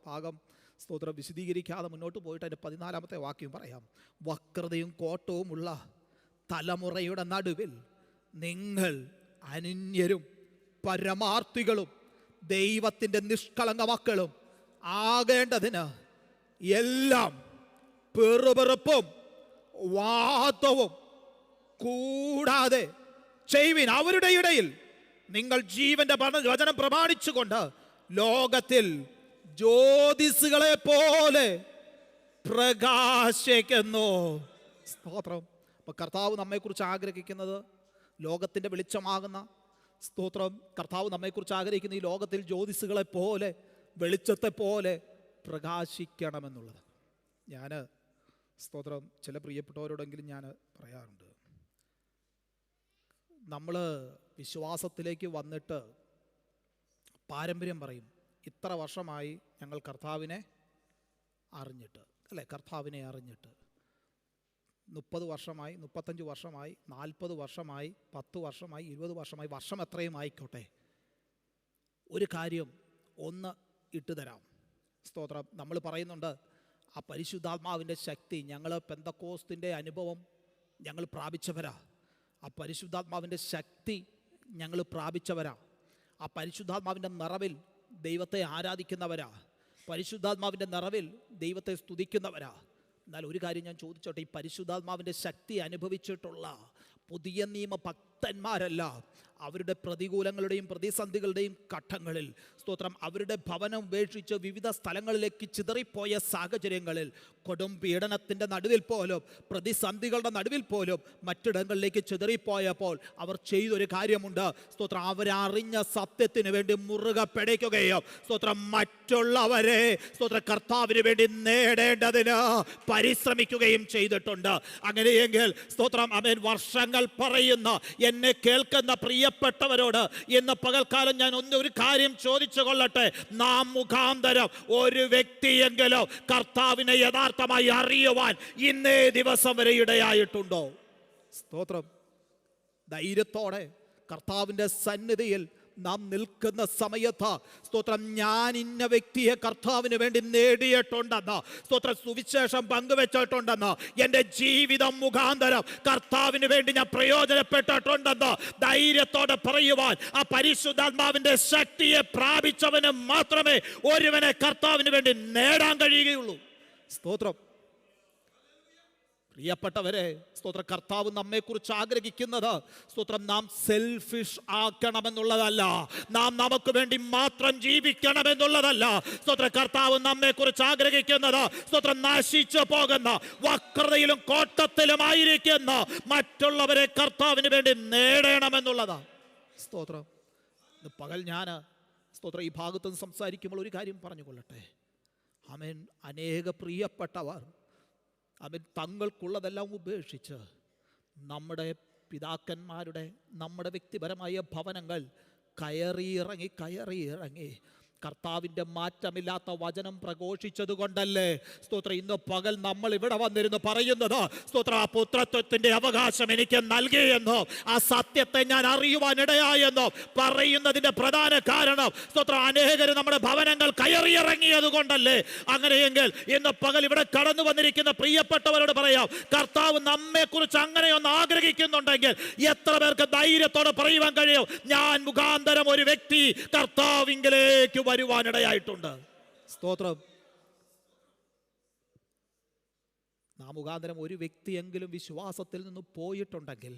ഭാഗം സ്തോത്രം വിശദീകരിക്കാതെ മുന്നോട്ട് പോയിട്ട് അതിൻ്റെ 14-ാമത്തെ വാക്യം പറയാം. വക്രതയും കോട്ടവുമുള്ള തലമുറയുടെ നടുവിൽ നിങ്ങൾ അനിന്യരും പരമാർത്ഥികളും ദൈവത്തിൻ്റെ നിഷ്കളങ്ക മക്കളും ആകേണ്ടതിന് എല്ലാം പെറുപെറുപ്പും വാദവും കൂടാതെ ചെയ്യുവിൻ. അവരുടെ ഇടയിൽ നിങ്ങൾ ജീവന്റെ വചനം പ്രമാണിച്ചുകൊണ്ട് ലോകത്തിൽ ജ്യോതിസുകളെ പോലെ പ്രകാശിക്കുന്നു. സ്തോത്രം. അപ്പൊ കർത്താവ് നമ്മെക്കുറിച്ച് ആഗ്രഹിക്കുന്നത് ലോകത്തിൻ്റെ വെളിച്ചമാകുന്ന, സ്തോത്രം, കർത്താവ് നമ്മെക്കുറിച്ച് ആഗ്രഹിക്കുന്ന ഈ ലോകത്തിൽ ജ്യോതിസുകളെ പോലെ, വെളിച്ചത്തെ പോലെ പ്രകാശിക്കണമെന്നുള്ളത്. ഞാൻ സ്തോത്രം ചില പ്രിയപ്പെട്ടവരോടെങ്കിലും ഞാൻ പറയാറുണ്ട്, നമ്മൾ വിശ്വാസത്തിലേക്ക് വന്നിട്ട് പാരമ്പര്യം പറയും, ഇത്ര വർഷമായി ഞങ്ങൾ കർത്താവിനെ അറിഞ്ഞിട്ട്, അല്ലേ? കർത്താവിനെ അറിഞ്ഞിട്ട് 30 വർഷമായി, 35 വർഷമായി, 40 വർഷമായി, 10 വർഷമായി, 20 വർഷമായി, വർഷം എത്രയും ആയിക്കോട്ടെ, ഒരു കാര്യം ഒന്ന് ഇട്ടുതരാം. സ്തോത്രം. നമ്മൾ പറയുന്നുണ്ട് ആ പരിശുദ്ധാത്മാവിൻ്റെ ശക്തി, ഞങ്ങൾ പെന്തക്കോസ്തിൻ്റെ അനുഭവം ഞങ്ങൾ പ്രാപിച്ചവരാ. ആ പരിശുദ്ധാത്മാവിൻ്റെ ശക്തി ഞങ്ങൾ പ്രാപിച്ചവരാ. ആ പരിശുദ്ധാത്മാവിൻ്റെ നിറവിൽ ദൈവത്തെ ആരാധിക്കുന്നവരാ. പരിശുദ്ധാത്മാവിൻ്റെ നിറവിൽ ദൈവത്തെ സ്തുതിക്കുന്നവരാ. എന്നാൽ ഒരു കാര്യം ഞാൻ ചോദിച്ചോട്ടെ, ഈ പരിശുദ്ധാത്മാവിൻ്റെ ശക്തി അനുഭവിച്ചിട്ടുള്ള പുതിയ നിയമ ഭക്തന്മാരല്ല, അവരുടെ പ്രതികൂലങ്ങളുടെയും പ്രതിസന്ധികളുടെയും ഘട്ടങ്ങളിൽ, സ്തോത്രം, അവരുടെ ഭവനം ഉപേക്ഷിച്ച് വിവിധ സ്ഥലങ്ങളിലേക്ക് ചിതറിപ്പോയ സാഹചര്യങ്ങളിൽ, കൊടും പീഡനത്തിൻ്റെ നടുവിൽ പോലും, പ്രതിസന്ധികളുടെ നടുവിൽ പോലും മറ്റിടങ്ങളിലേക്ക് ചിതറിപ്പോയപ്പോൾ അവർ ചെയ്തൊരു കാര്യമുണ്ട്. സ്തോത്രം, അവരറിഞ്ഞ സത്യത്തിന് വേണ്ടി മുറുകെ പിടിക്കുകയും, സ്തോത്രം, മറ്റുള്ളവരെ, സ്തോത്രം, കർത്താവിന് വേണ്ടി നേടേണ്ടതിന് പരിശ്രമിക്കുകയും ചെയ്തിട്ടുണ്ട്. അങ്ങനെയെങ്കിൽ സ്തോത്രം, അവൻ വർഷങ്ങൾ പറയുന്ന എന്നെ കേൾക്കുന്ന പ്രിയപ്പെട്ടവരോട് ഇന്ന് പകൽക്കാലം ഞാൻ ഒരു കാര്യം ചോദിച്ചു കൊള്ളട്ടെ. നാം മുഖാന്തരം ഒരു വ്യക്തിയെങ്കിലും കർത്താവിനെ യഥാർത്ഥമായി അറിയുവാൻ ഇന്നേ ദിവസം വരെ ഇടയായിട്ടുണ്ടോ? സ്തോത്രം. ധൈര്യത്തോടെ കർത്താവിൻ്റെ സന്നിധിയിൽ നാം നിൽക്കുന്ന സമയത്ത്, സ്തോത്രം, ഞാൻ ഇന്ന വ്യക്തിയെ കർത്താവിന് വേണ്ടി നേടിയിട്ടുണ്ടെന്ന്, സ്തോത്രം, സുവിശേഷം പങ്കുവെച്ചിട്ടുണ്ടെന്ന്, എൻ്റെ ജീവിതം മുഖാന്തരം കർത്താവിന് വേണ്ടി ഞാൻ പ്രയോജനപ്പെട്ടിട്ടുണ്ടെന്ന് ധൈര്യത്തോടെ പറയുവാൻ ആ പരിശുദ്ധാത്മാവിൻ്റെ ശക്തിയെ പ്രാപിച്ചവന് മാത്രമേ ഒരുവനെ കർത്താവിന് വേണ്ടി നേടാൻ കഴിയുകയുള്ളൂ. സ്തോത്രം. പ്രിയപ്പെട്ടവരെ, സ്തോത്രം, കർത്താവ് നമ്മെക്കുറിച്ച് ആഗ്രഹിക്കുന്നത് സ്തോത്രം നാം സെൽഫിഷ് ആക്കണമെന്നുള്ളതല്ല, നാം നമുക്ക് വേണ്ടി മാത്രം ജീവിക്കണമെന്നുള്ളതല്ല. സ്തോത്രം, കർത്താവ് നമ്മെക്കുറിച്ച് ആഗ്രഹിക്കുന്നത് സ്തോത്രം നശിച്ചു പോകുന്ന, വക്രതയിലും കോട്ടത്തിലുമായിരിക്കുന്ന മറ്റുള്ളവരെ കർത്താവിന് വേണ്ടി നേടണമെന്നുള്ളതാണ്. സ്തോത്രം, പകൽ ഞാൻ സ്തോത്രം ഈ ഭാഗത്ത് നിന്ന് സംസാരിക്കുമ്പോൾ ഒരു കാര്യം പറഞ്ഞുകൊള്ളട്ടെ. ആമേൻ. അനേക പ്രിയപ്പെട്ടവർ അവൻ തങ്ങൾക്കുള്ളതെല്ലാം ഉപേക്ഷിച്ച് നമ്മുടെ പിതാക്കന്മാരുടെ, നമ്മുടെ വ്യക്തിപരമായ ഭവനങ്ങൾ കയറിയിറങ്ങി കർത്താവിൻ്റെ മാറ്റമില്ലാത്ത വചനം പ്രഘോഷിച്ചത് കൊണ്ടല്ലേ സ്തോത്രം ഇന്ന് പകൽ നമ്മൾ ഇവിടെ വന്നിരുന്ന് പറയുന്നത് സ്തോത്രം ആ പുത്രത്വത്തിൻ്റെ അവകാശം എനിക്ക് നൽകിയെന്നോ ആ സത്യത്തെ ഞാൻ അറിയുവാനിടയായെന്നോ പറയുന്നതിൻ്റെ പ്രധാന കാരണം സ്തോത്രം അനേകർ നമ്മുടെ ഭവനങ്ങൾ കയറിയിറങ്ങിയത് കൊണ്ടല്ലേ. അങ്ങനെയെങ്കിൽ ഇന്ന് പകൽ ഇവിടെ കടന്നു വന്നിരിക്കുന്ന പ്രിയപ്പെട്ടവരോട് പറയാം, കർത്താവ് നമ്മെക്കുറിച്ച് അങ്ങനെയൊന്ന് ആഗ്രഹിക്കുന്നുണ്ടെങ്കിൽ എത്ര പേർക്ക് ധൈര്യത്തോടെ പറയുവാൻ കഴിയും, ഞാൻ മുഖാന്തരം ഒരു വ്യക്തി കർത്താവിങ്കിലേക്ക് വരുവാനിടയായിട്ടുണ്ട്. സ്തോത്രം. നാം മുഖാന്തരം ഒരു വ്യക്തിയെങ്കിലും വിശ്വാസത്തിൽ നിന്ന് പോയിട്ടുണ്ടെങ്കിൽ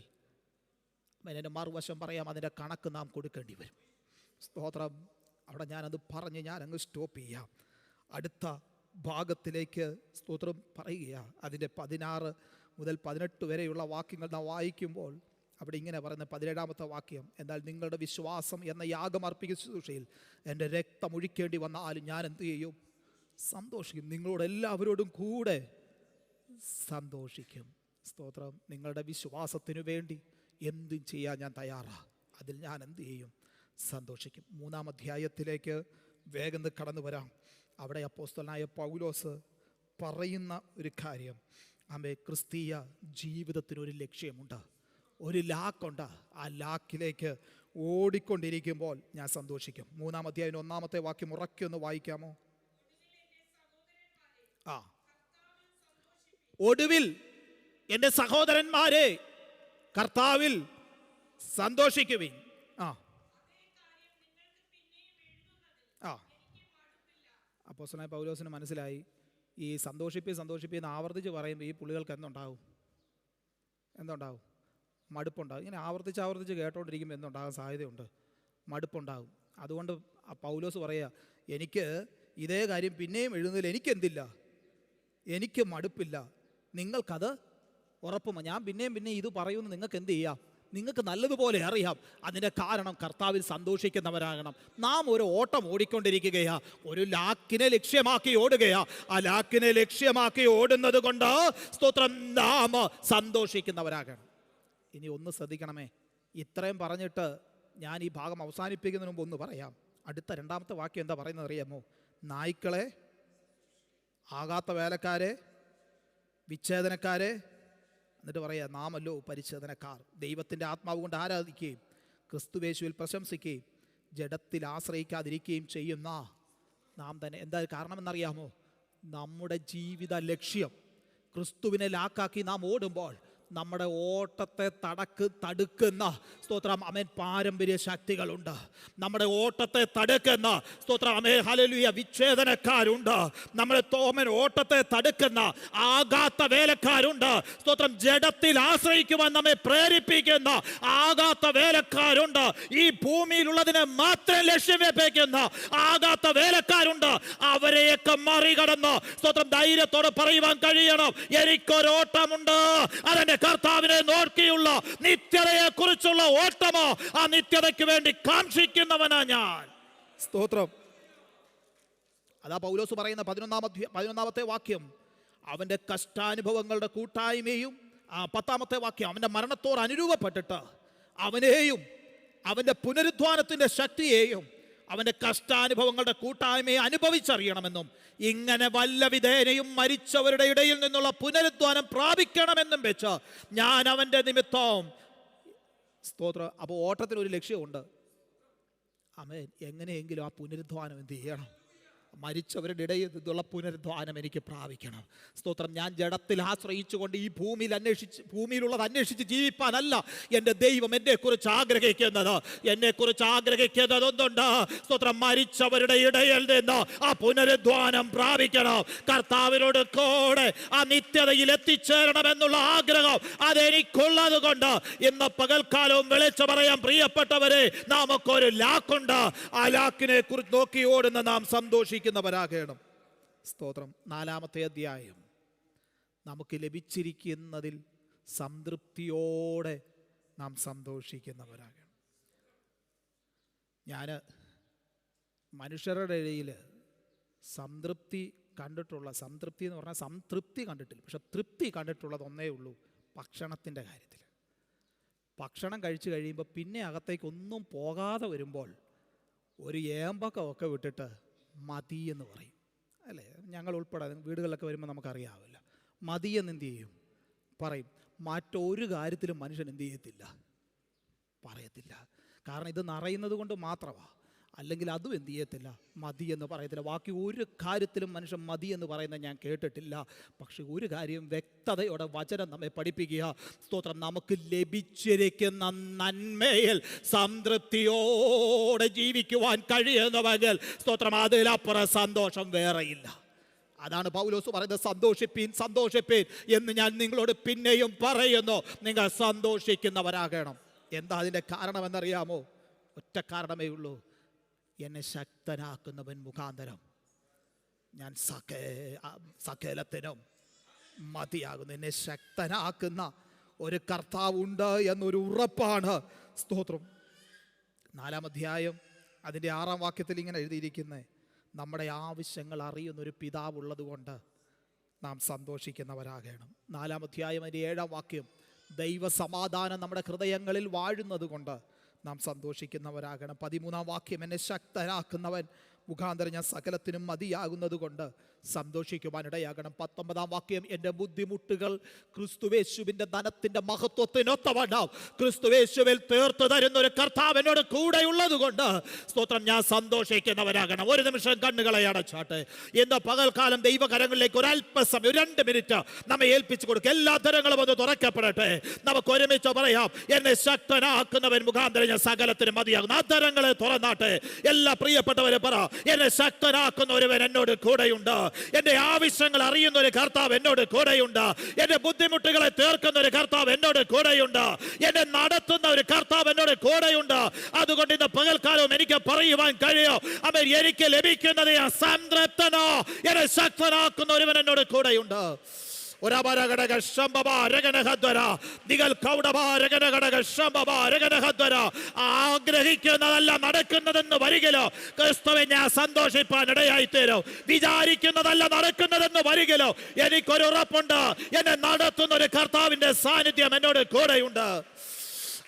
അതിൻ്റെ മറുവശം പറയാം, അതിൻ്റെ കണക്ക് നാം കൊടുക്കേണ്ടി വരും. സ്തോത്രം. അവിടെ ഞാനത് പറഞ്ഞ് ഞാനങ്ങ് സ്റ്റോപ്പ് ചെയ്യാം. അടുത്ത ഭാഗത്തിലേക്ക് സ്തോത്രം പറയുകയാണ്. അതിൻ്റെ 16 മുതൽ 18 വരെയുള്ള വാക്യങ്ങൾ നാം വായിക്കുമ്പോൾ അവിടെ ഇങ്ങനെ പറയുന്ന 17ാമത്തെ വാക്യം, എന്നാൽ നിങ്ങളുടെ വിശ്വാസം എന്ന യാഗം അർപ്പിക്കുന്ന ശുശ്രൂഷയിൽ എൻ്റെ രക്തം ഒഴിക്കേണ്ടി വന്നാലും ഞാൻ എന്ത് ചെയ്യും? സന്തോഷിക്കും. നിങ്ങളോട് എല്ലാവരോടും കൂടെ സന്തോഷിക്കും. സ്തോത്രം. നിങ്ങളുടെ വിശ്വാസത്തിനു വേണ്ടി എന്തും ചെയ്യാൻ ഞാൻ തയ്യാറാണ്. അതിൽ ഞാൻ എന്ത് ചെയ്യും? സന്തോഷിക്കും. 3-ാം അധ്യായത്തിലേക്ക് വേഗം കടന്നു വരാം. അവിടെ അപ്പോസ്തലനായ പൗലോസ് പറയുന്ന ഒരു കാര്യം, ആമേ, ക്രിസ്തീയ ജീവിതത്തിനൊരു ലക്ഷ്യമുണ്ട്, ഒരു ലാക്കുണ്ട്. ആ ലാക്കിലേക്ക് ഓടിക്കൊണ്ടിരിക്കുമ്പോൾ ഞാൻ സന്തോഷിക്കും. 3-ാം അധ്യായം 1-ാമത്തെ വാക്യം ഉറക്കെ ഒന്ന് വായിക്കാമോ? ഒടുവിൽ എൻ്റെ സഹോദരന്മാരെ കർത്താവിൽ സന്തോഷിക്കുവിൻ. അപ്പോസ്തലനായ പൗലോസിന് മനസ്സിലായി, ഈ സന്തോഷിപ്പിന്ന് ആവർത്തിച്ച് പറയുമ്പോൾ ഈ പുള്ളികൾക്ക് എന്തുണ്ടാവും? മടുപ്പുണ്ടാകും. ഇങ്ങനെ ആവർത്തിച്ച് കേട്ടോണ്ടിരിക്കുമ്പോൾ എന്തുണ്ടാകാൻ സാധ്യതയുണ്ട്? മടുപ്പുണ്ടാകും. അതുകൊണ്ട് പൗലോസ് പറയുക, എനിക്ക് ഇതേ കാര്യം പിന്നെയും എഴുതുന്നതിൽ എനിക്കെന്തില്ല, എനിക്ക് മടുപ്പില്ല, നിങ്ങൾക്കത് ഉറപ്പും. ഞാൻ പിന്നെയും ഇത് പറയുമെന്ന് നിങ്ങൾക്ക് എന്ത് ചെയ്യാം? നിങ്ങൾക്ക് നല്ലതുപോലെ അറിയാം. അതിൻ്റെ കാരണം കർത്താവിൽ സന്തോഷിക്കുന്നവരാകണം. നാം ഒരു ഓട്ടം ഓടിക്കൊണ്ടിരിക്കുകയാ, ഒരു ലാക്കിനെ ലക്ഷ്യമാക്കി ഓടുകയാ. ആ ലാക്കിനെ ലക്ഷ്യമാക്കി ഓടുന്നത് കൊണ്ട് സ്തോത്രം നാം സന്തോഷിക്കുന്നവരാകണം. ഇനി ഒന്ന് ശ്രദ്ധിക്കണമേ, ഇത്രയും പറഞ്ഞിട്ട് ഞാൻ ഈ ഭാഗം അവസാനിപ്പിക്കുന്നതിന് മുമ്പ് ഒന്ന് പറയാം. അടുത്ത 2-ാമത്തെ വാക്യം എന്താ പറയുന്നത് അറിയാമോ? നായ്ക്കളെ, ആകാത്ത വേലക്കാരെ, വിച്ഛേദനക്കാരെ, എന്നിട്ട് പറയാം, നാമല്ലോ പരിച്ഛേദനക്കാർ, ദൈവത്തിൻ്റെ ആത്മാവ് കൊണ്ട് ആരാധിക്കുകയും ക്രിസ്തുവേശുവിൽ പ്രശംസിക്കുകയും ജഡത്തിൽ ആശ്രയിക്കാതിരിക്കുകയും ചെയ്യുന്ന നാം തന്നെ. എന്താ കാരണമെന്നറിയാമോ? നമ്മുടെ ജീവിത ലക്ഷ്യം ക്രിസ്തുവിനെ ലാക്കാക്കി നാം ഓടുമ്പോൾ നമ്മുടെ ഓട്ടത്തെ തടുക്കുന്ന സ്തോത്രം അമേൻ പാരമ്പര്യ ശക്തികളുണ്ട്. നമ്മുടെ ഓട്ടത്തെ തടുക്കുന്ന സ്തോത്രം അമേൻ ഹല്ലേലൂയ വിച്ഛേദനക്കാരുണ്ട്. നമ്മുടെ ഓട്ടത്തെ തടുക്കുന്ന ആകാത്ത വേലക്കാരുണ്ട്. സ്തോത്രം ജഡത്തിൽ ആശ്രയിക്കുവാൻ നമ്മെ പ്രേരിപ്പിക്കുന്ന ആകാത്ത വേലക്കാരുണ്ട്. ഈ ഭൂമിയിലുള്ളതിനെ മാത്രം ലക്ഷ്യം വെപ്പിക്കുന്ന ആകാത്ത വേലക്കാരുണ്ട്. അവരെയൊക്കെ മറികടന്ന് സ്തോത്രം ധൈര്യത്തോടെ പറയുവാൻ കഴിയണം, എനിക്കൊരോട്ടമുണ്ട്, അതെന്റെ കർത്താവിനെ നോക്കിയുള്ള നിത്യതയെ കുറിച്ചുള്ള ഓട്ടമോ, ആ നിത്യതയ്ക്ക് വേണ്ടി കാക്ഷിക്കുന്നവനാ ഞാൻ. സ്തോത്രം. അതാ പൗലോസ് പറയുന്ന 11-ാമത്തെ വാക്യം, അവന്റെ കഷ്ടാനുഭവങ്ങളുടെ കൂട്ടായ്മയും 10-ാമത്തെ വാക്യം, അവന്റെ മരണത്തോട് അനുരൂപപ്പെട്ടിട്ട് അവനെയും അവന്റെ പുനരുദ്ധാനത്തിന്റെ ശക്തിയെയും അവന്റെ കഷ്ടാനുഭവങ്ങളുടെ കൂട്ടായ്മയെ അനുഭവിച്ചറിയണമെന്നും ഇങ്ങനെ വല്ല വിധേനയും മരിച്ചവരുടെ ഇടയിൽ നിന്നുള്ള പുനരുദ്ധാനം പ്രാപിക്കണമെന്നും വെച്ച് ഞാൻ അവന്റെ നിമിത്തം സ്തോത്രം. അപ്പോൾ ഓട്ടത്തിനൊരു ലക്ഷ്യമുണ്ട്. ആമേൻ. എങ്ങനെയെങ്കിലും ആ പുനരുദ്ധാനം എന്ത് ചെയ്യണം? മരിച്ചവരുടെ ഇടയിൽ നിന്നുള്ള പുനരുദ്ധാനം എനിക്ക് പ്രാപിക്കണം. സ്തോത്രം. ഞാൻ ജഡത്തിൽ ആശ്രയിച്ചുകൊണ്ട് ഈ ഭൂമിയിലുള്ളത് അന്വേഷിച്ച് ജീവിപ്പാനല്ല എൻ്റെ ദൈവം എന്നെക്കുറിച്ച് ആഗ്രഹിക്കുന്നത്. എന്നെക്കുറിച്ച് ആഗ്രഹിക്കുന്നത് ഒന്നുണ്ട്. സ്തോത്രം. മരിച്ചവരുടെ ഇടയിൽ നിന്ന് ആ പുനരുദ്ധാനം പ്രാപിക്കണം. കർത്താവിനോട് കൂടെ ആ നിത്യതയിൽ എത്തിച്ചേരണമെന്നുള്ള ആഗ്രഹം അതെനിക്കുള്ളത് കൊണ്ട് ഇന്ന് പകൽക്കാലവും വിളിച്ചു പറയാൻ പ്രിയപ്പെട്ടവരെ, നമുക്കൊരു ലാക്കുണ്ട്. ആ ലാക്കിനെ കുറിച്ച് നോക്കി ഓടുന്ന നാം സന്തോഷിക്കുന്നവരാകണം. സ്തോത്രം. 4-ാമത്തെ അധ്യായം. നമുക്ക് ലഭിച്ചിരിക്കുന്നതിൽ സംതൃപ്തിയോടെ നാം സന്തോഷിക്കുന്നവരാകണം. ഞാൻ മനുഷ്യരുടെ ഇടയിൽ സംതൃപ്തി എന്ന് പറഞ്ഞാൽ സംതൃപ്തി കണ്ടിട്ടില്ല. പക്ഷെ തൃപ്തി കണ്ടിട്ടുള്ളത് ഒന്നേ ഉള്ളൂ, ഭക്ഷണത്തിൻ്റെ കാര്യത്തിൽ. ഭക്ഷണം കഴിച്ചു കഴിയുമ്പോൾ പിന്നെ അകത്തേക്ക് ഒന്നും പോകാതെ വരുമ്പോൾ ഒരു ഏമ്പക്കമൊക്കെ വിട്ടിട്ട് മതി എന്ന് പറയും, അല്ലേ? ഞങ്ങൾ ഉൾപ്പെടെ വീടുകളിലൊക്കെ വരുമ്പോൾ നമുക്കറിയാവില്ല. മതി എന്ന് എന്ത് ചെയ്യും? പറയും. മറ്റൊരു കാര്യത്തിലും മനുഷ്യൻ എന്ത് ചെയ്യത്തില്ല? പറയത്തില്ല. കാരണം ഇത് നിറയുന്നത് കൊണ്ട് മാത്രമാണ്. അല്ലെങ്കിൽ അതും എന്ത് ചെയ്യത്തില്ല? മതി എന്ന് പറയത്തില്ല. ബാക്കി ഒരു കാര്യത്തിലും മനുഷ്യൻ മതി എന്ന് പറയുന്നത് ഞാൻ കേട്ടിട്ടില്ല. പക്ഷെ ഒരു കാര്യം വ്യക്തതയോടെ വചനം നമ്മെ പഠിപ്പിക്കുക. സ്തോത്രം. നമുക്ക് ലഭിച്ചിരിക്കുന്ന നന്മയിൽ സംതൃപ്തിയോടെ ജീവിക്കുവാൻ കഴിയുന്നവെങ്കിൽ സ്തോത്രം, അതിലപ്പുറം സന്തോഷം വേറെയില്ല. അതാണ് പൗലോസ് പറയുന്നത്, സന്തോഷിപ്പീൻ സന്തോഷിപ്പീൻ എന്ന് ഞാൻ നിങ്ങളോട് പിന്നെയും പറയുന്നു. നിങ്ങൾ സന്തോഷിക്കുന്നവരാകണം. എന്താ അതിൻ്റെ കാരണമെന്നറിയാമോ? ഒറ്റ കാരണമേ ഉള്ളൂ. എന്നെ ശക്തനാക്കുന്നവൻ മുഖാന്തരം ഞാൻ സകലത്തിനും മതിയാകുന്നു. എന്നെ ശക്തനാക്കുന്ന ഒരു കർത്താവുണ്ട് എന്നൊരു ഉറപ്പാണ്. സ്തോത്രം. 4-ാം അധ്യായം അതിൻ്റെ 6-ാം വാക്യത്തിൽ ഇങ്ങനെ എഴുതിയിരിക്കുന്നത്, നമ്മുടെ ആവശ്യങ്ങൾ അറിയുന്നൊരു പിതാവുള്ളത് കൊണ്ട് നാം സന്തോഷിക്കുന്നവരാകണം. 4-ാം അധ്യായം അതിൻ്റെ 7-ാം വാക്യം, ദൈവസമാധാനം നമ്മുടെ ഹൃദയങ്ങളിൽ വാഴുന്നത് കൊണ്ട് നാം സന്തോഷിക്കുന്നവരാകണം. 13-ാം വാക്യം, എന്നെ ശക്തനാക്കുന്നവൻ മുഖാന്തരം ഞാൻ സകലത്തിനും മതിയാകുന്നത് കൊണ്ട് സന്തോഷിക്കുവാനിടയാകണം. 19-ാം വാക്യം, എൻ്റെ ബുദ്ധിമുട്ടുകൾ ക്രിസ്തുവേശുവിൻ്റെ ധനത്തിൻ്റെ മഹത്വത്തിനൊത്തവണ്ണം ക്രിസ്തുവേശുവിൽ തീർത്തു തരുന്ന ഒരു കർത്താവിനോട് കൂടെയുള്ളത് കൊണ്ട് സ്തോത്രം, ഞാൻ സന്തോഷിക്കുന്നവരാകണം. ഒരു നിമിഷം കണ്ണുകളെ അടച്ചാട്ടെ. ഇന്ന് പകൽക്കാലം ദൈവകരങ്ങളിലേക്ക് ഒരല്പസമയം, 2 മിനിറ്റ് നമ്മെ ഏൽപ്പിച്ചു കൊടുക്കുക. എല്ലാ തരങ്ങളും ഒന്ന് തുറക്കപ്പെടട്ടെ. നമുക്ക് ഒരുമിച്ച് പറയാം, എന്നെ ശക്തനാക്കുന്നവൻ മുഖാന്തരം ഞാൻ സകലത്തിന് മതിയാകുന്നു. ആ തരങ്ങളെ തുറന്നാട്ടെ. എല്ലാ പ്രിയപ്പെട്ടവരെ പറ, എന്നെ ശക്തനാക്കുന്ന ഒരുവൻ എന്നോട് കൂടെയുണ്ട്. എന്റെ ആവശ്യങ്ങൾ അറിയുന്ന ഒരു കർത്താവ് എന്നോട് കൂടെയുണ്ട്. എന്റെ ബുദ്ധിമുട്ടുകളെ തീർക്കുന്ന ഒരു കർത്താവ് എന്നോട് കൂടെയുണ്ട്. എന്നെ നടത്തുന്ന ഒരു കർത്താവ് എന്നോട് കൂടെയുണ്ട്. അതുകൊണ്ട് ഇന്ന് പകൽക്കാലവും എനിക്ക് പറയുവാൻ കഴിയും, അവൻ എനിക്ക് ലഭിക്കുന്നത് സംതൃപ്തനോ, എന്നെ ശക്തനാക്കുന്ന ഒരുവൻ എന്നോട് കൂടെയുണ്ട്. ആഗ്രഹിക്കുന്നതല്ല നടക്കുന്നതെന്ന് വരികിലോ ക്രിസ്തുവെ ഞാൻ സന്തോഷിപ്പാൻ ഇടയായി തീരും. വിചാരിക്കുന്നതല്ല നടക്കുന്നതെന്ന് വരികിലോ എനിക്കൊരു ഉറപ്പുണ്ട്, എന്നെ നടത്തുന്ന ഒരു കർത്താവിന്റെ സാന്നിധ്യം എന്നോട് കൂടെയുണ്ട്.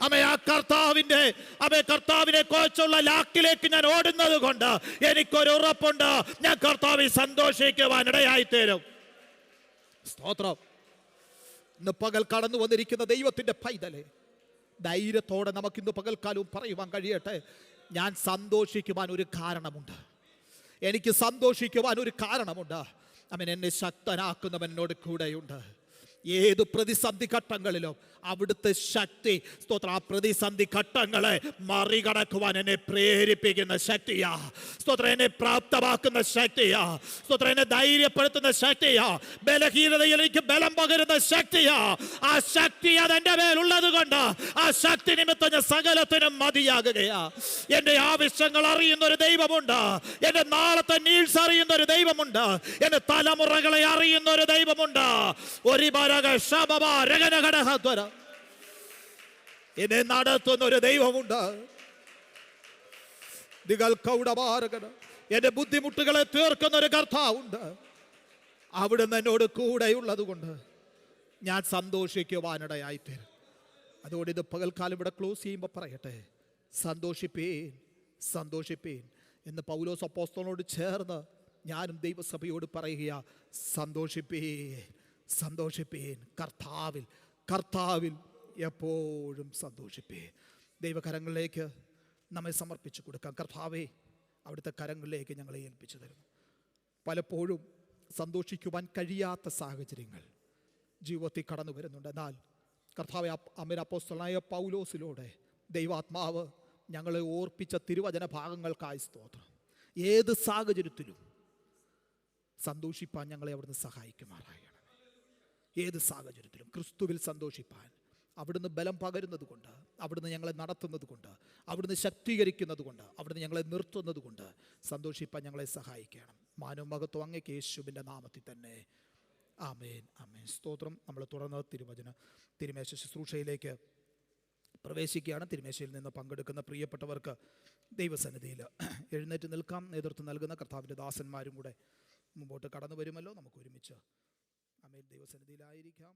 ആ കർത്താവിനെ കുറിച്ചുള്ള ലാക്കിലേക്ക് ഞാൻ ഓടുന്നത് കൊണ്ട് എനിക്കൊരു ഉറപ്പുണ്ട്, ഞാൻ കർത്താവിൽ സന്തോഷിക്കുവാൻ ഇടയായി തീരും. സ്തോത്രം. ഇന്ന് പകൽ കടന്നു വന്നിരിക്കുന്ന ദൈവത്തിന്റെ പൈതലെ, ധൈര്യത്തോടെ നമുക്കിന്ന് പകൽക്കാലവും പറയുവാൻ കഴിയട്ടെ, ഞാൻ സന്തോഷിക്കുവാൻ ഒരു കാരണമുണ്ട്. എനിക്ക് സന്തോഷിക്കുവാൻ ഒരു കാരണമുണ്ട്. അവൻ എന്നെ ശക്തനാക്കുന്നവനോട് കൂടെയുണ്ട്. ഏത് പ്രതിസന്ധി ഘട്ടങ്ങളിലും അവിടുത്തെ ശക്തി സ്തോത്രം, ആ പ്രതിസന്ധി ഘട്ടങ്ങളെ മറികടക്കുവാൻ എന്നെ പ്രേരിപ്പിക്കുന്ന ശക്തിയാ. സ്തോത്രം, എന്നെ പ്രാപ്തമാക്കുന്ന ശക്തിയാ. സ്തോത്രം, എന്നെ ധൈര്യപ്പെടുത്തുന്ന ശക്തിയാ. ബലഹീനതയിൽ എനിക്ക് ബലം പകരുന്ന ശക്തിയാ. ആ ശക്തി അതെന്റെ മേലുള്ളത് കൊണ്ട് ആ ശക്തി നിമിത്തം ഞാൻ സകലത്തിനും മതിയാകുകയാ. എന്റെ ആവശ്യങ്ങൾ അറിയുന്ന ഒരു ദൈവമുണ്ട്. എന്റെ നാളത്തെ നീഴ്സ് അറിയുന്ന ഒരു ദൈവമുണ്ട്. എന്റെ തലമുറകളെ അറിയുന്ന ഒരു ദൈവമുണ്ട്. എന്നെ നടത്തുന്ന ഒരു ദൈവമുണ്ട്. എന്റെ ബുദ്ധിമുട്ടുകളെ തീർക്കുന്ന ഒരു കർത്താവുണ്ട്. അവിടുന്ന് എന്നോട് കൂടെയുള്ളത് കൊണ്ട് ഞാൻ സന്തോഷിക്കുവാനിടയായിത്തീരും. അതുകൊണ്ട് ഇത് പകൽക്കാലം ഇവിടെ ക്ലോസ് ചെയ്യുമ്പോൾ പറയട്ടെ, സന്തോഷിപ്പീൻ സന്തോഷിപ്പീൻ എന്ന് പൗലോസ് അപ്പോസ്തലനോട് ചേർന്ന് ഞാനും ദൈവസഭയോട് പറയുക, സന്തോഷിപ്പീൻ സന്തോഷിപ്പീൻ. കർത്താവിൽ എപ്പോഴും സന്തോഷിപ്പീൻ. ദൈവകരങ്ങളിലേക്ക് നമ്മെ സമർപ്പിച്ചു കൊടുക്കാം. കർത്താവേ, അവിടുത്തെ കരങ്ങളിലേക്ക് ഞങ്ങളെ ഏൽപ്പിച്ചു തരുന്നു. പലപ്പോഴും സന്തോഷിക്കുവാൻ കഴിയാത്ത സാഹചര്യങ്ങൾ ജീവിതത്തിൽ കടന്നു വരുന്നുണ്ട്. എന്നാൽ കർത്താവ് അപ്പോസ്തലനായ പൗലോസിലൂടെ ദൈവാത്മാവ് ഞങ്ങളെ ഓർപ്പിച്ച തിരുവചന ഭാഗങ്ങൾക്കായി സ്തോത്രം. ഏത് സാഹചര്യത്തിലും സന്തോഷിപ്പാൻ ഞങ്ങളെ അവിടുന്ന് സഹായിക്കുമാറാകണം. ഏത് സാഹചര്യത്തിലും ക്രിസ്തുവിൽ സന്തോഷിപ്പാൻ അവിടുന്ന് ബലം പകരുന്നത് കൊണ്ട്, അവിടുന്ന് ഞങ്ങളെ നടത്തുന്നത് കൊണ്ട്, അവിടുന്ന് ശക്തീകരിക്കുന്നത് കൊണ്ട്, അവിടുന്ന് ഞങ്ങളെ നിർത്തുന്നത് കൊണ്ട് സന്തോഷിപ്പാൻ ഞങ്ങളെ സഹായിക്കണം. മാനവും മഹത്വം അങ്ങേക്ക് യേശുവിൻ്റെ നാമത്തിൽ തന്നെ. ആമേൻ, ആമേൻ. സ്തോത്രം. നമ്മൾ തുടർന്ന് തിരുമേശ ശുശ്രൂഷയിലേക്ക് പ്രവേശിക്കുകയാണ്. തിരുമേശയിൽ നിന്ന് പങ്കെടുക്കുന്ന പ്രിയപ്പെട്ടവർക്ക് ദൈവസന്നിധിയിൽ എഴുന്നേറ്റ് നിൽക്കാം. നേതൃത്വം നൽകുന്ന കർത്താവിൻ്റെ ദാസന്മാരും കൂടെ മുമ്പോട്ട് കടന്നു വരുമല്ലോ. നമുക്ക് ഒരുമിച്ച് ആമേൻ ദൈവസന്നിധിയിലായിരിക്കാം.